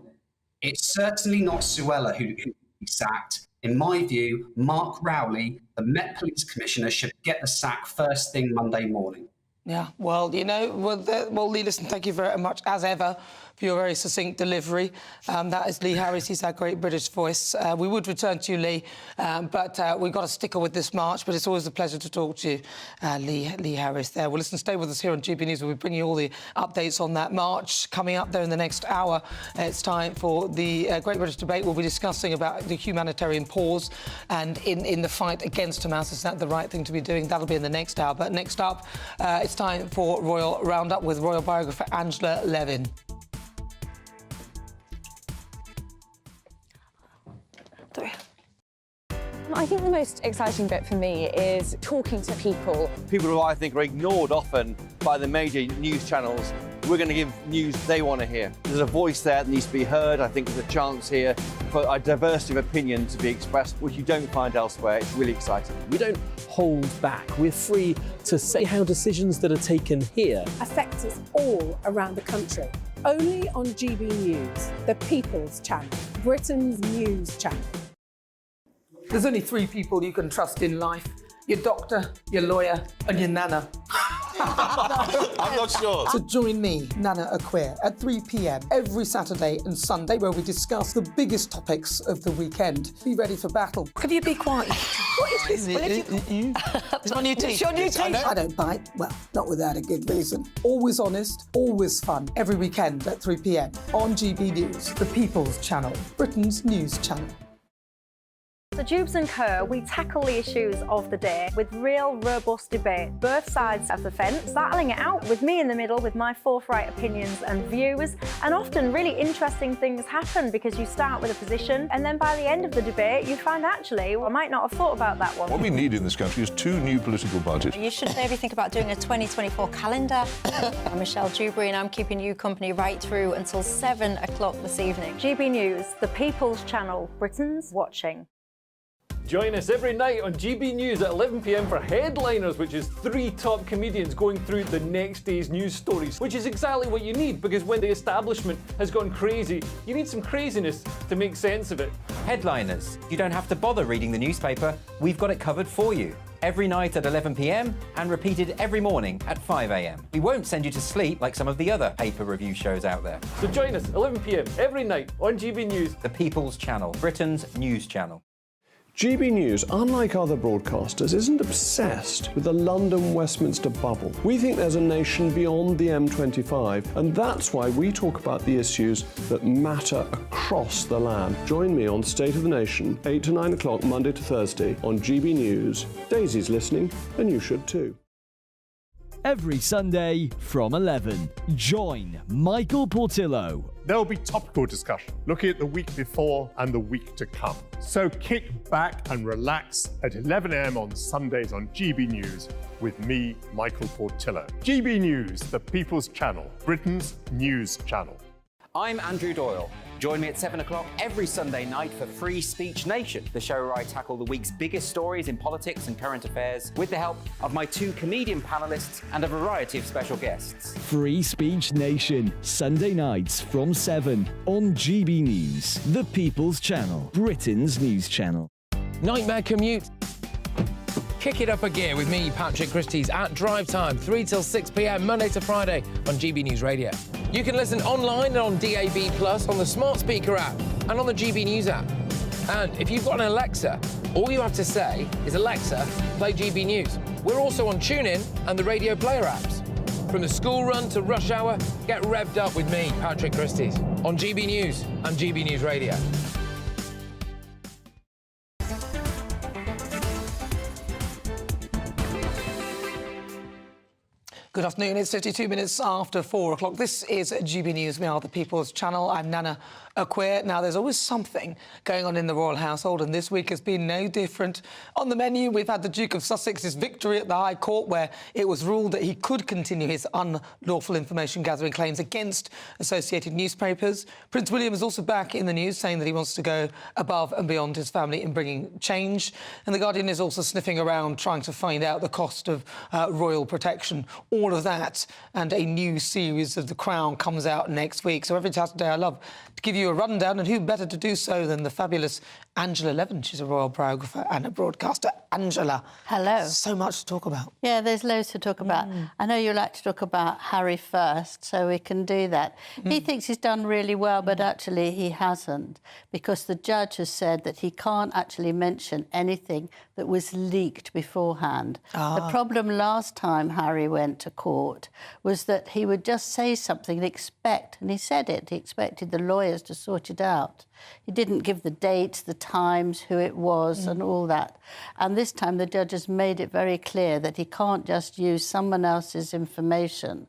it's certainly not Suella who be sacked. In my view, Mark Rowley, the Met Police Commissioner, should get the sack first thing Monday morning. Yeah, well, you know, well, Lee, listen, thank you very much, as ever, for your very succinct delivery. That is Lee Harris. He's our great British voice. We would return to you, Lee, but we've got to sticker with this march, but it's always a pleasure to talk to you, Lee Harris there. Well, listen, stay with us here on GB News. We'll be bringing you all the updates on that march coming up there in the next hour. It's time for the Great British Debate. We'll be discussing about the humanitarian pause and in the fight against Hamas. Is that the right thing to be doing? That'll be in the next hour. But next up, it's time for Royal Roundup with royal biographer Angela Levin. I think the most exciting bit for me is talking to people. People who I think are ignored often by the major news channels. We're going to give news they want to hear. There's a voice there that needs to be heard. I think there's a chance here for a diversity of opinion to be expressed, which you don't find elsewhere. It's really exciting. We don't hold back. We're free to say how decisions that are taken here affect us all around the country. Only on GB News, the People's Channel, Britain's news channel. There's only 3 people you can trust in life. Your doctor, your lawyer, and your nana. I'm not sure. So join me, Nana Akua, at 3 p.m. every Saturday and Sunday, where we discuss the biggest topics of the weekend. Be ready for battle. Can you be quiet? What is this? It's my new teeth. It's your new teeth. I don't bite. Well, not without a good reason. Always honest, always fun. Every weekend at 3 p.m. on GB News, the People's Channel, Britain's news channel. So Jubes and Co, we tackle the issues of the day with real, robust debate, both sides of the fence, battling it out with me in the middle with my forthright opinions and views. And often really interesting things happen because you start with a position and then by the end of the debate you find actually, well, I might not have thought about that one. What we need in this country is 2 new political parties. You should maybe think about doing a 2024 calendar. I'm Michelle Dewberry and I'm keeping you company right through until 7 o'clock this evening. GB News, the People's Channel, Britain's watching. Join us every night on GB News at 11 p.m. for Headliners, which is 3 top comedians going through the next day's news stories, which is exactly what you need, because when the establishment has gone crazy, you need some craziness to make sense of it. Headliners. You don't have to bother reading the newspaper. We've got it covered for you. Every night at 11 p.m. and repeated every morning at 5 a.m. We won't send you to sleep like some of the other paper review shows out there. So join us 11 p.m. every night on GB News. The People's Channel, Britain's news channel. GB News, unlike other broadcasters, isn't obsessed with the London-Westminster bubble. We think there's a nation beyond the M25, and that's why we talk about the issues that matter across the land. Join me on State of the Nation, 8 to 9 o'clock, Monday to Thursday, on GB News. Daisy's listening, and you should too. Every Sunday from 11, join Michael Portillo. There'll be topical discussion, looking at the week before and the week to come. So kick back and relax at 11 a.m. on Sundays on GB News with me, Michael Portillo. GB News, the People's Channel, Britain's news channel. I'm Andrew Doyle. Join me at 7 o'clock every Sunday night for Free Speech Nation, the show where I tackle the week's biggest stories in politics and current affairs with the help of my 2 comedian panellists and a variety of special guests. Free Speech Nation, Sunday nights from 7 on GB News, the People's Channel, Britain's news channel. Nightmare commute. Kick it up a gear with me, Patrick Christie's, at drive time, 3 till 6 p.m, Monday to Friday on GB News Radio. You can listen online and on DAB+, on the smart speaker app, and on the GB News app. And if you've got an Alexa, all you have to say is, Alexa, play GB News. We're also on TuneIn and the Radio Player apps. From the school run to rush hour, get revved up with me, Patrick Christie's, on GB News and GB News Radio. Good afternoon. It's 52 minutes after 4 o'clock. This is GB News. We are the People's Channel. I'm Nana Akua. Now, there's always something going on in the royal household, and this week has been no different. On the menu, we've had the Duke of Sussex's victory at the High Court, where it was ruled that he could continue his unlawful information-gathering claims against associated newspapers. Prince William is also back in the news, saying that he wants to go above and beyond his family in bringing change. And The Guardian is also sniffing around, trying to find out the cost of royal protection. All of that and a new series of The Crown comes out next week. So every Saturday I love to give you a rundown, and who better to do so than the fabulous Angela Levin. She's a royal biographer and a broadcaster. Angela. Hello. So much to talk about. Yeah, there's loads to talk about. I know you like to talk about Harry first, so we can do that. He thinks he's done really well, but actually he hasn't, because the judge has said that he can't actually mention anything that was leaked beforehand. The problem last time Harry went to court was that he would just say something and expect, and he said it, he expected the lawyers to sort it out. He didn't give the dates, the times, who it was and all that. And this time the judge has made it very clear that he can't just use someone else's information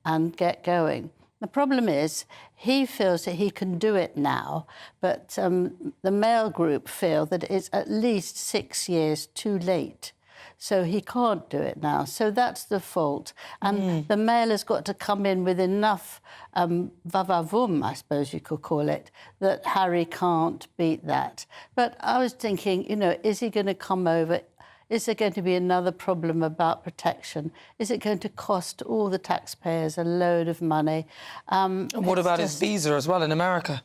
and get going. The problem is he feels that he can do it now, but the Mail Group feel that it's at least 6 years too late. So he can't do it now. So that's the fault. And the Mail has got to come in with enough vavavoom, I suppose you could call it, that Harry can't beat that. But I was thinking, you know, is he going to come over? Is there going to be another problem about protection? Is it going to cost all the taxpayers a load of money? And what about his visa as well in America?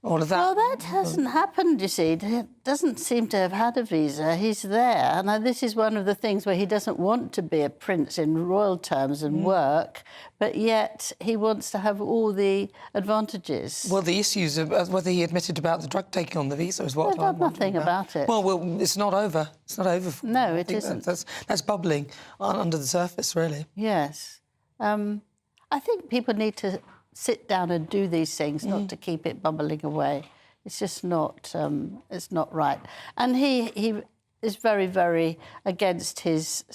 All of that? Well, that hasn't happened, you see. He doesn't seem to have had a visa. He's there. And this is one of the things where he doesn't want to be a prince in royal terms and work, but yet he wants to have all the advantages. Well, the issues of whether he admitted about the drug taking on the visa is what I've nothing about it. Well, it's not over. It's not over. No, it isn't. That's bubbling under the surface, really. Yes. I think people need to sit down and do these things, not to keep it bubbling away. It's just not. It's not right. And he is very, very against his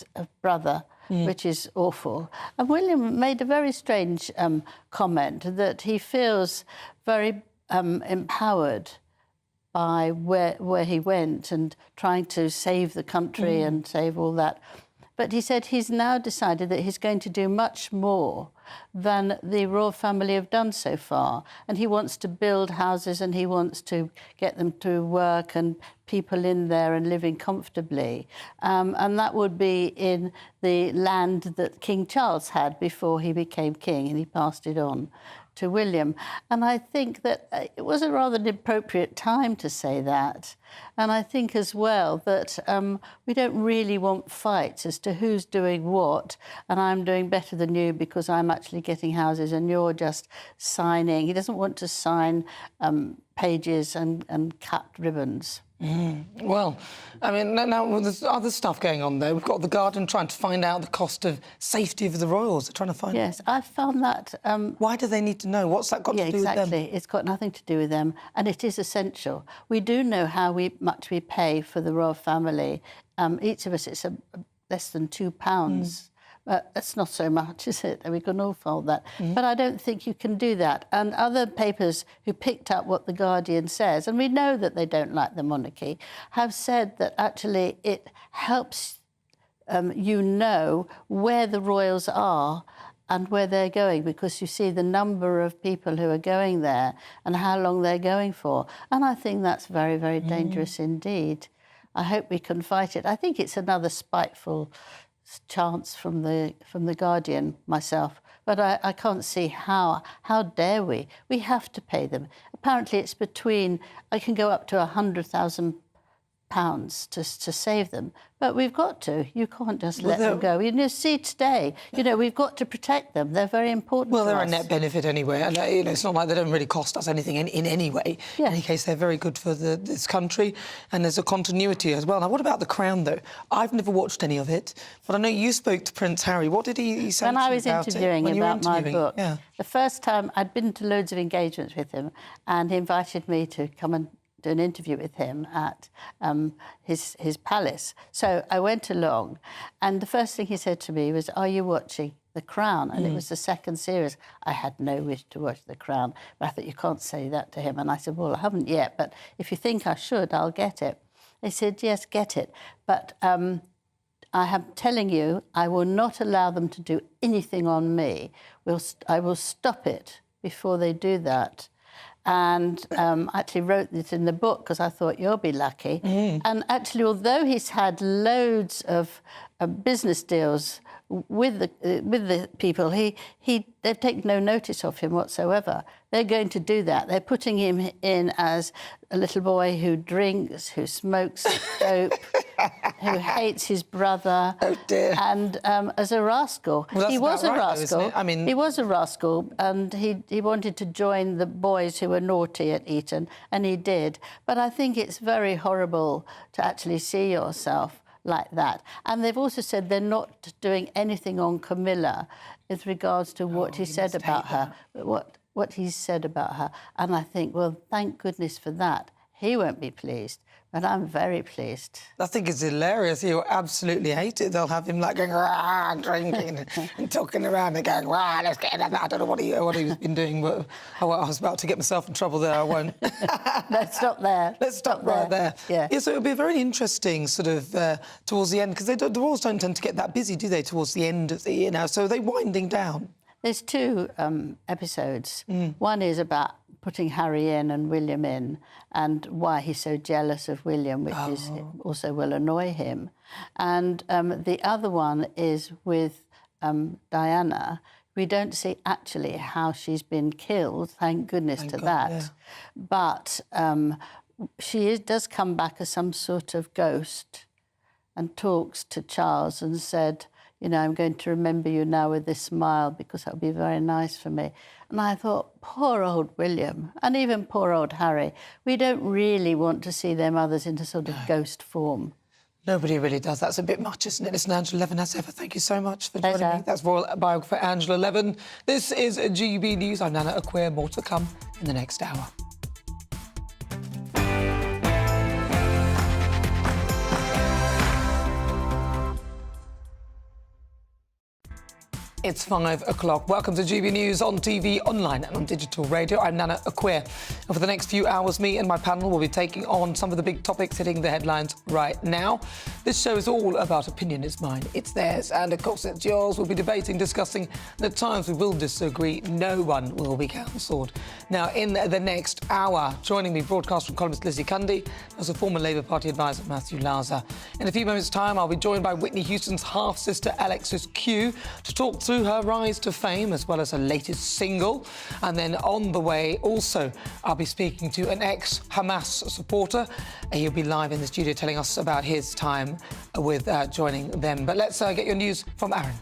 brother, which is awful. And William made a very strange comment that he feels very empowered by where he went and trying to save the country and save all that. But he said he's now decided that he's going to do much more than the royal family have done so far. And he wants to build houses and he wants to get them to work and people in there and living comfortably. And that would be in the land that King Charles had before he became king, and he passed it on to William. And I think that it was a rather inappropriate time to say that. And I think as well that we don't really want fights as to who's doing what, and I'm doing better than you because I'm actually getting houses and you're just signing. He doesn't want to sign pages and cut ribbons. Well, I mean, now there's other stuff going on there. We've got the Guardian trying to find out the cost of safety of the royals. They're trying to find. Yes, I found that. Why do they need to know? What's that got to do with them? Exactly. It's got nothing to do with them, and it is essential. We do know how much we pay for the royal family. Each of us, it's less than £2. That's not so much, is it? We can all fold that. But I don't think you can do that. And other papers who picked up what The Guardian says, and we know that they don't like the monarchy, have said that actually it helps you know where the royals are and where they're going, because you see the number of people who are going there and how long they're going for. And I think that's very, very dangerous indeed. I hope we can fight it. I think it's another spiteful chance from the Guardian myself, but I can't see how dare we? We have to pay them. Apparently it's I can go up to £100,000 to save them, but we've got to. You can't just let them go. You see today, we've got to protect them. They're very important. Well, they're to a net benefit anyway, and it's not like they don't really cost us anything in any way. In any case, they're very good for this country, and there's a continuity as well. Now, what about the Crown, though? I've never watched any of it, but I know you spoke to Prince Harry. What did he say when to I you was about interviewing it? about my book? The first time I'd been to loads of engagements with him, and he invited me to come and do an interview with him at his palace. So I went along, and the first thing he said to me was, "Are you watching The Crown?" And it was the second series. I had no wish to watch The Crown, but I thought, you can't say that to him. And I said, well, I haven't yet, but if you think I should, I'll get it. They said, yes, get it. But I am telling you, I will not allow them to do anything on me. I will stop it before they do that. And actually wrote it in the book because I thought, you'll be lucky. And actually, although he's had loads of business deals with the people, they've taken no notice of him whatsoever. They're going to do that. They're putting him in as a little boy who drinks, who smokes dope, who hates his brother, and as a rascal. Well, he was a right, rascal. though, isn't it? I mean, he was a rascal, and he wanted to join the boys who were naughty at Eton, and he did. But I think it's very horrible to actually see yourself like that. And they've also said they're not doing anything on Camilla with regards to what he said about her, what he said about her. And I think, well, thank goodness for that. He won't be pleased, but I'm very pleased. I think it's hilarious. He'll absolutely hate it. They'll have him like going, rah, drinking and talking around and going, rah, let's get it. I don't know what he's been doing, but I was about to get myself in trouble there. I won't. Let's stop there. Let's stop right there. Yeah. So it'll be very interesting sort of towards the end, because the royals don't tend to get that busy, do they, towards the end of the year now? So they're winding down. There's two episodes. One is about putting Harry in and William in, and why he's so jealous of William, which is also will annoy him. And the other one is with Diana. We don't see actually how she's been killed, thank goodness to that. Yeah. But she does come back as some sort of ghost and talks to Charles and said, I'm going to remember you now with this smile because that would be very nice for me. And I thought, poor old William, and even poor old Harry, we don't really want to see their mothers in a sort of ghost form. Nobody really does. That's a bit much, isn't it? Listen, Angela Levin, as ever, thank you so much for joining me. That's Royal Biographer Angela Levin. This is GB News. I'm Nana Akua. More to come in the next hour. It's 5 o'clock. Welcome to GB News on TV, online and on digital radio. I'm Nana Akua. And for the next few hours, me and my panel will be taking on some of the big topics hitting the headlines right now. This show is all about opinion. It's mine, it's theirs, and of course it's yours. We'll be debating, discussing, and at times we will disagree. No one will be cancelled. Now, in the next hour, joining me, broadcast from columnist Lizzie Cundy, as a former Labour Party advisor Matthew Laza. In a few moments' time, I'll be joined by Whitney Houston's half-sister Alexis Q to talk through her rise to fame as well as her latest single. And then on the way also I'll be speaking to an ex-Hamas supporter. He'll be live in the studio telling us about his time with joining them. But let's get your news from Aaron.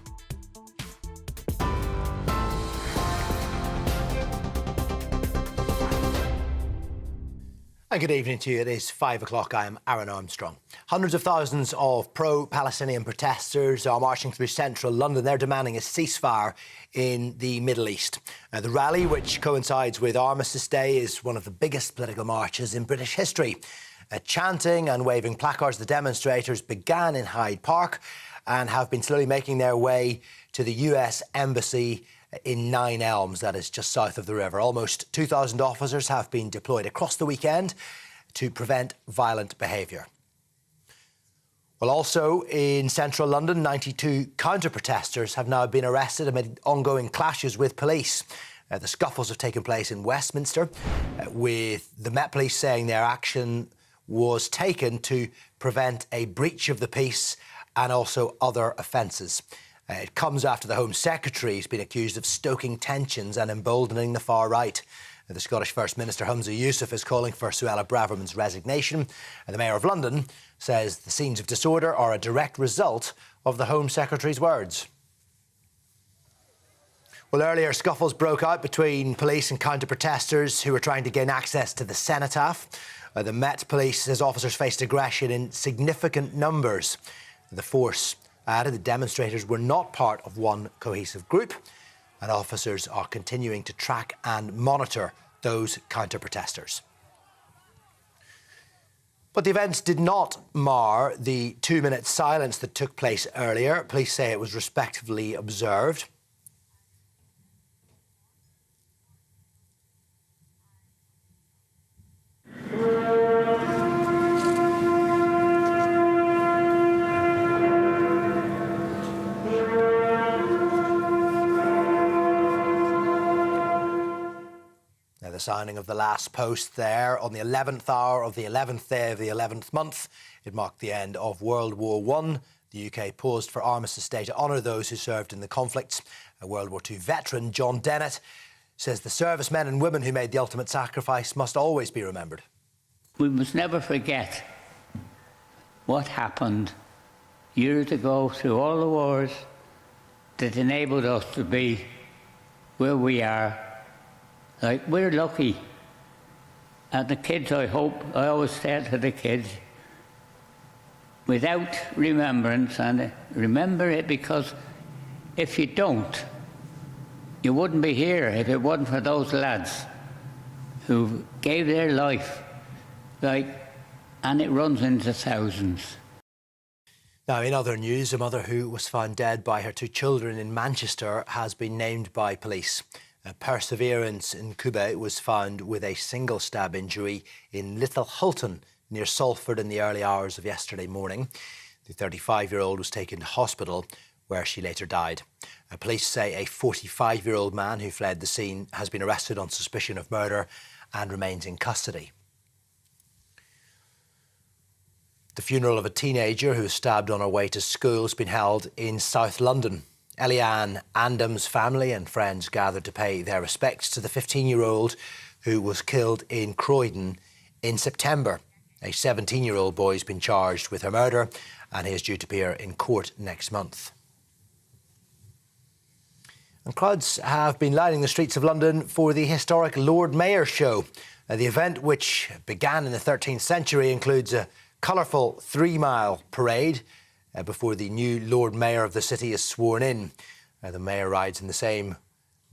And good evening to you. It is 5 o'clock. I am Aaron Armstrong. Hundreds of thousands of pro-Palestinian protesters are marching through central London. They're demanding a ceasefire in the Middle East. The rally, which coincides with Armistice Day, is one of the biggest political marches in British history. Chanting and waving placards, the demonstrators began in Hyde Park and have been slowly making their way to the US Embassy in Nine Elms, that is just south of the river. Almost 2,000 officers have been deployed across the weekend to prevent violent behaviour. Well, also in central London, 92 counter-protesters have now been arrested amid ongoing clashes with police. The scuffles have taken place in Westminster, with the Met Police saying their action was taken to prevent a breach of the peace and also other offences. It comes after the Home Secretary has been accused of stoking tensions and emboldening the far right. The Scottish First Minister Humza Yousaf is calling for Suella Braverman's resignation, and the Mayor of London says the scenes of disorder are a direct result of the Home Secretary's words. Well, earlier scuffles broke out between police and counter-protesters who were trying to gain access to the cenotaph. The Met Police says officers faced aggression in significant numbers. The force added the demonstrators were not part of one cohesive group, and officers are continuing to track and monitor those counter-protesters. But the events did not mar the 2-minute silence that took place earlier. Police say it was respectfully observed. The signing of the last post there on the 11th hour of the 11th day of the 11th month. It marked the end of World War I. The UK paused for Armistice Day to honour those who served in the conflicts. A World War II veteran, John Dennett, says the servicemen and women who made the ultimate sacrifice must always be remembered. We must never forget what happened years ago through all the wars that enabled us to be where we are. Like, we're lucky. And the kids, I always say to the kids, without remembrance, and remember it, because if you don't, you wouldn't be here if it wasn't for those lads who gave their life, and it runs into thousands. Now, in other news, a mother who was found dead by her 2 children in Manchester has been named by police. Perseverance in Cuba was found with a single stab injury in Little Hulton near Salford in the early hours of yesterday morning. The 35-year-old was taken to hospital where she later died. Police say a 45-year-old man who fled the scene has been arrested on suspicion of murder and remains in custody. The funeral of a teenager who was stabbed on her way to school has been held in South London. Eliane Andam's family and friends gathered to pay their respects to the 15-year-old who was killed in Croydon in September. A 17-year-old boy has been charged with her murder and he is due to appear in court next month. And crowds have been lining the streets of London for the historic Lord Mayor show. The event, which began in the 13th century, includes a colourful 3-mile parade before the new Lord Mayor of the city is sworn in. The Mayor rides in the same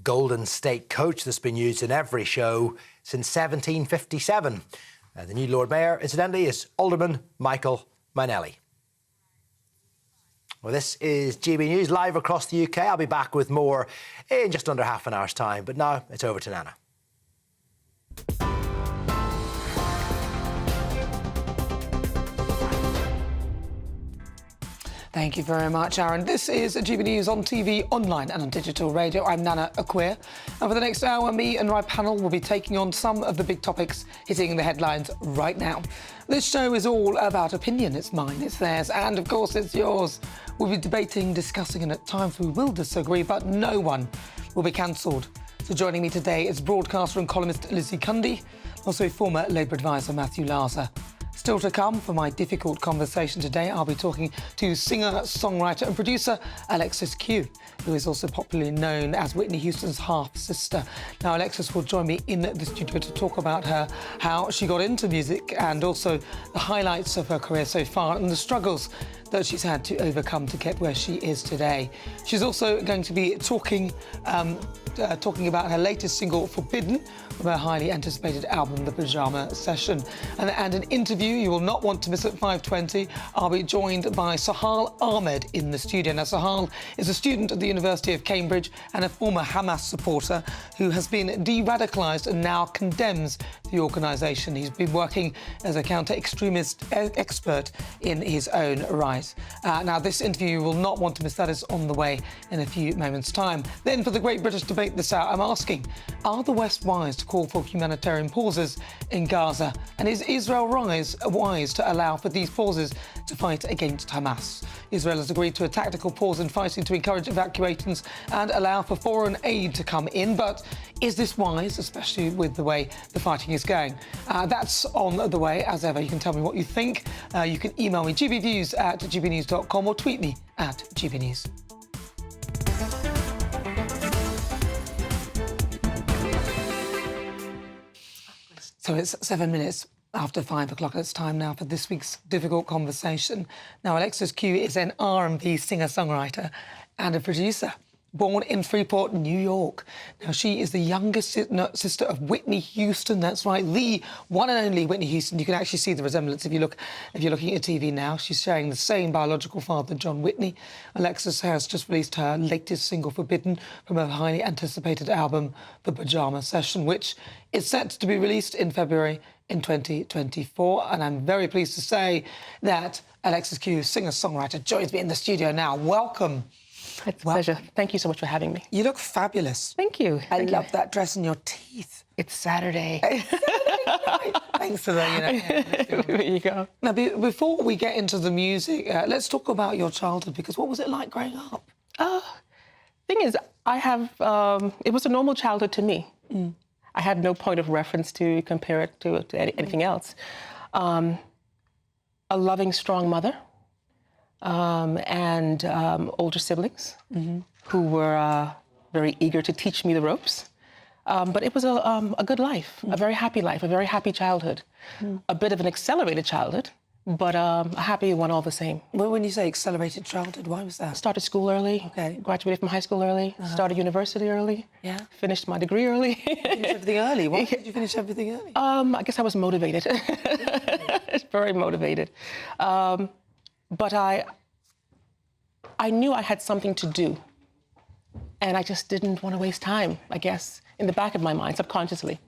golden state coach that's been used in every show since 1757. The new Lord Mayor, incidentally, is Alderman Michael Mainelli. Well, this is GB News live across the UK. I'll be back with more in just under half an hour's time. But now it's over to Nana. Thank you very much, Aaron. This is GB News on TV, online and on digital radio. I'm Nana Akua. And for the next hour, me and my panel will be taking on some of the big topics hitting the headlines right now. This show is all about opinion. It's mine, it's theirs, and of course it's yours. We'll be debating, discussing, and at times we will disagree, but no one will be cancelled. So joining me today is broadcaster and columnist Lizzie Cundy, also former Labour advisor Matthew Larser. Still to come for my difficult conversation today, I'll be talking to singer, songwriter and producer Alexis Q, who is also popularly known as Whitney Houston's half-sister. Now, Alexis will join me in the studio to talk about how she got into music and also the highlights of her career so far and the struggles that she's had to overcome to get where she is today. She's also going to be talking about her latest single, Forbidden, from her highly anticipated album, The Pyjama Session. And an interview you will not want to miss at 5:20. I'll be joined by Sohail Ahmed in the studio. Now, Sohail is a student at the University of Cambridge and a former Hamas supporter who has been de-radicalised and now condemns the organisation. He's been working as a counter-extremist expert in his own right. Now, this interview you will not want to miss. That is on the way in a few moments' time. Then, for the Great British Debate this hour, I'm asking, are the West wise to call for humanitarian pauses in Gaza? And is Israel wise to allow for these pauses to fight against Hamas? Israel has agreed to a tactical pause in fighting to encourage evacuations and allow for foreign aid to come in. But is this wise, especially with the way the fighting is going? That's on the way. As ever, you can tell me what you think. You can email me gbviews@gbnews.com or tweet me at gbnews. So it's 7 minutes after 5 o'clock. It's time now for this week's difficult conversation. Now, Alexis Q is an R&B singer-songwriter and a producer, born in Freeport, New York. Now, she is the youngest sister of Whitney Houston. That's right, the one and only Whitney Houston. You can actually see the resemblance if you're looking at TV now. She's sharing the same biological father, John Whitney. Alexis has just released her latest single, Forbidden, from her highly anticipated album, The Pyjama Session, which is set to be released in February in 2024. And I'm very pleased to say that Alexis Q, singer-songwriter, joins me in the studio now. Welcome. It's a pleasure. Thank you so much for having me. You look fabulous. Thank you. I love that dress and your teeth. It's Saturday. Thanks for that. There you go. Now, before we get into the music, let's talk about your childhood, because what was it like growing up? Thing is, I have, it was a normal childhood to me. I had no point of reference to compare it to anything else. A loving, strong mother. And older siblings who were very eager to teach me the ropes. But it was a good life, a very happy life, a very happy childhood. A bit of an accelerated childhood, but a happy one all the same. Well, when you say accelerated childhood, why was that? Started school early, graduated from high school early, started university early, finished my degree early. Finished everything early? Why did you finish everything early? I guess I was motivated, very motivated. But I knew I had something to do, and I just didn't want to waste time, I guess, in the back of my mind, subconsciously.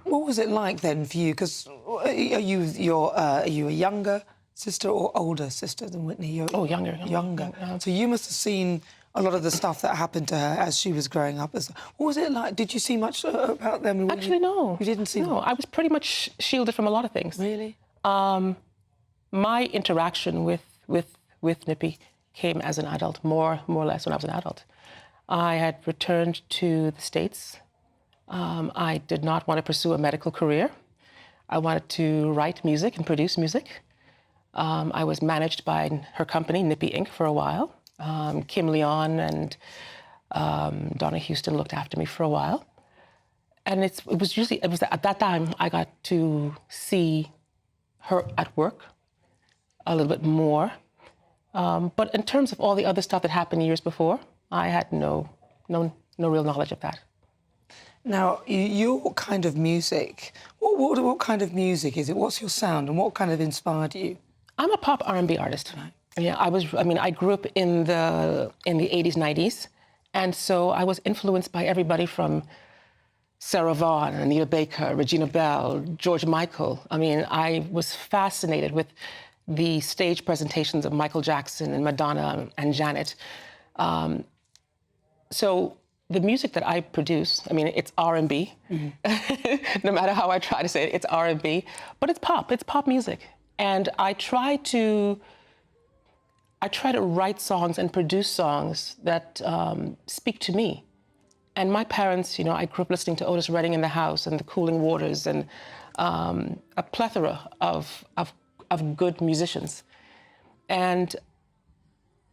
What was it like then for you? Because are you a younger sister or older sister than Whitney? Younger. So you must have seen a lot of the stuff that happened to her as she was growing up. What was it like? Did you see much about them? Actually, no. You didn't see them? No, I was pretty much shielded from a lot of things. Really? My interaction with Nippy came as an adult, more or less when I was an adult. I had returned to the States. I did not want to pursue a medical career. I wanted to write music and produce music. I was managed by her company, Nippy Inc., for a while. Kim Leon and Donna Houston looked after me for a while. And it was at that time I got to see her at work a little bit more. But in terms of all the other stuff that happened years before, I had no real knowledge of that. Now, your kind of music, what kind of music is it? What's your sound and what kind of inspired you? I'm a pop R&B artist. Right. Yeah, I grew up in the 80s, 90s, and so I was influenced by everybody from Sarah Vaughan, Anita Baker, Regina Bell, George Michael. I mean, I was fascinated with the stage presentations of Michael Jackson and Madonna and Janet. So the music that I produce, I mean, it's R&B. No matter how I try to say it, it's R&B, but it's pop music. And I try to write songs and produce songs that speak to me. And my parents, I grew up listening to Otis Redding in the House and the Cooling Waters and a plethora of good musicians. And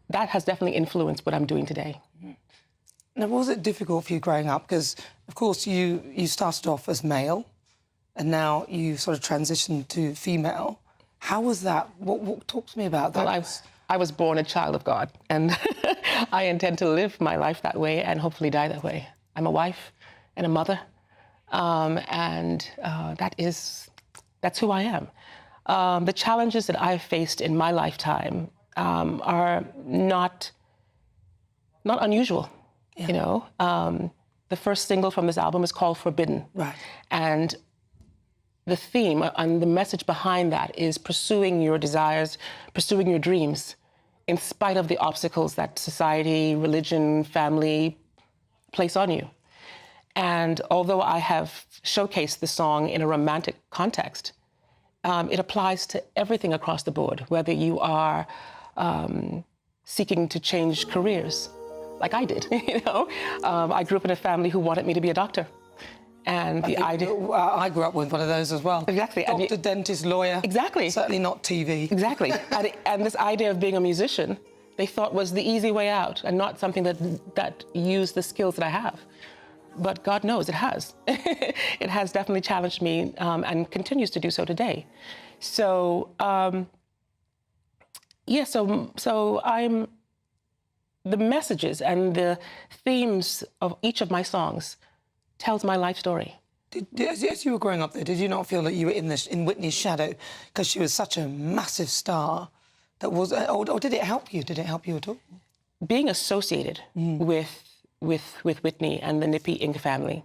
that has definitely influenced what I'm doing today. Now, was it difficult for you growing up? Because, of course, you started off as male, and now you sort of transitioned to female. How was that? What talk to me about that? Well, I was born a child of God, and I intend to live my life that way and hopefully die that way. I'm a wife and a mother, and that's who I am. The challenges that I've faced in my lifetime are not unusual. The first single from this album is called Forbidden. Right. And the theme and the message behind that is pursuing your desires, pursuing your dreams, in spite of the obstacles that society, religion, family place on you. And although I have showcased the song in a romantic context, it applies to everything across the board, whether you are seeking to change careers, like I did, I grew up in a family who wanted me to be a doctor. And the idea... I grew up with one of those as well. Exactly. Doctor, dentist, lawyer. Exactly. Certainly not TV. Exactly. and this idea of being a musician, they thought was the easy way out and not something that used the skills that I have. But God knows it has. It has definitely challenged me and continues to do so today. So, so I'm... The messages and the themes of each of my songs tells my life story. As you were growing up there, did you not feel that you were in Whitney's shadow because she was such a massive star? Or did it help you? Did it help you at all? Being associated with Whitney and the Nippy Inc. family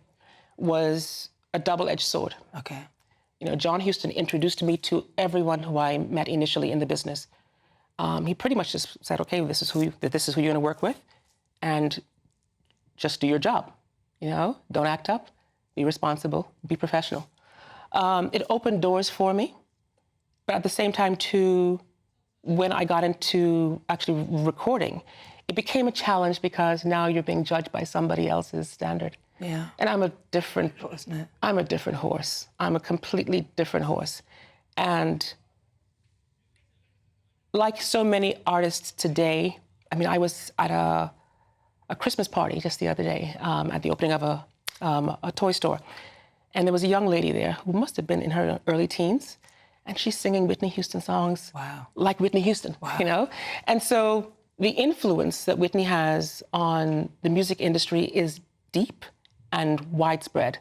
was a double-edged sword. Okay. John Huston introduced me to everyone who I met initially in the business. He pretty much just said, okay, this is who you're going to work with, and just do your job. Don't act up, be responsible, be professional. It opened doors for me, but at the same time, too, when I got into actually recording, it became a challenge because now you're being judged by somebody else's standard. Yeah. And I'm a different horse. I'm a completely different horse. And like so many artists today, I was at a Christmas party just the other day at the opening of a toy store. And there was a young lady there who must have been in her early teens, and she's singing Whitney Houston songs like Whitney Houston, And so the influence that Whitney has on the music industry is deep and widespread.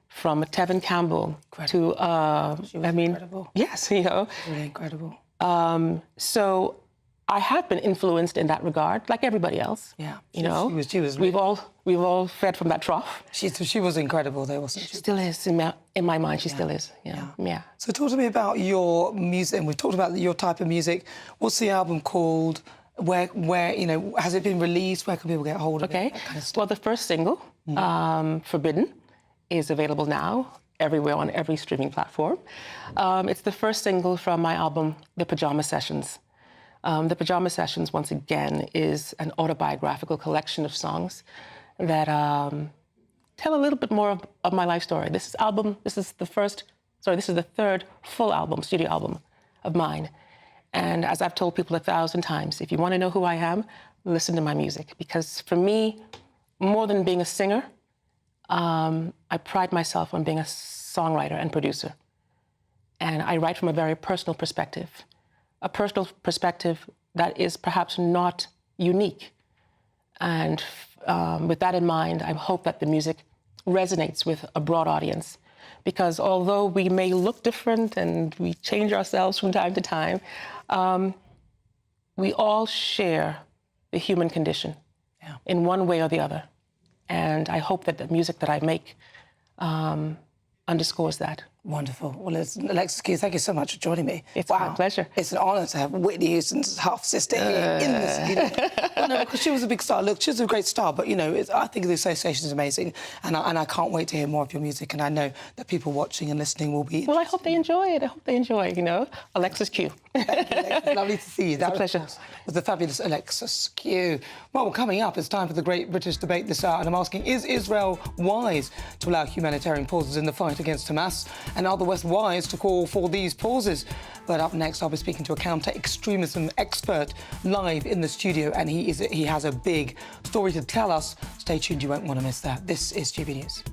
From Tevin Campbell to, incredible. Yes, Really incredible. So I have been influenced in that regard, like everybody else. Yeah, she was. We've all fed from that trough. She was incredible, though, wasn't she? She still is in my mind. She still is. Yeah. So talk to me about your music. And we've talked about your type of music. What's the album called? Where has it been released? Where can people get hold of it? That kind of stuff? Well, the first single, Forbidden, is available now everywhere on every streaming platform. It's the first single from my album, The Pajama Sessions. The Pajama Sessions, once again, is an autobiographical collection of songs that tell a little bit more of my life story. This is the third full album, studio album of mine. And as I've told people 1,000 times, if you want to know who I am, listen to my music. Because for me, more than being a singer, I pride myself on being a songwriter and producer. And I write from a very personal perspective, a personal perspective that is perhaps not unique. And with that in mind, I hope that the music resonates with a broad audience. Because although we may look different and we change ourselves from time to time, we all share the human condition in one way or the other. And I hope that the music that I make underscores that. Wonderful. Well, Alexis Q, thank you so much for joining me. It's my pleasure. It's an honour to have Whitney Houston's half-sister here in this. You know. Well, no, because she was a big star. Look, she's a great star, but, you know, I think the association is amazing, and I can't wait to hear more of your music, and I know that people watching and listening will be... Well, I hope they enjoy it. I hope they enjoy it, you know. Alexis Q. Alexis, lovely to see you. It's a pleasure. Was the fabulous Alexis Q. Well, coming up, it's time for the Great British Debate this hour, and I'm asking, is Israel wise to allow humanitarian pauses in the fight against Hamas? And are the West wise to call for these pauses? But up next, I'll be speaking to a counter-extremism expert live in the studio, and he has a big story to tell us. Stay tuned, you won't want to miss that. This is GB News.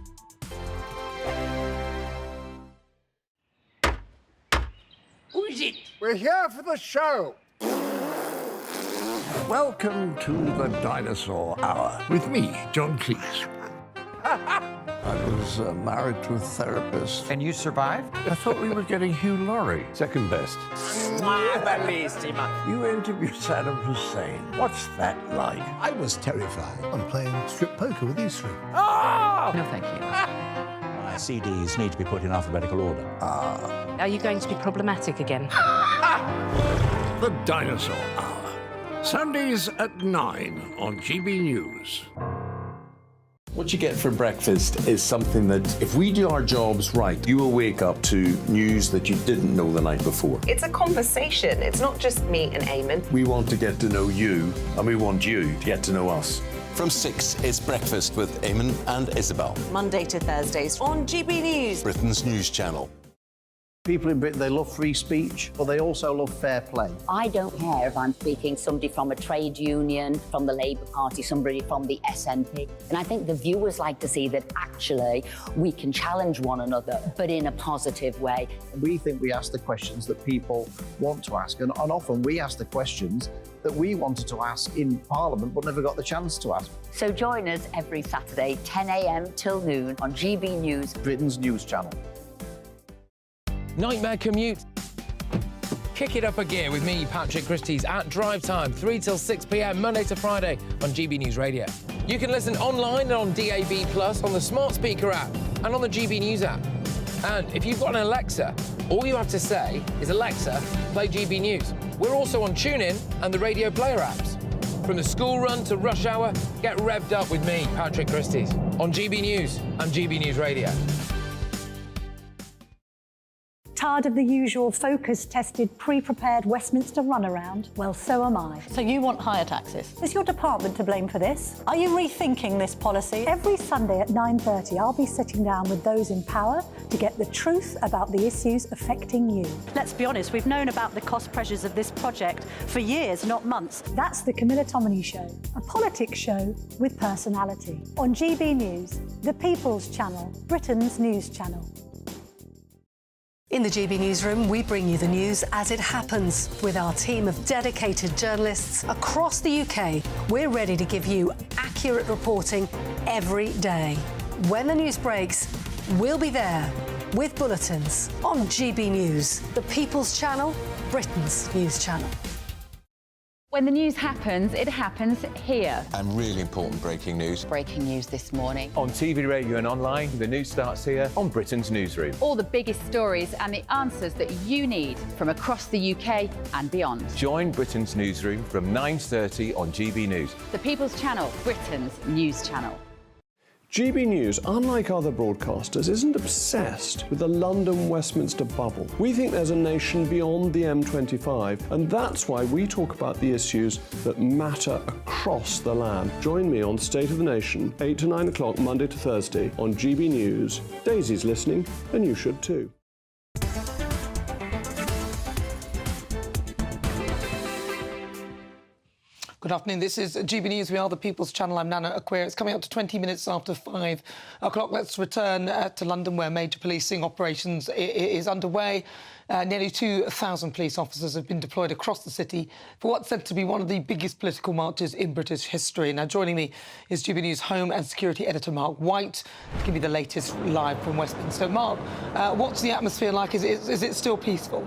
Who is it? We're here for the show. Welcome to the Dinosaur Hour with me, John Cleese. I was married to a therapist. And you survived? I thought we were getting Hugh Laurie. Second best. You interviewed Saddam Hussein. What's that like? I was terrified. I'm playing strip poker with these three. Ah! No, thank you. My CDs need to be put in alphabetical order. Are you going to be problematic again? The Dinosaur Hour. Sundays at 9 on GB News. What you get for breakfast is something that, if we do our jobs right, you will wake up to news that you didn't know the night before. It's a conversation. It's not just me and Eamon. We want to get to know you, and we want you to get to know us. From 6, it's Breakfast with Eamon and Isabel. Monday to Thursdays on GB News. Britain's news channel. People in Britain, they love free speech, but they also love fair play. I don't care if I'm speaking somebody from a trade union, from the Labour Party, somebody from the SNP. And I think the viewers like to see that actually we can challenge one another, but in a positive way. We think we ask the questions that people want to ask, and often we ask the questions that we wanted to ask in Parliament but never got the chance to ask. So join us every Saturday, 10 a.m. till noon on GB News, Britain's news channel. Nightmare commute. Kick it up a gear with me, Patrick Christie's, at drive time, 3 till 6 p.m, Monday to Friday on GB News Radio. You can listen online and on DAB+, on the smart speaker app, and on the GB News app. And if you've got an Alexa, all you have to say is, Alexa, play GB News. We're also on TuneIn and the Radio Player apps. From the school run to rush hour, get revved up with me, Patrick Christie's, on GB News and GB News Radio. Tired of the usual focus-tested, pre-prepared Westminster runaround? Well, so am I. So you want higher taxes? Is your department to blame for this? Are you rethinking this policy? Every Sunday at 9:30, I'll be sitting down with those in power to get the truth about the issues affecting you. Let's be honest, we've known about the cost pressures of this project for years, not months. That's the Camilla Tominey Show, a politics show with personality. On GB News, the People's Channel, Britain's news channel. In the GB Newsroom, we bring you the news as it happens. With our team of dedicated journalists across the UK, we're ready to give you accurate reporting every day. When the news breaks, we'll be there with bulletins on GB News, the People's Channel, Britain's news channel. When the news happens, it happens here. And really important breaking news. Breaking news this morning. On TV, radio and online, the news starts here on Britain's Newsroom. All the biggest stories and the answers that you need from across the UK and beyond. Join Britain's Newsroom from 9:30 on GB News. The People's Channel, Britain's news channel. GB News, unlike other broadcasters, isn't obsessed with the London-Westminster bubble. We think there's a nation beyond the M25, and that's why we talk about the issues that matter across the land. Join me on State of the Nation, 8 to 9 o'clock, Monday to Thursday, on GB News. Daisy's listening, and you should too. Good afternoon. This is GB News. We are the People's Channel. I'm Nana Akua. It's coming up to 20 minutes after 5 o'clock. Let's return to London, where major policing operations is underway. Nearly 2,000 police officers have been deployed across the city for what's said to be one of the biggest political marches in British history. Now, joining me is GB News Home and Security Editor Mark White to give you the latest live from Westminster. Mark, what's the atmosphere like? Is it still peaceful?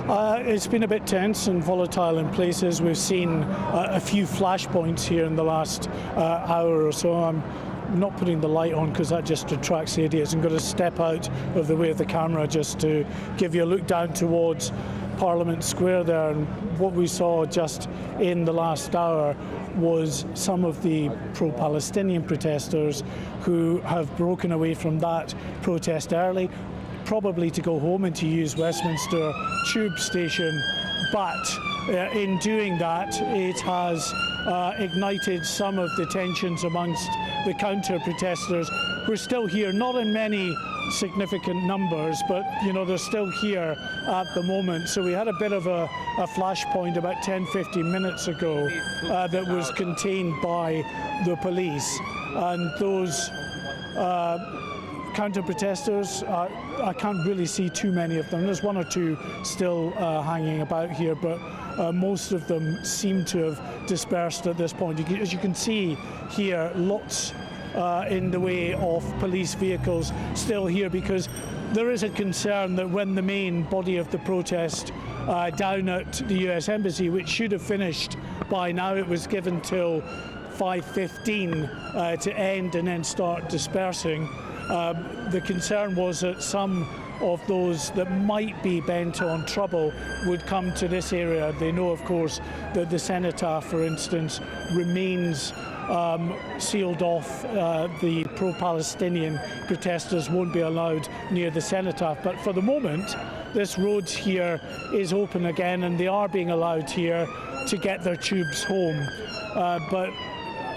It's been a bit tense and volatile in places. We've seen a few flashpoints here in the last hour or so. I'm not putting the light on because that just attracts the idiots. I'm going to step out of the way of the camera just to give you a look down towards Parliament Square there. And what we saw just in the last hour was some of the pro-Palestinian protesters who have broken away from that protest early, probably to go home and to use Westminster Tube Station, but in doing that it has ignited some of the tensions amongst the counter-protesters who are still here, not in many significant numbers, but you know, they're still here at the moment. So we had a bit of a flashpoint about 10-15 minutes ago that was contained by the police, and those counter-protesters, I can't really see too many of them. There's one or two still hanging about here, but most of them seem to have dispersed at this point. As you can see here, lots in the way of police vehicles still here, because there is a concern that when the main body of the protest down at the US Embassy, which should have finished by now, it was given till 5:15 to end and then start dispersing. The concern was that some of those that might be bent on trouble would come to this area. They know, of course, that the cenotaph, for instance, remains sealed off. The pro-Palestinian protesters won't be allowed near the cenotaph. But for the moment, this road here is open again, and they are being allowed here to get their tubes home. But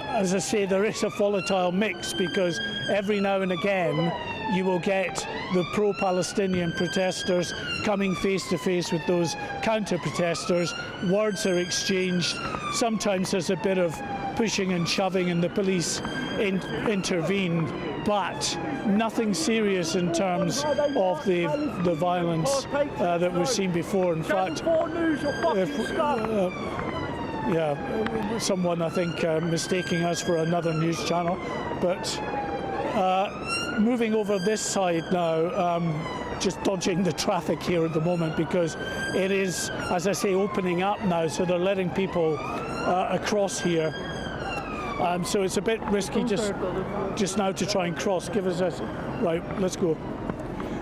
as I say, there is a volatile mix, because every now and again you will get the pro-Palestinian protesters coming face to face with those counter-protesters. Words are exchanged. Sometimes there's a bit of pushing and shoving and the police intervene, but nothing serious in terms of the violence that we've seen before. In fact, yeah, someone I think mistaking us for another news channel. But moving over this side now, just dodging the traffic here at the moment, because it is, as I say, opening up now, so they're letting people across here. So it's a bit risky just now to try and cross. Give us a... Right, let's go.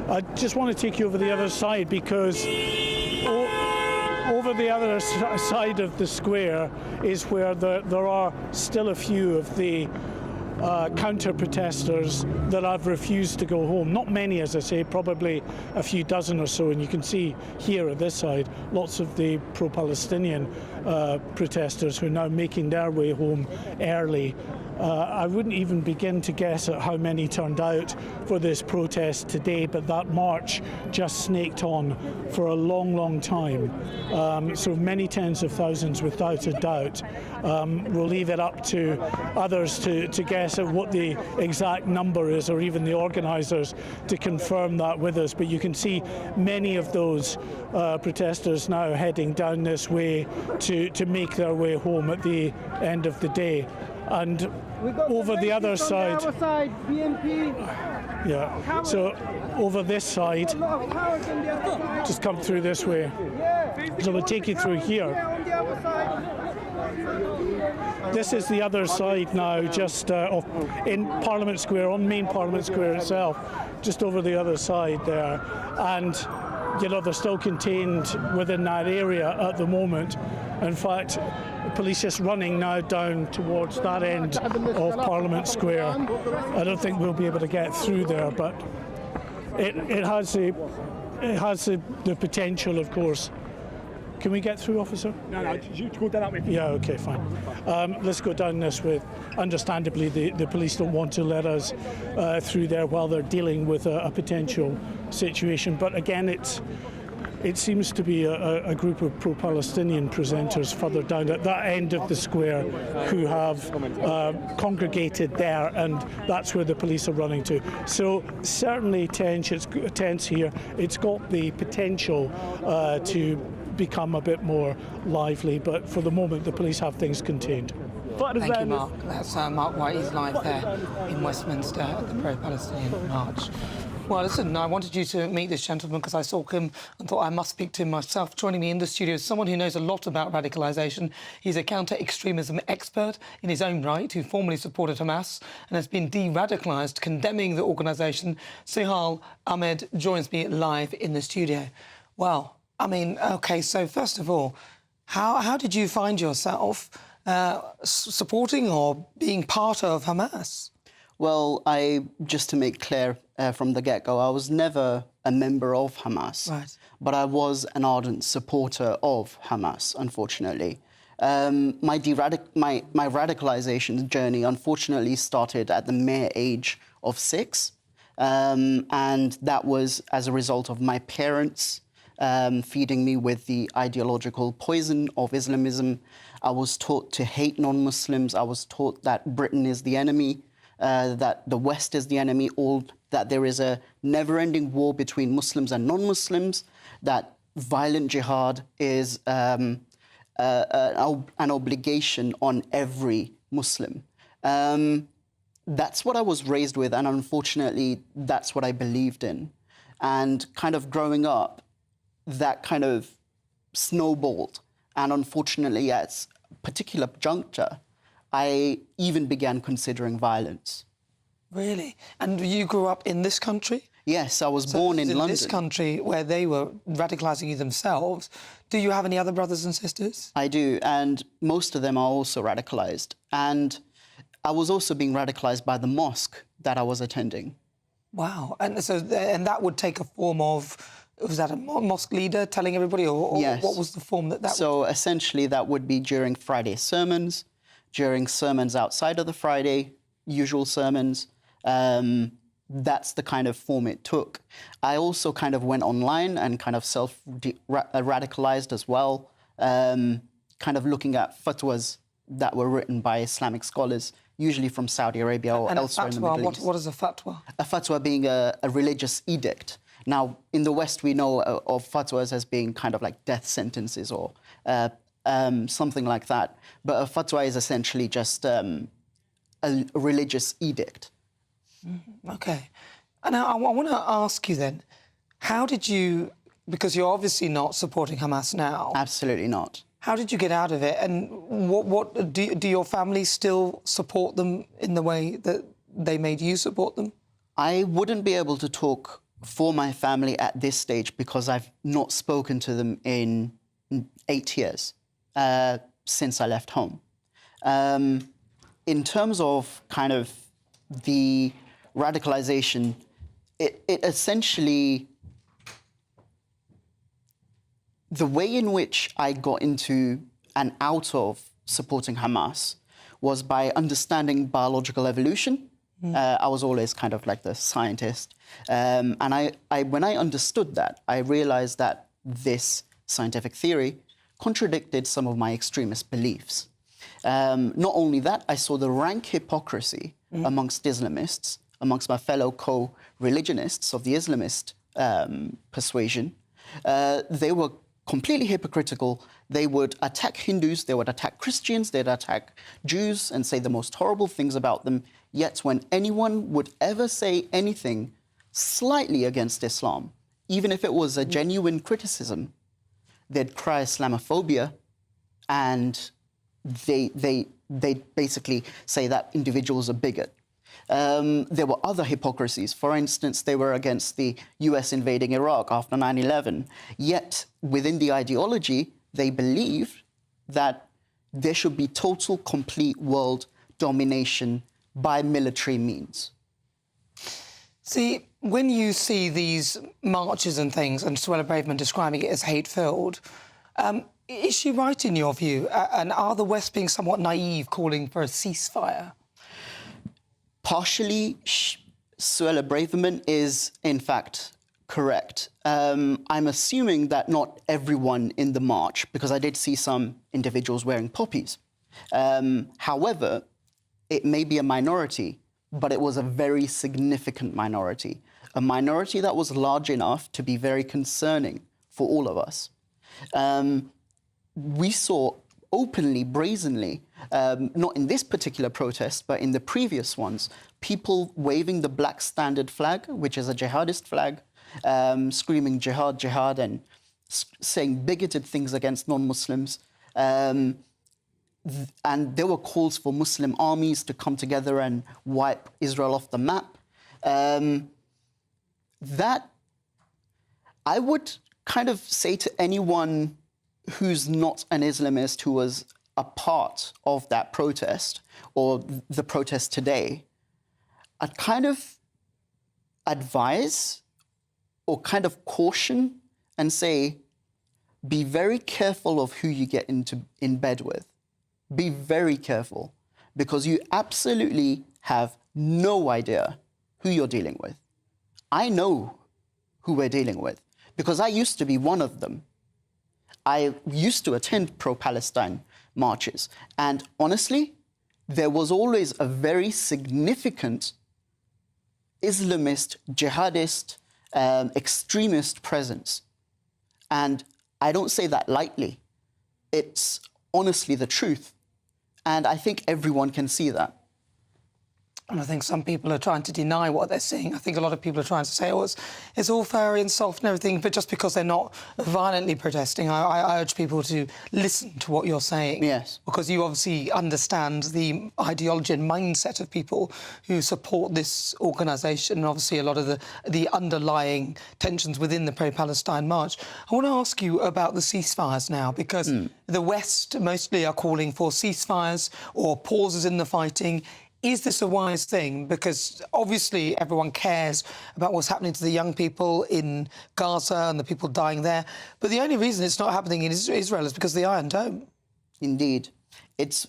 I just want to take you over the other side, because over the other side of the square is where there are still a few of the counter-protesters that have refused to go home. Not many, as I say, probably a few dozen or so, and you can see here at this side lots of the pro-Palestinian protesters who are now making their way home early. I wouldn't even begin to guess at how many turned out for this protest today, but that march just snaked on for a long, long time. So many tens of thousands without a doubt. We'll leave it up to others to guess at what the exact number is, or even the organisers to confirm that with us. But you can see many of those protesters now heading down this way to make their way home at the end of the day. And over the other side, yeah, so over this side, just come through this way. So we'll take you through here. This is the other side now, just in Parliament Square, on main Parliament Square itself, just over the other side there. And you know, they're still contained within that area at the moment. In fact, the police is running now down towards that end of Parliament Square. I don't think we'll be able to get through there, but it has the potential, of course. Can we get through, officer? No, you go down that way. Yeah, okay, fine. Let's go down this way. Understandably, the police don't want to let us through there while they're dealing with a potential situation. But again, it seems to be a group of pro-Palestinian presenters further down at that end of the square who have congregated there, and that's where the police are running to. So certainly tense here. It's got the potential to become a bit more lively, but for the moment the police have things contained. Thank you, Mark. That's Mark White. He's live there in Westminster at the pro-Palestinian march. Well, listen, I wanted you to meet this gentleman because I saw him and thought I must speak to him myself. Joining me in the studio is someone who knows a lot about radicalisation. He's a counter-extremism expert in his own right, who formerly supported Hamas and has been de-radicalised, condemning the organisation. Sohail Ahmed joins me live in the studio. Well, I mean, OK, so first of all, how did you find yourself supporting or being part of Hamas? Well, just to make clear from the get-go, I was never a member of Hamas, right. But I was an ardent supporter of Hamas, unfortunately. My radicalisation journey, unfortunately, started at the mere age of 6, and that was as a result of my parents feeding me with the ideological poison of Islamism. I was taught to hate non-Muslims. I was taught that Britain is the enemy, that the West is the enemy, that there is a never-ending war between Muslims and non-Muslims, that violent jihad is an obligation on every Muslim. That's what I was raised with, and unfortunately, that's what I believed in. And kind of growing up, that kind of snowballed. And unfortunately, at a particular juncture, I even began considering violence. Really? And you grew up in this country? Yes, I was born in London. In this country where they were radicalising you themselves, do you have any other brothers and sisters? I do, and most of them are also radicalised. And I was also being radicalised by the mosque that I was attending. Wow. And so, and that would take a form of, was that a mosque leader telling everybody, or yes. What was the form that So essentially that would be during Friday sermons, during sermons outside of the Friday, usual sermons. That's the kind of form it took. I also kind of went online and kind of self-radicalized as well, kind of looking at fatwas that were written by Islamic scholars, usually from Saudi Arabia or elsewhere in the Middle East. What is a fatwa? A fatwa being a religious edict. Now, in the West, we know of fatwas as being kind of like death sentences or something like that. But a fatwa is essentially just a religious edict. OK. And I want to ask you then, how did you, because you're obviously not supporting Hamas now. Absolutely not. How did you get out of it? And what do your family still support them in the way that they made you support them? I wouldn't be able to talk for my family at this stage because I've not spoken to them in 8 years since I left home. In terms of kind of the radicalization, it essentially, the way in which I got into and out of supporting Hamas was by understanding biological evolution. I was always kind of like the scientist. And when I understood that, I realized that this scientific theory contradicted some of my extremist beliefs. Not only that, I saw the rank hypocrisy amongst Islamists, amongst my fellow co-religionists of the Islamist persuasion. They were completely hypocritical. They would attack Hindus, they would attack Christians, they'd attack Jews and say the most horrible things about them. Yet when anyone would ever say anything slightly against Islam, even if it was a genuine criticism, they'd cry Islamophobia, and they basically say that individuals are bigot. There were other hypocrisies. For instance, they were against the US invading Iraq after 9/11. Yet, within the ideology, they believed that there should be total, complete world domination by military means. See, when you see these marches and things, and Suella Braverman describing it as hate-filled, is she right in your view? And are the West being somewhat naive calling for a ceasefire? Partially, Suella Braverman is, in fact, correct. I'm assuming that not everyone in the march, because I did see some individuals wearing poppies. However, it may be a minority, but it was a very significant minority. A minority that was large enough to be very concerning for all of us. We saw openly, brazenly, not in this particular protest, but in the previous ones, people waving the black standard flag, which is a jihadist flag, screaming jihad, jihad, and saying bigoted things against non-Muslims. And there were calls for Muslim armies to come together and wipe Israel off the map. That, I would kind of say to anyone who's not an Islamist who was a part of that protest or the protest today, I'd kind of advise or kind of caution and say, be very careful of who you get in bed with. Be very careful, because you absolutely have no idea who you're dealing with. I know who we're dealing with, because I used to be one of them. I used to attend pro-Palestine marches, and honestly, there was always a very significant Islamist, jihadist, extremist presence. And I don't say that lightly. It's honestly the truth. And I think everyone can see that. And I think some people are trying to deny what they're seeing. I think a lot of people are trying to say, oh, it's all fairy and soft and everything, but just because they're not violently protesting, I urge people to listen to what you're saying. Yes. Because you obviously understand the ideology and mindset of people who support this organisation, and obviously a lot of the underlying tensions within the pro-Palestine march. I want to ask you about the ceasefires now, because the West mostly are calling for ceasefires or pauses in the fighting. Is this a wise thing? Because obviously everyone cares about what's happening to the young people in Gaza and the people dying there. But the only reason it's not happening in Israel is because of the Iron Dome. Indeed. It's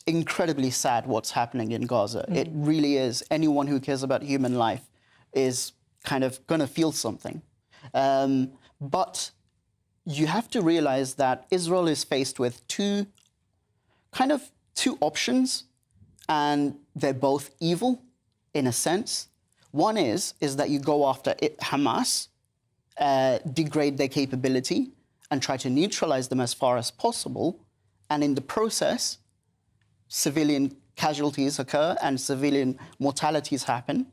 incredibly sad what's happening in Gaza. It really is. Anyone who cares about human life is kind of going to feel something. But you have to realize that Israel is faced with two options. And they're both evil, in a sense. One is that you go after Hamas, degrade their capability, and try to neutralize them as far as possible. And in the process, civilian casualties occur and civilian mortalities happen.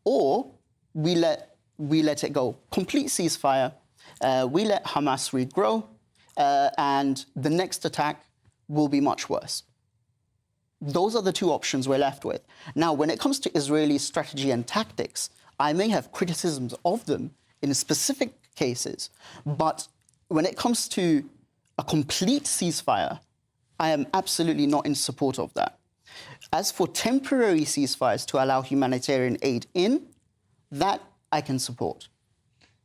Or we let it go. Complete ceasefire. We let Hamas regrow, and the next attack will be much worse. Those are the two options we're left with. Now, when it comes to Israeli strategy and tactics, I may have criticisms of them in specific cases, but when it comes to a complete ceasefire, I am absolutely not in support of that. As for temporary ceasefires to allow humanitarian aid in, that I can support.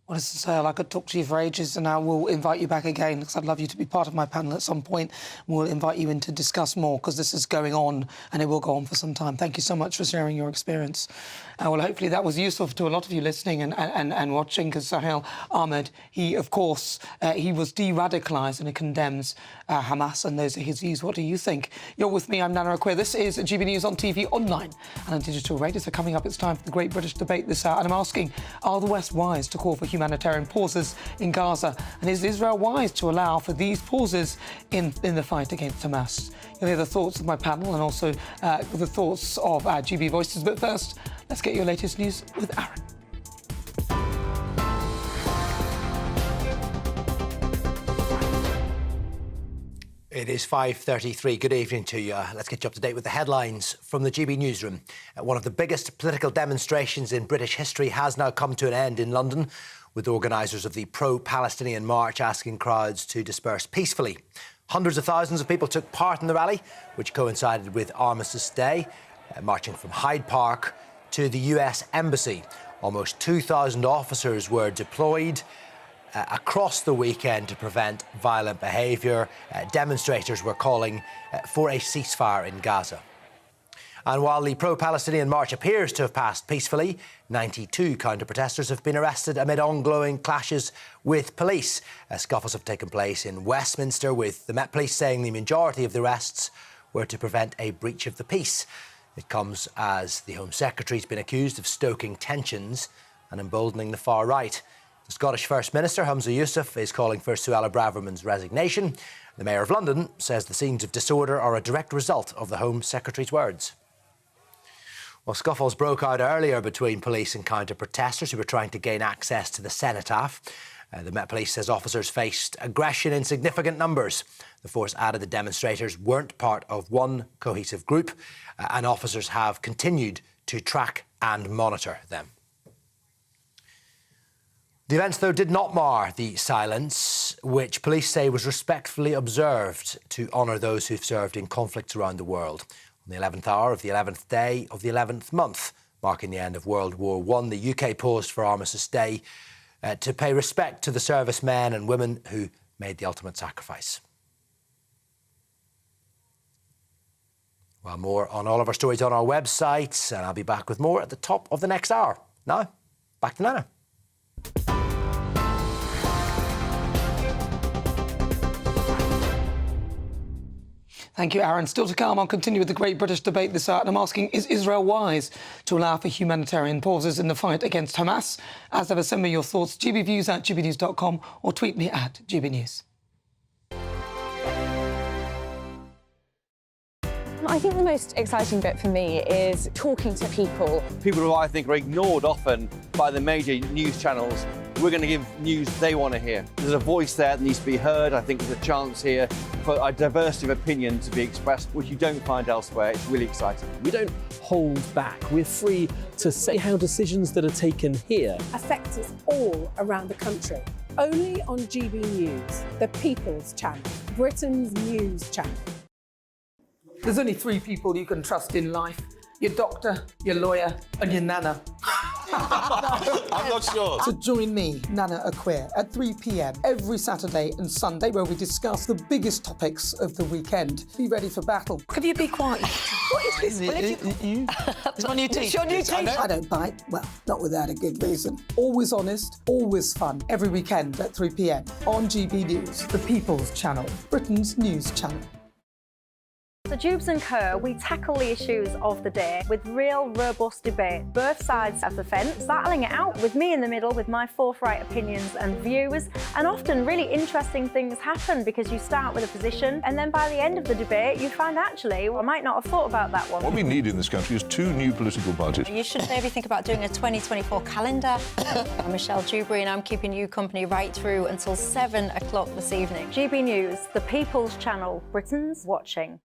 Well, listen, Sohail, I could talk to you for ages, and I will invite you back again, because I'd love you to be part of my panel at some point. We'll invite you in to discuss more, because this is going on, and it will go on for some time. Thank you so much for sharing your experience. Well, hopefully that was useful to a lot of you listening and watching, because Sohail Ahmed, he, of course, he was de-radicalised, and he condemns Hamas, and those are his views. What do you think? You're with me, I'm Nana Akua. This is GB News on TV, online and on digital radio. So coming up, it's time for the Great British Debate this hour, and I'm asking, are the West wise to call for humanitarian pauses in Gaza? And is Israel wise to allow for these pauses in the fight against Hamas? You'll hear the thoughts of my panel and also the thoughts of our GB voices. But first, let's get your latest news with Aaron. It is 5:33. Good evening to you. Let's get you up to date with the headlines from the GB newsroom. One of the biggest political demonstrations in British history has now come to an end in London, with organisers of the pro-Palestinian march asking crowds to disperse peacefully. Hundreds of thousands of people took part in the rally, which coincided with Armistice Day, marching from Hyde Park to the US Embassy. Almost 2,000 officers were deployed across the weekend to prevent violent behaviour. Demonstrators were calling for a ceasefire in Gaza. And while the pro-Palestinian march appears to have passed peacefully, 92 counter-protesters have been arrested amid ongoing clashes with police. Scuffles have taken place in Westminster, with the Met Police saying the majority of the arrests were to prevent a breach of the peace. It comes as the Home Secretary's been accused of stoking tensions and emboldening the far right. The Scottish First Minister, Humza Yousaf, is calling for Suella Braverman's resignation. The Mayor of London says the scenes of disorder are a direct result of the Home Secretary's words. Well, scuffles broke out earlier between police and counter-protesters who were trying to gain access to the cenotaph. The Met Police says officers faced aggression in significant numbers. The force added the demonstrators weren't part of one cohesive group, and officers have continued to track and monitor them. The events, though, did not mar the silence, which police say was respectfully observed to honour those who've served in conflicts around the world. On the 11th hour of the 11th day of the 11th month, marking the end of World War I, the UK paused for Armistice Day to pay respect to the servicemen and women who made the ultimate sacrifice. Well, more on all of our stories on our website, and I'll be back with more at the top of the next hour. Now, back to Nana. Thank you, Aaron. Still to come, I'll continue with the Great British Debate this hour, and I'm asking, is Israel wise to allow for humanitarian pauses in the fight against Hamas? As ever, send me your thoughts, gbviews@gbnews.com, or tweet me at GBNews. I think the most exciting bit for me is talking to people. People who I think are ignored often by the major news channels. We're going to give news they want to hear. There's a voice there that needs to be heard. I think there's a chance here for a diversity of opinion to be expressed, which you don't find elsewhere. It's really exciting. We don't hold back. We're free to say how decisions that are taken here affect us all around the country. Only on GB News, the People's Channel, Britain's news channel. There's only three people you can trust in life: your doctor, your lawyer, and your nana. I'm not sure. So join me, Nana Akua, at 3 p.m. every Saturday and Sunday, where we discuss the biggest topics of the weekend. Be ready for battle. Could you be quiet? What is this? It's my new teeth. It's your new teeth. I don't bite. Well, not without a good reason. Always honest, always fun. Every weekend at 3 p.m. on GB News, the People's Channel, Britain's news channel. So Jubes and Kerr, we tackle the issues of the day with real, robust debate. Both sides of the fence, battling it out with me in the middle with my forthright opinions and views. And often really interesting things happen because you start with a position and then by the end of the debate you find actually, well, I might not have thought about that one. What we need in this country is two new political parties. You should maybe think about doing a 2024 calendar. I'm Michelle Dewberry and I'm keeping you company right through until 7 o'clock this evening. GB News, the People's Channel, Britain's watching.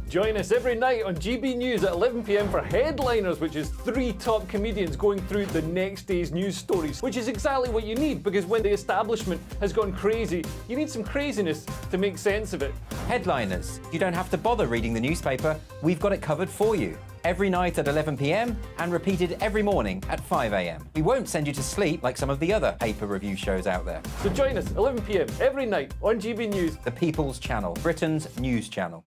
Join us every night on GB News at 11 p.m. for Headliners, which is 3 top comedians going through the next day's news stories, which is exactly what you need, because when the establishment has gone crazy, you need some craziness to make sense of it. Headliners. You don't have to bother reading the newspaper. We've got it covered for you. Every night at 11 p.m. and repeated every morning at 5 a.m. We won't send you to sleep like some of the other paper review shows out there. So join us 11 p.m. every night on GB News. The People's Channel, Britain's news channel.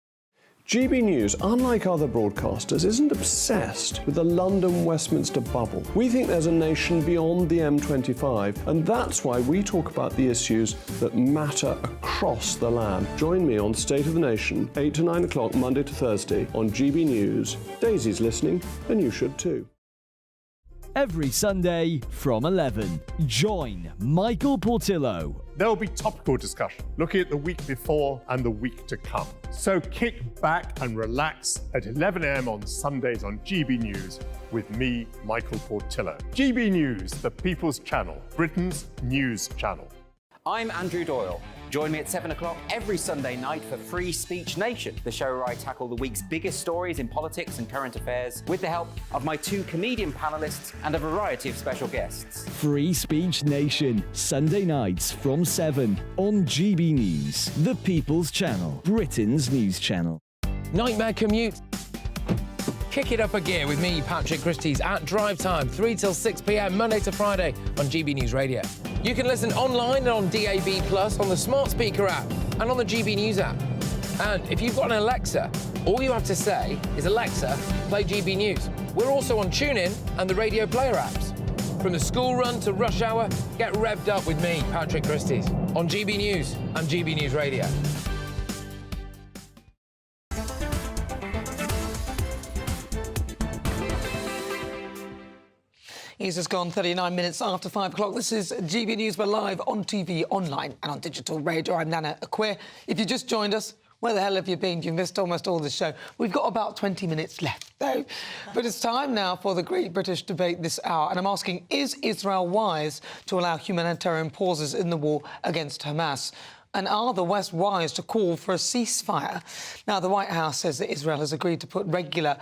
GB News, unlike other broadcasters, isn't obsessed with the London-Westminster bubble. We think there's a nation beyond the M25, and that's why we talk about the issues that matter across the land. Join me on State of the Nation, 8 to 9 o'clock, Monday to Thursday, on GB News. Daisy's listening, and you should too. Every Sunday from 11, join Michael Portillo. There will be topical discussion, looking at the week before and the week to come. So kick back and relax at 11 a.m. on Sundays on GB News with me, Michael Portillo. GB News, the People's Channel, Britain's news channel. I'm Andrew Doyle. Join me at 7 o'clock every Sunday night for Free Speech Nation, the show where I tackle the week's biggest stories in politics and current affairs with the help of my 2 comedian panellists and a variety of special guests. Free Speech Nation, Sunday nights from 7 on GB News, the People's Channel, Britain's news channel. Nightmare commute. Kick it up a gear with me, Patrick Christie's, at drive time, 3 till 6 p.m, Monday to Friday on GB News Radio. You can listen online and on DAB+, on the smart speaker app, and on the GB News app. And if you've got an Alexa, all you have to say is, Alexa, play GB News. We're also on TuneIn and the Radio Player apps. From the school run to rush hour, get revved up with me, Patrick Christie's, on GB News and GB News Radio. He's just gone 39 minutes after 5 o'clock. This is GB News. We're live on TV, online and on digital radio. I'm Nana Akua. If you just joined us, where the hell have you been? You missed almost all the show. We've got about 20 minutes left, though. But it's time now for the Great British Debate this hour. And I'm asking, is Israel wise to allow humanitarian pauses in the war against Hamas? And are the West wise to call for a ceasefire? Now, the White House says that Israel has agreed to put regular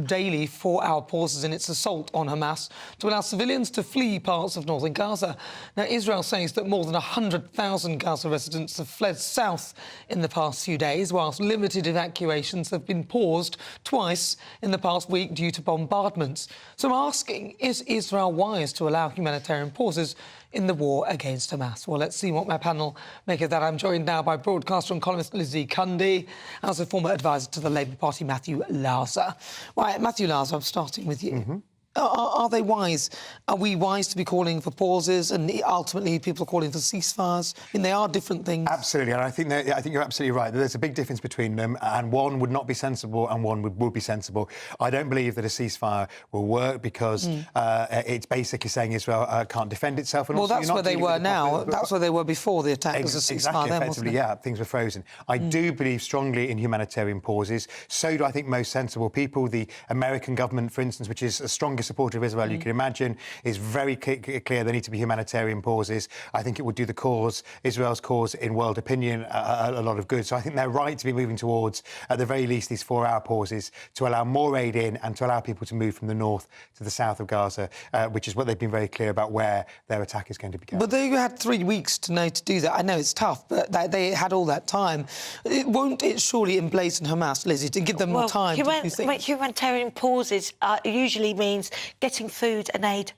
daily 4-hour pauses in its assault on Hamas to allow civilians to flee parts of northern Gaza. Now, Israel says that more than 100,000 Gaza residents have fled south in the past few days, whilst limited evacuations have been paused twice in the past week due to bombardments. So I'm asking, is Israel wise to allow humanitarian pauses in the war against Hamas? Well, let's see what my panel make of that. I'm joined now by broadcaster and columnist Lizzie Cundy, and also former advisor to the Labour Party, Matthew Larser. Right, Matthew Larser, I'm starting with you. Mm-hmm. Are they wise? Are we wise to be calling for pauses and ultimately people are calling for ceasefires? I mean, they are different things. Absolutely, and I think you're absolutely right. There's a big difference between them, and one would not be sensible and one would be sensible. I don't believe that a ceasefire will work because it's basically saying Israel can't defend itself. And well, also that's where they were now. That's where they were before the attack. Was a ceasefire exactly, then, effectively, wasn't it? yeah, things were frozen. I do believe strongly in humanitarian pauses. So do I think most sensible people. The American government, for instance, which is a strongest supporter of Israel you can imagine, is very clear there need to be humanitarian pauses. I think it would do the cause, Israel's cause in world opinion, a lot of good. So I think they're right to be moving towards, at the very least, these 4-hour pauses to allow more aid in and to allow people to move from the north to the south of Gaza, which is what they've been very clear about where their attack is going to be going. But they had 3 weeks to do that. I know it's tough, but they had all that time. Won't it surely emblazon Hamas, Lizzie, to give them more time to do things? Humanitarian pauses usually means getting food and aid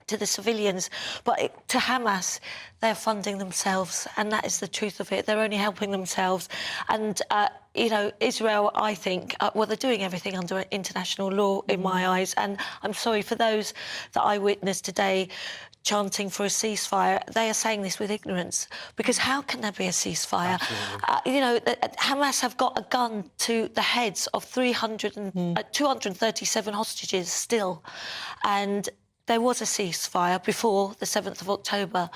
to the civilians, but to Hamas, they're funding themselves, and that is the truth of it. They're only helping themselves. And, you know, Israel, I think, well, they're doing everything under international law, in my eyes, and I'm sorry for those that I witnessed today chanting for a ceasefire. They are saying this with ignorance, because how can there be a ceasefire? You know, Hamas have got a gun to the heads of 237 hostages still, and there was a ceasefire before the 7th of October.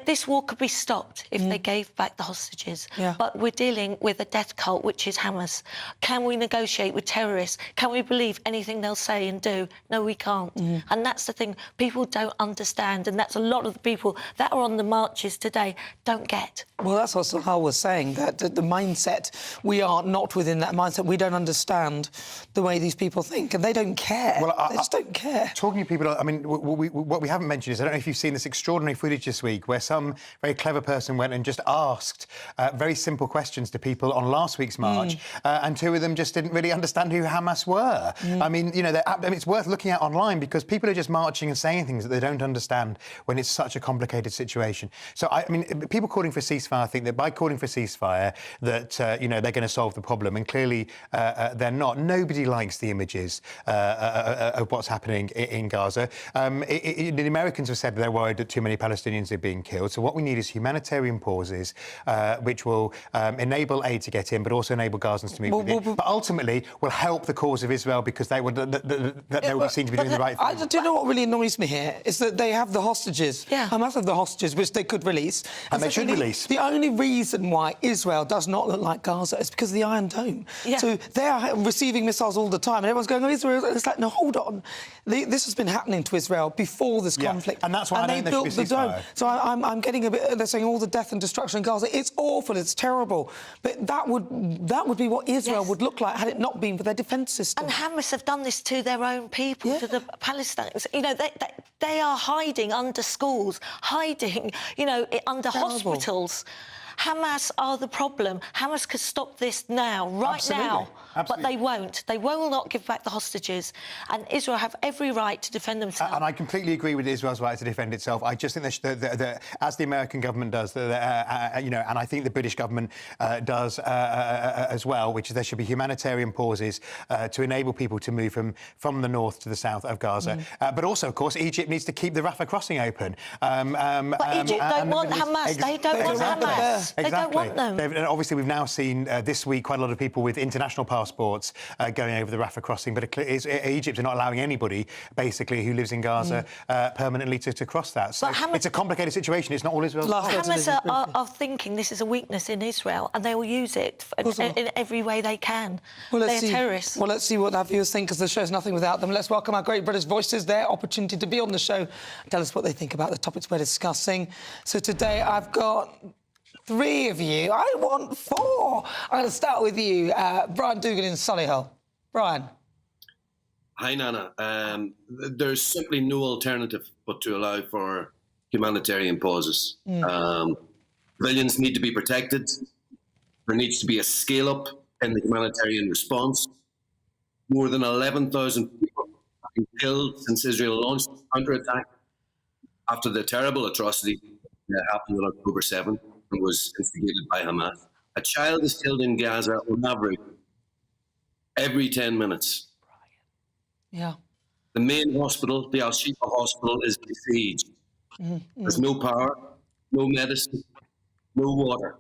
This war could be stopped if they gave back the hostages. Yeah. But we're dealing with a death cult, which is Hamas. Can we negotiate with terrorists? Can we believe anything they'll say and do? No, we can't. And that's the thing people don't understand, and that's a lot of the people that are on the marches today don't get. Well, that's what Sohail was saying, that the mindset, we are not within that mindset. We don't understand the way these people think, and they don't care. Well, they just don't care. Talking to people, I mean, what we haven't mentioned is, I don't know if you've seen this extraordinary footage this week where some very clever person went and just asked very simple questions to people on last week's march, and 2 of them just didn't really understand who Hamas were. I mean, you know, it's worth looking at online because people are just marching and saying things that they don't understand when it's such a complicated situation. So, I mean, people calling for a ceasefire think that by calling for a ceasefire that, you know, they're going to solve the problem, and clearly they're not. Nobody likes the images of what's happening in Gaza. The Americans have said they're worried that too many Palestinians are being killed. So what we need is humanitarian pauses, which will enable aid to get in, but also enable Gazans to move within. But ultimately will help the cause of Israel because they would be seen to be doing the right thing. Do you know what really annoys me here? Is that they have the hostages. Hamas have the hostages, which they could release. And they should release. The only reason why Israel does not look like Gaza is because of the Iron Dome. So they are receiving missiles all the time, and everyone's going, oh, Israel. It's like, no, hold on. This has been happening to Israel before this conflict. And that's why they built the dome. So I'm getting a bit. They're saying all the death and destruction in Gaza. It's awful. It's terrible. But that would be what Israel would look like had it not been for their defence system. And Hamas have done this to their own people, to the Palestinians. You know, they are hiding under schools, hiding, you know, under hospitals. Hamas are the problem. Hamas could stop this now, right now. But they won't. They will not give back the hostages. And Israel have every right to defend themselves. And I completely agree with Israel's right to defend itself. I just think as the American government does, you know, and I think the British government does as well, which is there should be humanitarian pauses to enable people to move from the north to the south of Gaza. But also, of course, Egypt needs to keep the Rafah crossing open. But Egypt don't want Hamas. They don't want Hamas. Yes. They Exactly. don't want them. And obviously, we've now seen this week quite a lot of people with international passports going over the Rafah crossing, but Egypt are not allowing anybody, basically, who lives in Gaza permanently to cross that. So it's a complicated situation. It's not all Israel's fault. Hamas are thinking this is a weakness in Israel, and they will use it in every way they can. Well, They're terrorists. Well, let's see what our viewers think, because the show's nothing without them. Let's welcome our great British voices, their opportunity to be on the show. Tell us what they think about the topics we're discussing. So today I've got 3 of you. I want 4. I'm going to start with you, Brian Dugan in Solihull. Brian. Hi, Nana. There's simply no alternative but to allow for humanitarian pauses. Civilians need to be protected. There needs to be a scale-up in the humanitarian response. More than 11,000 people have been killed since Israel launched the counterattack after the terrible atrocity that happened on October 7th and was instigated by Hamas. A child is killed in Gaza on average every 10 minutes. Yeah. The main hospital, the Al-Shifa hospital, is besieged. There's no power, no medicine, no water.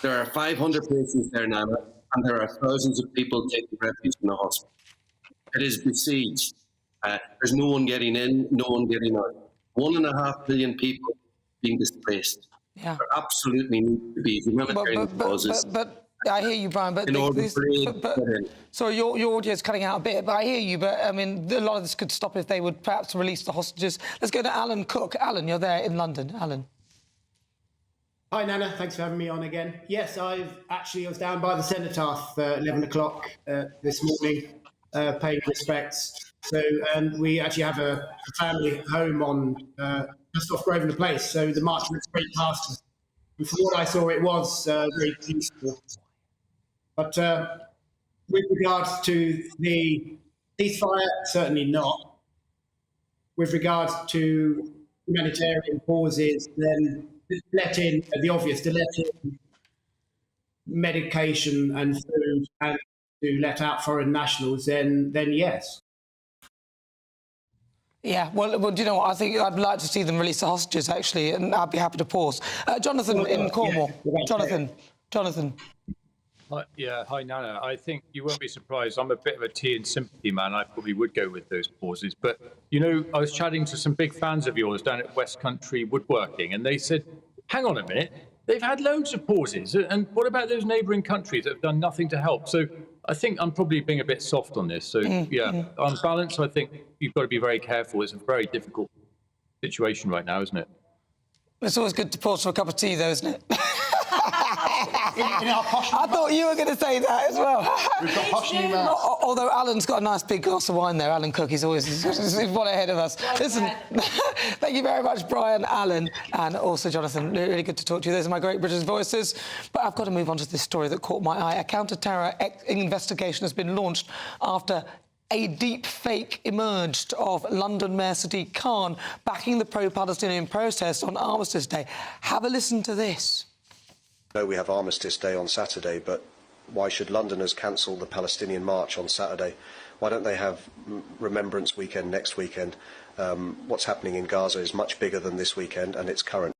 There are 500 patients there, Nana, and there are thousands of people taking refuge in the hospital. It is besieged. There's no one getting in, no one getting out. 1.5 billion people being displaced. Yeah. There absolutely need to be humanitarian pauses. But I hear you, Brian, but... Sorry, your audio is cutting out a bit, but I hear you. But, I mean, a lot of this could stop if they would perhaps release the hostages. Let's go to Alan Cook. Alan, you're there in London. Alan. Hi, Nana. Thanks for having me on again. Yes, I was down by the cenotaph at 11 o'clock this morning, paying respects. So we actually have a family home on just off Grosvenor Place. So the march went straight past us. And from what I saw, it was very peaceful. But with regards to the ceasefire, certainly not. With regards to humanitarian pauses, then let in the obvious, to let in medication and food and to let out foreign nationals, then yes. Yeah, well, do you know what? I think I'd like to see them release the hostages, actually, and I'd be happy to pause. Jonathan in Cornwall. Jonathan. Hi, Nana. I think you won't be surprised. I'm a bit of a tea and sympathy man. I probably would go with those pauses. But, you know, I was chatting to some big fans of yours down at West Country Woodworking, and they said, hang on a minute, they've had loads of pauses. And what about those neighbouring countries that have done nothing to help? So I think I'm probably being a bit soft on this. So, on balance, I think you've got to be very careful. It's a very difficult situation right now, isn't it? It's always good to pause for a cup of tea, though, isn't it? I thought you were going to say that as well. We've got posh new man. Although Alan's got a nice big glass of wine there. Alan Cook, he's one ahead of us. Listen, thank you very much, Brian, Alan, and also Jonathan. Really good to talk to you. Those are my great British voices. But I've got to move on to this story that caught my eye. A counter-terror investigation has been launched after a deep fake emerged of London Mayor Sadiq Khan backing the pro-Palestinian protest on Armistice Day. Have a listen to this. I know we have Armistice Day on Saturday, but why should Londoners cancel the Palestinian March on Saturday? Why don't they have Remembrance Weekend next weekend? What's happening in Gaza is much bigger than this weekend, and it's current.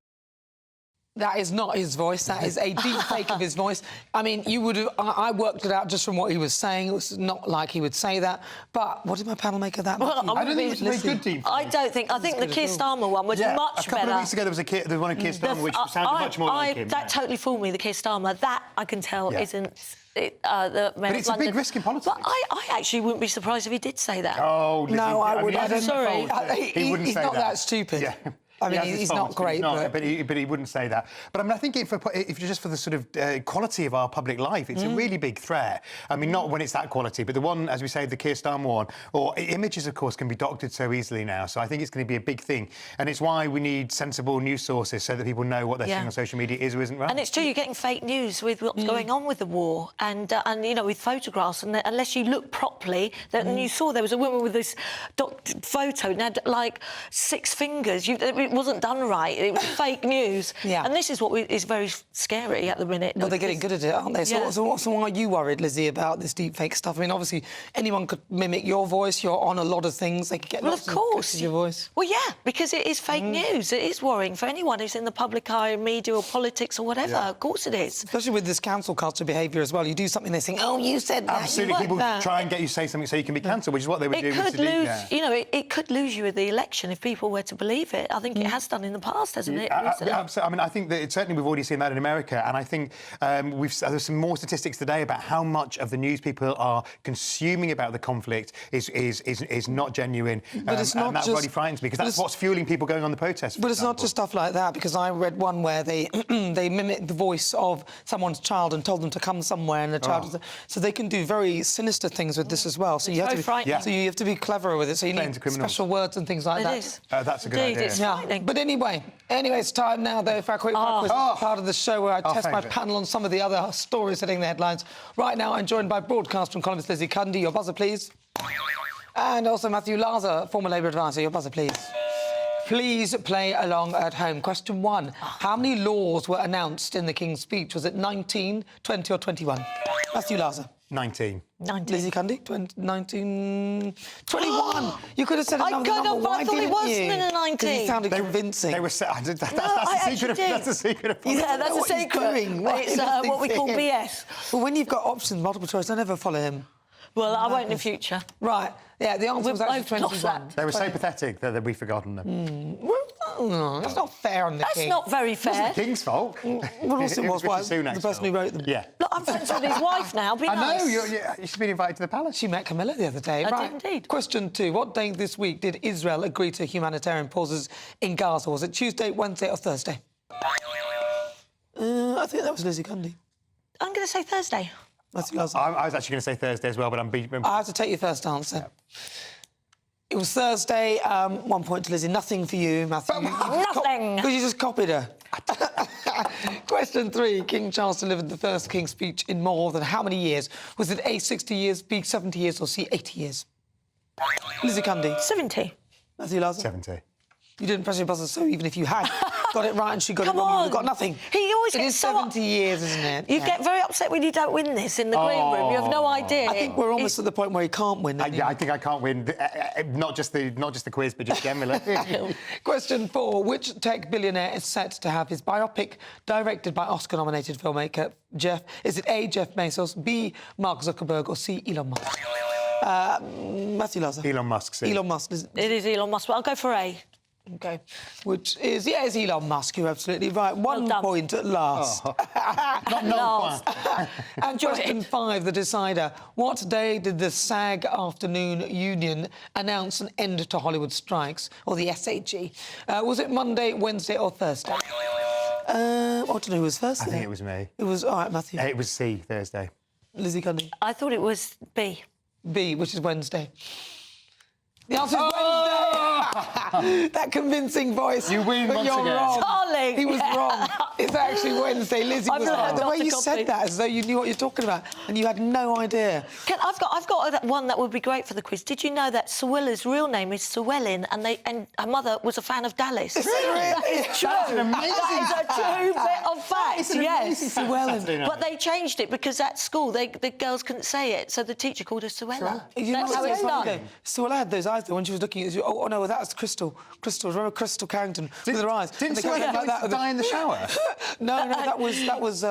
That is not his voice. That is a deep fake of his voice. I mean, you would have... I worked it out just from what he was saying. It was not like he would say that. But what did my panel make of that? Well, I don't think it's a very good deep fake. I don't think... I think the Keir Starmer one was much better. A couple of weeks ago, there was one of Keir Starmer which sounded much more like him. That totally fooled me, the Keir Starmer. That, I can tell, isn't... the Mayor but it's of London. A big risk in politics. But I actually wouldn't be surprised if he did say that. Oh, no, I would. I'm sorry. He wouldn't say that. He's not that stupid. Yeah. I mean, he's not great, but he wouldn't say that. But I mean, I think if just for the sort of quality of our public life, it's a really big threat. I mean, not when it's that quality, but the one, as we say, the Keir Starmer one, or images, of course, can be doctored so easily now. So I think it's going to be a big thing, and it's why we need sensible news sources so that people know what they're seeing on social media is or isn't right. And it's true, you're getting fake news with what's going on with the war, and you know, with photographs, and unless you look properly, then you saw there was a woman with this doctored photo and had like 6 fingers. it wasn't done right. It was fake news. Yeah. And this is what is very scary at the minute. Well, they're getting good at it, aren't they? Yeah. So are you worried, Lizzie, about this deepfake stuff? I mean, obviously, anyone could mimic your voice. You're on a lot of things. They could get Well, lots of course. of your voice. Well, yeah, because it is fake news. It is worrying for anyone who's in the public eye, media or politics or whatever. Yeah. Of course it is. Especially with this cancel culture behaviour as well. You do something, they think, oh, you said that. Absolutely. You People that. try and get you to say something so you can be cancelled, which is what they were doing with Sadiq there. You know, it could lose you at the election if people were to believe it. I think it has done in the past, hasn't it? Absolutely. I mean, I think that certainly we've already seen that in America, and I think there's some more statistics today about how much of the news people are consuming about the conflict is not genuine. But it's not and that just, really frightens me, because that's what's fueling people going on the protests. But it's not just stuff like that, because I read one where they they mimicked the voice of someone's child and told them to come somewhere, and the child was... So they can do very sinister things with this as well. So you have to be frightening. So you have to be clever with it. So you need special words and things like that. It is. That's a good idea. It's frightening. But anyway, it's time now, though, for our quick part of the show where I test my panel on some of the other stories hitting the headlines. Right now, I'm joined by broadcaster and columnist Lizzie Cundy. Your buzzer, please. And also Matthew Laza, former Labour advisor. Your buzzer, please. Please play along at home. Question 1. How many laws were announced in the King's speech? Was it 19, 20 or 21? Matthew Laza. 19. 19. Lizzie Cundy, 19... 21! You could have said another number. But I thought it was in a 19. Because he sounded convincing. They were... That's the secret of... Yeah, that's a secret. It's what we call BS. Well, when you've got options, multiple choice, don't ever follow him. Well, I won't in the future. Right. Yeah, the answer was actually 21. They were so pathetic that we've forgotten them. Well, that's not fair on the King. That's not very fair. It wasn't the King's fault. Well, also it was the person who wrote them. Yeah. Look, I'm friends with his wife now. Be nice. I know. She's been invited to the palace. She met Camilla the other day. I did indeed. Question 2. What day this week did Israel agree to humanitarian pauses in Gaza? Was it Tuesday, Wednesday or Thursday? I think that was Lizzie Cundy. I'm going to say Thursday. I was actually going to say Thursday as well, but I'm beat. I have to take your first answer. Yeah. It was Thursday. 1 point to Lizzie. Nothing for you, Matthew. Nothing. Because you just copied her. Question 3. King Charles delivered the first King's speech in more than how many years? Was it A, 60 years, B, 70 years or C, 80 years? Lizzie Cundy. 70. Matthew Laza. 70. You didn't press your buzzer, so even if you had got it right and she got it wrong, you would have got nothing. He always It is 70 years, isn't it? You get very upset when you don't win this in the green room. You have no idea. I think we're almost at the point where he can't win. I think I can't win. Not just the quiz, but just generally. Question 4. Which tech billionaire is set to have his biopic directed by Oscar-nominated filmmaker Jeff? Is it A, Jeff Bezos, B, Mark Zuckerberg or C, Elon Musk? Matthew Laza. Elon Musk, C. Elon Musk. It is Elon Musk, but I'll go for A. OK. Which is, it's Elon Musk. You're absolutely right. 1 point at last. Not last. And question 5, the decider. What day did the SAG Afternoon Union announce an end to Hollywood strikes, or the SAG? Was it Monday, Wednesday or Thursday? I don't know who was first. I think it was me. It was, all right, Matthew. It was C, Thursday. Lizzie Cundy. I thought it was B. B, which is Wednesday. The answer is Wednesday! That convincing voice. You win but once you're again. wrong. Darling. He was wrong. It's actually Wednesday. Lizzie was wrong. The way you said that, as though you knew what you're talking about, and you had no idea. I've got one that would be great for the quiz. Did you know that Suella's real name is Suellin, and her mother was a fan of Dallas? Is it really? It's true. That's an amazing That is a true bit of fact. Yes. Suellin. But they changed it because at school the girls couldn't say it, so the teacher called her Suella. You That's know how it's done. Suella had those eyes, though, when she was looking at you. Oh, no, that's Crystal. Crystal, remember Crystal Carrington with her eyes? Didn't Suella die in the shower? No, that was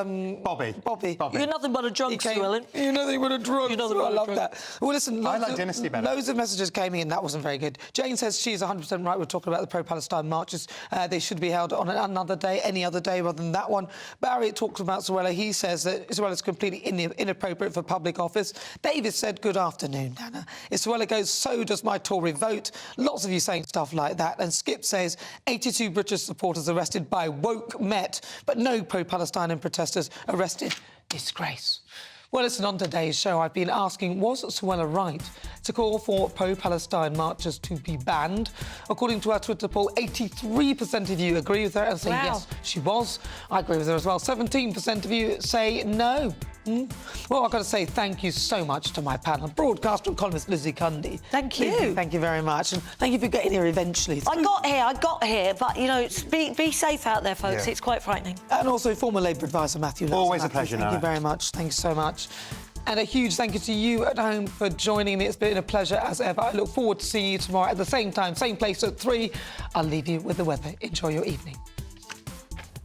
Bobby. You're nothing but a drunk, Suellin. You're nothing but a drunk. I love that. Well, listen, I like Dynasty better. Loads of messages came in. That wasn't very good. Jane says she's 100% right. We're talking about the pro-Palestine marches. They should be held on another day, any other day rather than that one. Barry talks about Suella. He says that Suella's completely inappropriate for public office. David said, good afternoon, Nana. If Suella goes, so does my Tory vote. Lots of you saying stuff like that. And Skip says 82 British supporters arrested by woke Met, but no pro-Palestinian protesters arrested. Disgrace. Well, listen, on today's show, I've been asking, was Suella right to call for pro-Palestine marchers to be banned? According to our Twitter poll, 83% of you agree with her and say yes, she was. I agree with her as well. 17% of you say no, Well, I've got to say thank you so much to my panel. Broadcaster and columnist Lizzie Cundy. Thank you. Thank you very much. And thank you for getting here eventually. I got here, but, you know, be safe out there, folks. Yeah. It's quite frightening. And also former Labour advisor Matthew Nelson. Always a Matthew, pleasure, Thank you Nana. very much. Thank you so much. And a huge thank you to you at home for joining me. It's been a pleasure as ever. I look forward to seeing you tomorrow at the same time, same place at 3. I'll leave you with the weather. Enjoy your evening.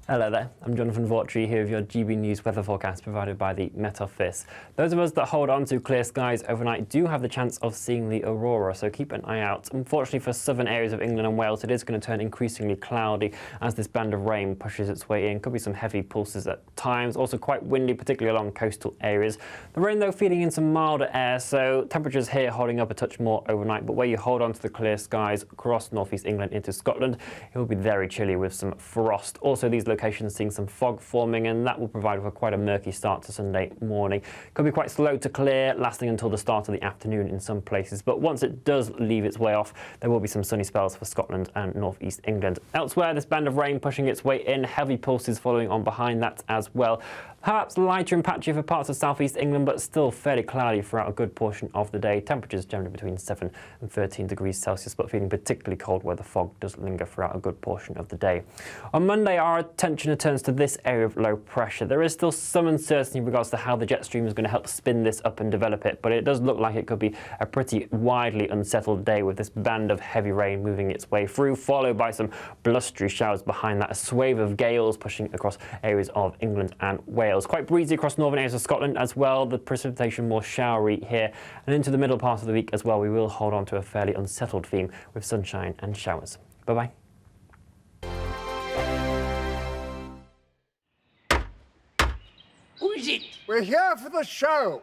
Hello there, I'm Jonathan Vautry here with your GB News weather forecast provided by the Met Office. Those of us that hold on to clear skies overnight do have the chance of seeing the aurora, so keep an eye out. Unfortunately for southern areas of England and Wales, it is going to turn increasingly cloudy as this band of rain pushes its way in. Could be some heavy pulses at times, also quite windy, particularly along coastal areas. The rain, though, feeding in some milder air, so temperatures here holding up a touch more overnight, but where you hold on to the clear skies across northeast England into Scotland, it will be very chilly with some frost. Also, these locations seeing some fog forming, and that will provide for quite a murky start to Sunday morning. Could be quite slow to clear, lasting until the start of the afternoon in some places, but once it does leave its way off, there will be some sunny spells for Scotland and northeast England. Elsewhere, this band of rain pushing its way in, heavy pulses following on behind that as well. Perhaps lighter and patchy for parts of southeast England, but still fairly cloudy throughout a good portion of the day. Temperatures generally between 7 and 13 degrees Celsius, but feeling particularly cold where the fog does linger throughout a good portion of the day. On Monday, our attention returns to this area of low pressure. There is still some uncertainty in regards to how the jet stream is going to help spin this up and develop it, but it does look like it could be a pretty widely unsettled day with this band of heavy rain moving its way through, followed by some blustery showers behind that, a swathe of gales pushing across areas of England and Wales. Quite breezy across northern areas of Scotland as well, the precipitation more showery here, and into the middle part of the week as well we will hold on to a fairly unsettled theme with sunshine and showers. Bye-bye. Who is it? We're here for the show.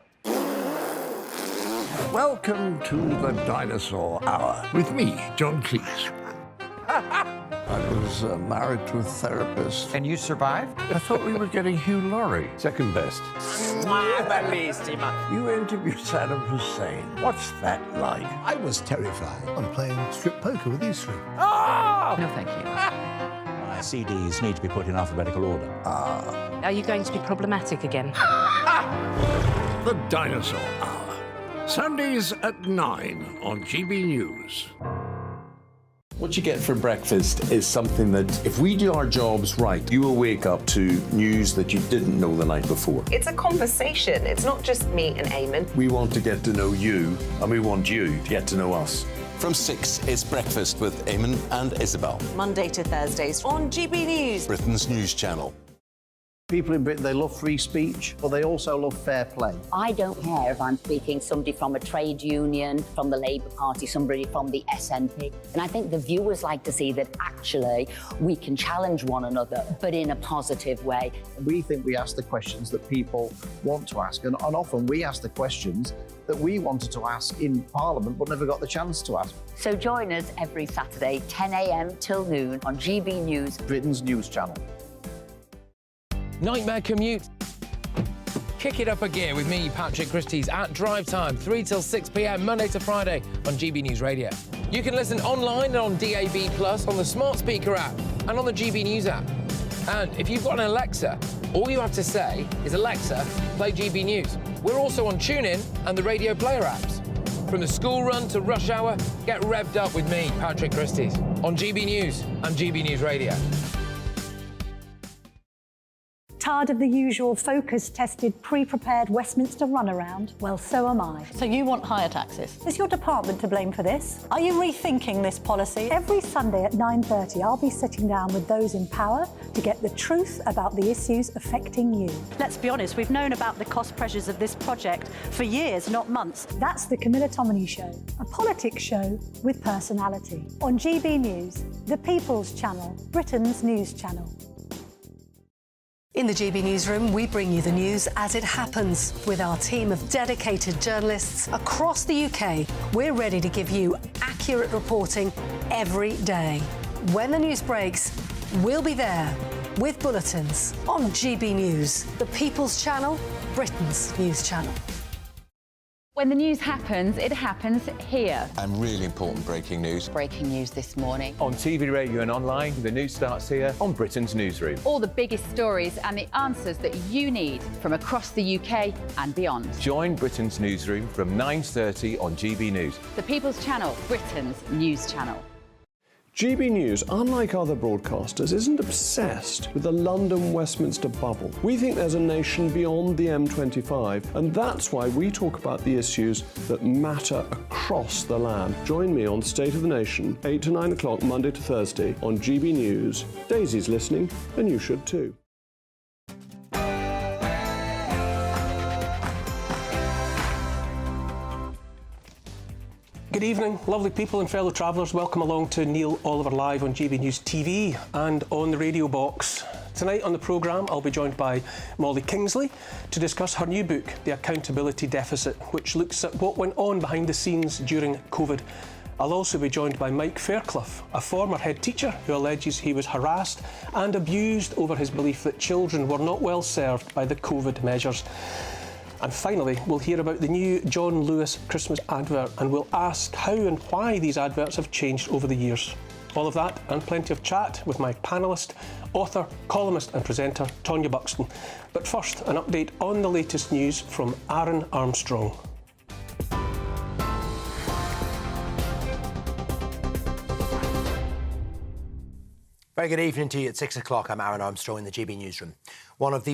Welcome to the Dinosaur Hour with me, John Cleese. I was married to a therapist. And you survived? I thought we were getting Hugh Laurie. Second best. You interviewed Saddam Hussein. What's that like? I was terrified. I'm playing strip poker with you three. Ah! No, thank you. My CDs need to be put in alphabetical order. Are you going to be problematic again? The Dinosaur Hour. Sundays at 9 on GB News. What you get for breakfast is something that, if we do our jobs right, you will wake up to news that you didn't know the night before. It's a conversation. It's not just me and Eamon. We want to get to know you, and we want you to get to know us. From 6, it's Breakfast with Eamon and Isabel. Monday to Thursdays on GB News. Britain's news channel. People in Britain, they love free speech, but they also love fair play. I don't care if I'm speaking somebody from a trade union, from the Labour Party, somebody from the SNP. And I think the viewers like to see that actually we can challenge one another, but in a positive way. We think we ask the questions that people want to ask, and often we ask the questions that we wanted to ask in Parliament but never got the chance to ask. So join us every Saturday, 10 a.m. till noon on GB News, Britain's news channel. Nightmare commute. Kick it up a gear with me, Patrick Christie's, at drive time, 3 till 6 p.m, Monday to Friday on GB News Radio. You can listen online and on DAB+, on the smart speaker app and on the GB News app. And if you've got an Alexa, all you have to say is, Alexa, play GB News. We're also on TuneIn and the Radio Player apps. From the school run to rush hour, get revved up with me, Patrick Christie's, on GB News and GB News Radio. Tired of the usual focus-tested, pre-prepared Westminster runaround? Well, so am I. So you want higher taxes? Is your department to blame for this? Are you rethinking this policy? Every Sunday at 9:30, I'll be sitting down with those in power to get the truth about the issues affecting you. Let's be honest, we've known about the cost pressures of this project for years, not months. That's the Camilla Tominey Show, a politics show with personality. On GB News, the People's Channel, Britain's news channel. In the GB Newsroom, we bring you the news as it happens. With our team of dedicated journalists across the UK, we're ready to give you accurate reporting every day. When the news breaks, we'll be there with bulletins on GB News, the People's Channel, Britain's news channel. When the news happens, it happens here. And really important breaking news. Breaking news this morning. On TV, radio and online, the news starts here on Britain's Newsroom. All the biggest stories and the answers that you need from across the UK and beyond. Join Britain's Newsroom from 9:30 on GB News. The People's Channel, Britain's news channel. GB News, unlike other broadcasters, isn't obsessed with the London-Westminster bubble. We think there's a nation beyond the M25, and that's why we talk about the issues that matter across the land. Join me on State of the Nation, 8 to 9 o'clock, Monday to Thursday, on GB News. Daisy's listening, and you should too. Good evening, lovely people and fellow travellers. Welcome along to Neil Oliver Live on GB News TV and on the radio box. Tonight on the programme, I'll be joined by Molly Kingsley to discuss her new book, The Accountability Deficit, which looks at what went on behind the scenes during COVID. I'll also be joined by Mike Fairclough, a former head teacher who alleges he was harassed and abused over his belief that children were not well served by the COVID measures. And finally, we'll hear about the new John Lewis Christmas advert, and we'll ask how and why these adverts have changed over the years. All of that and plenty of chat with my panellist, author, columnist and presenter, Tonya Buxton. But first, an update on the latest news from Aaron Armstrong. Very good evening to you at 6 o'clock. I'm Aaron Armstrong in the GB Newsroom. One of the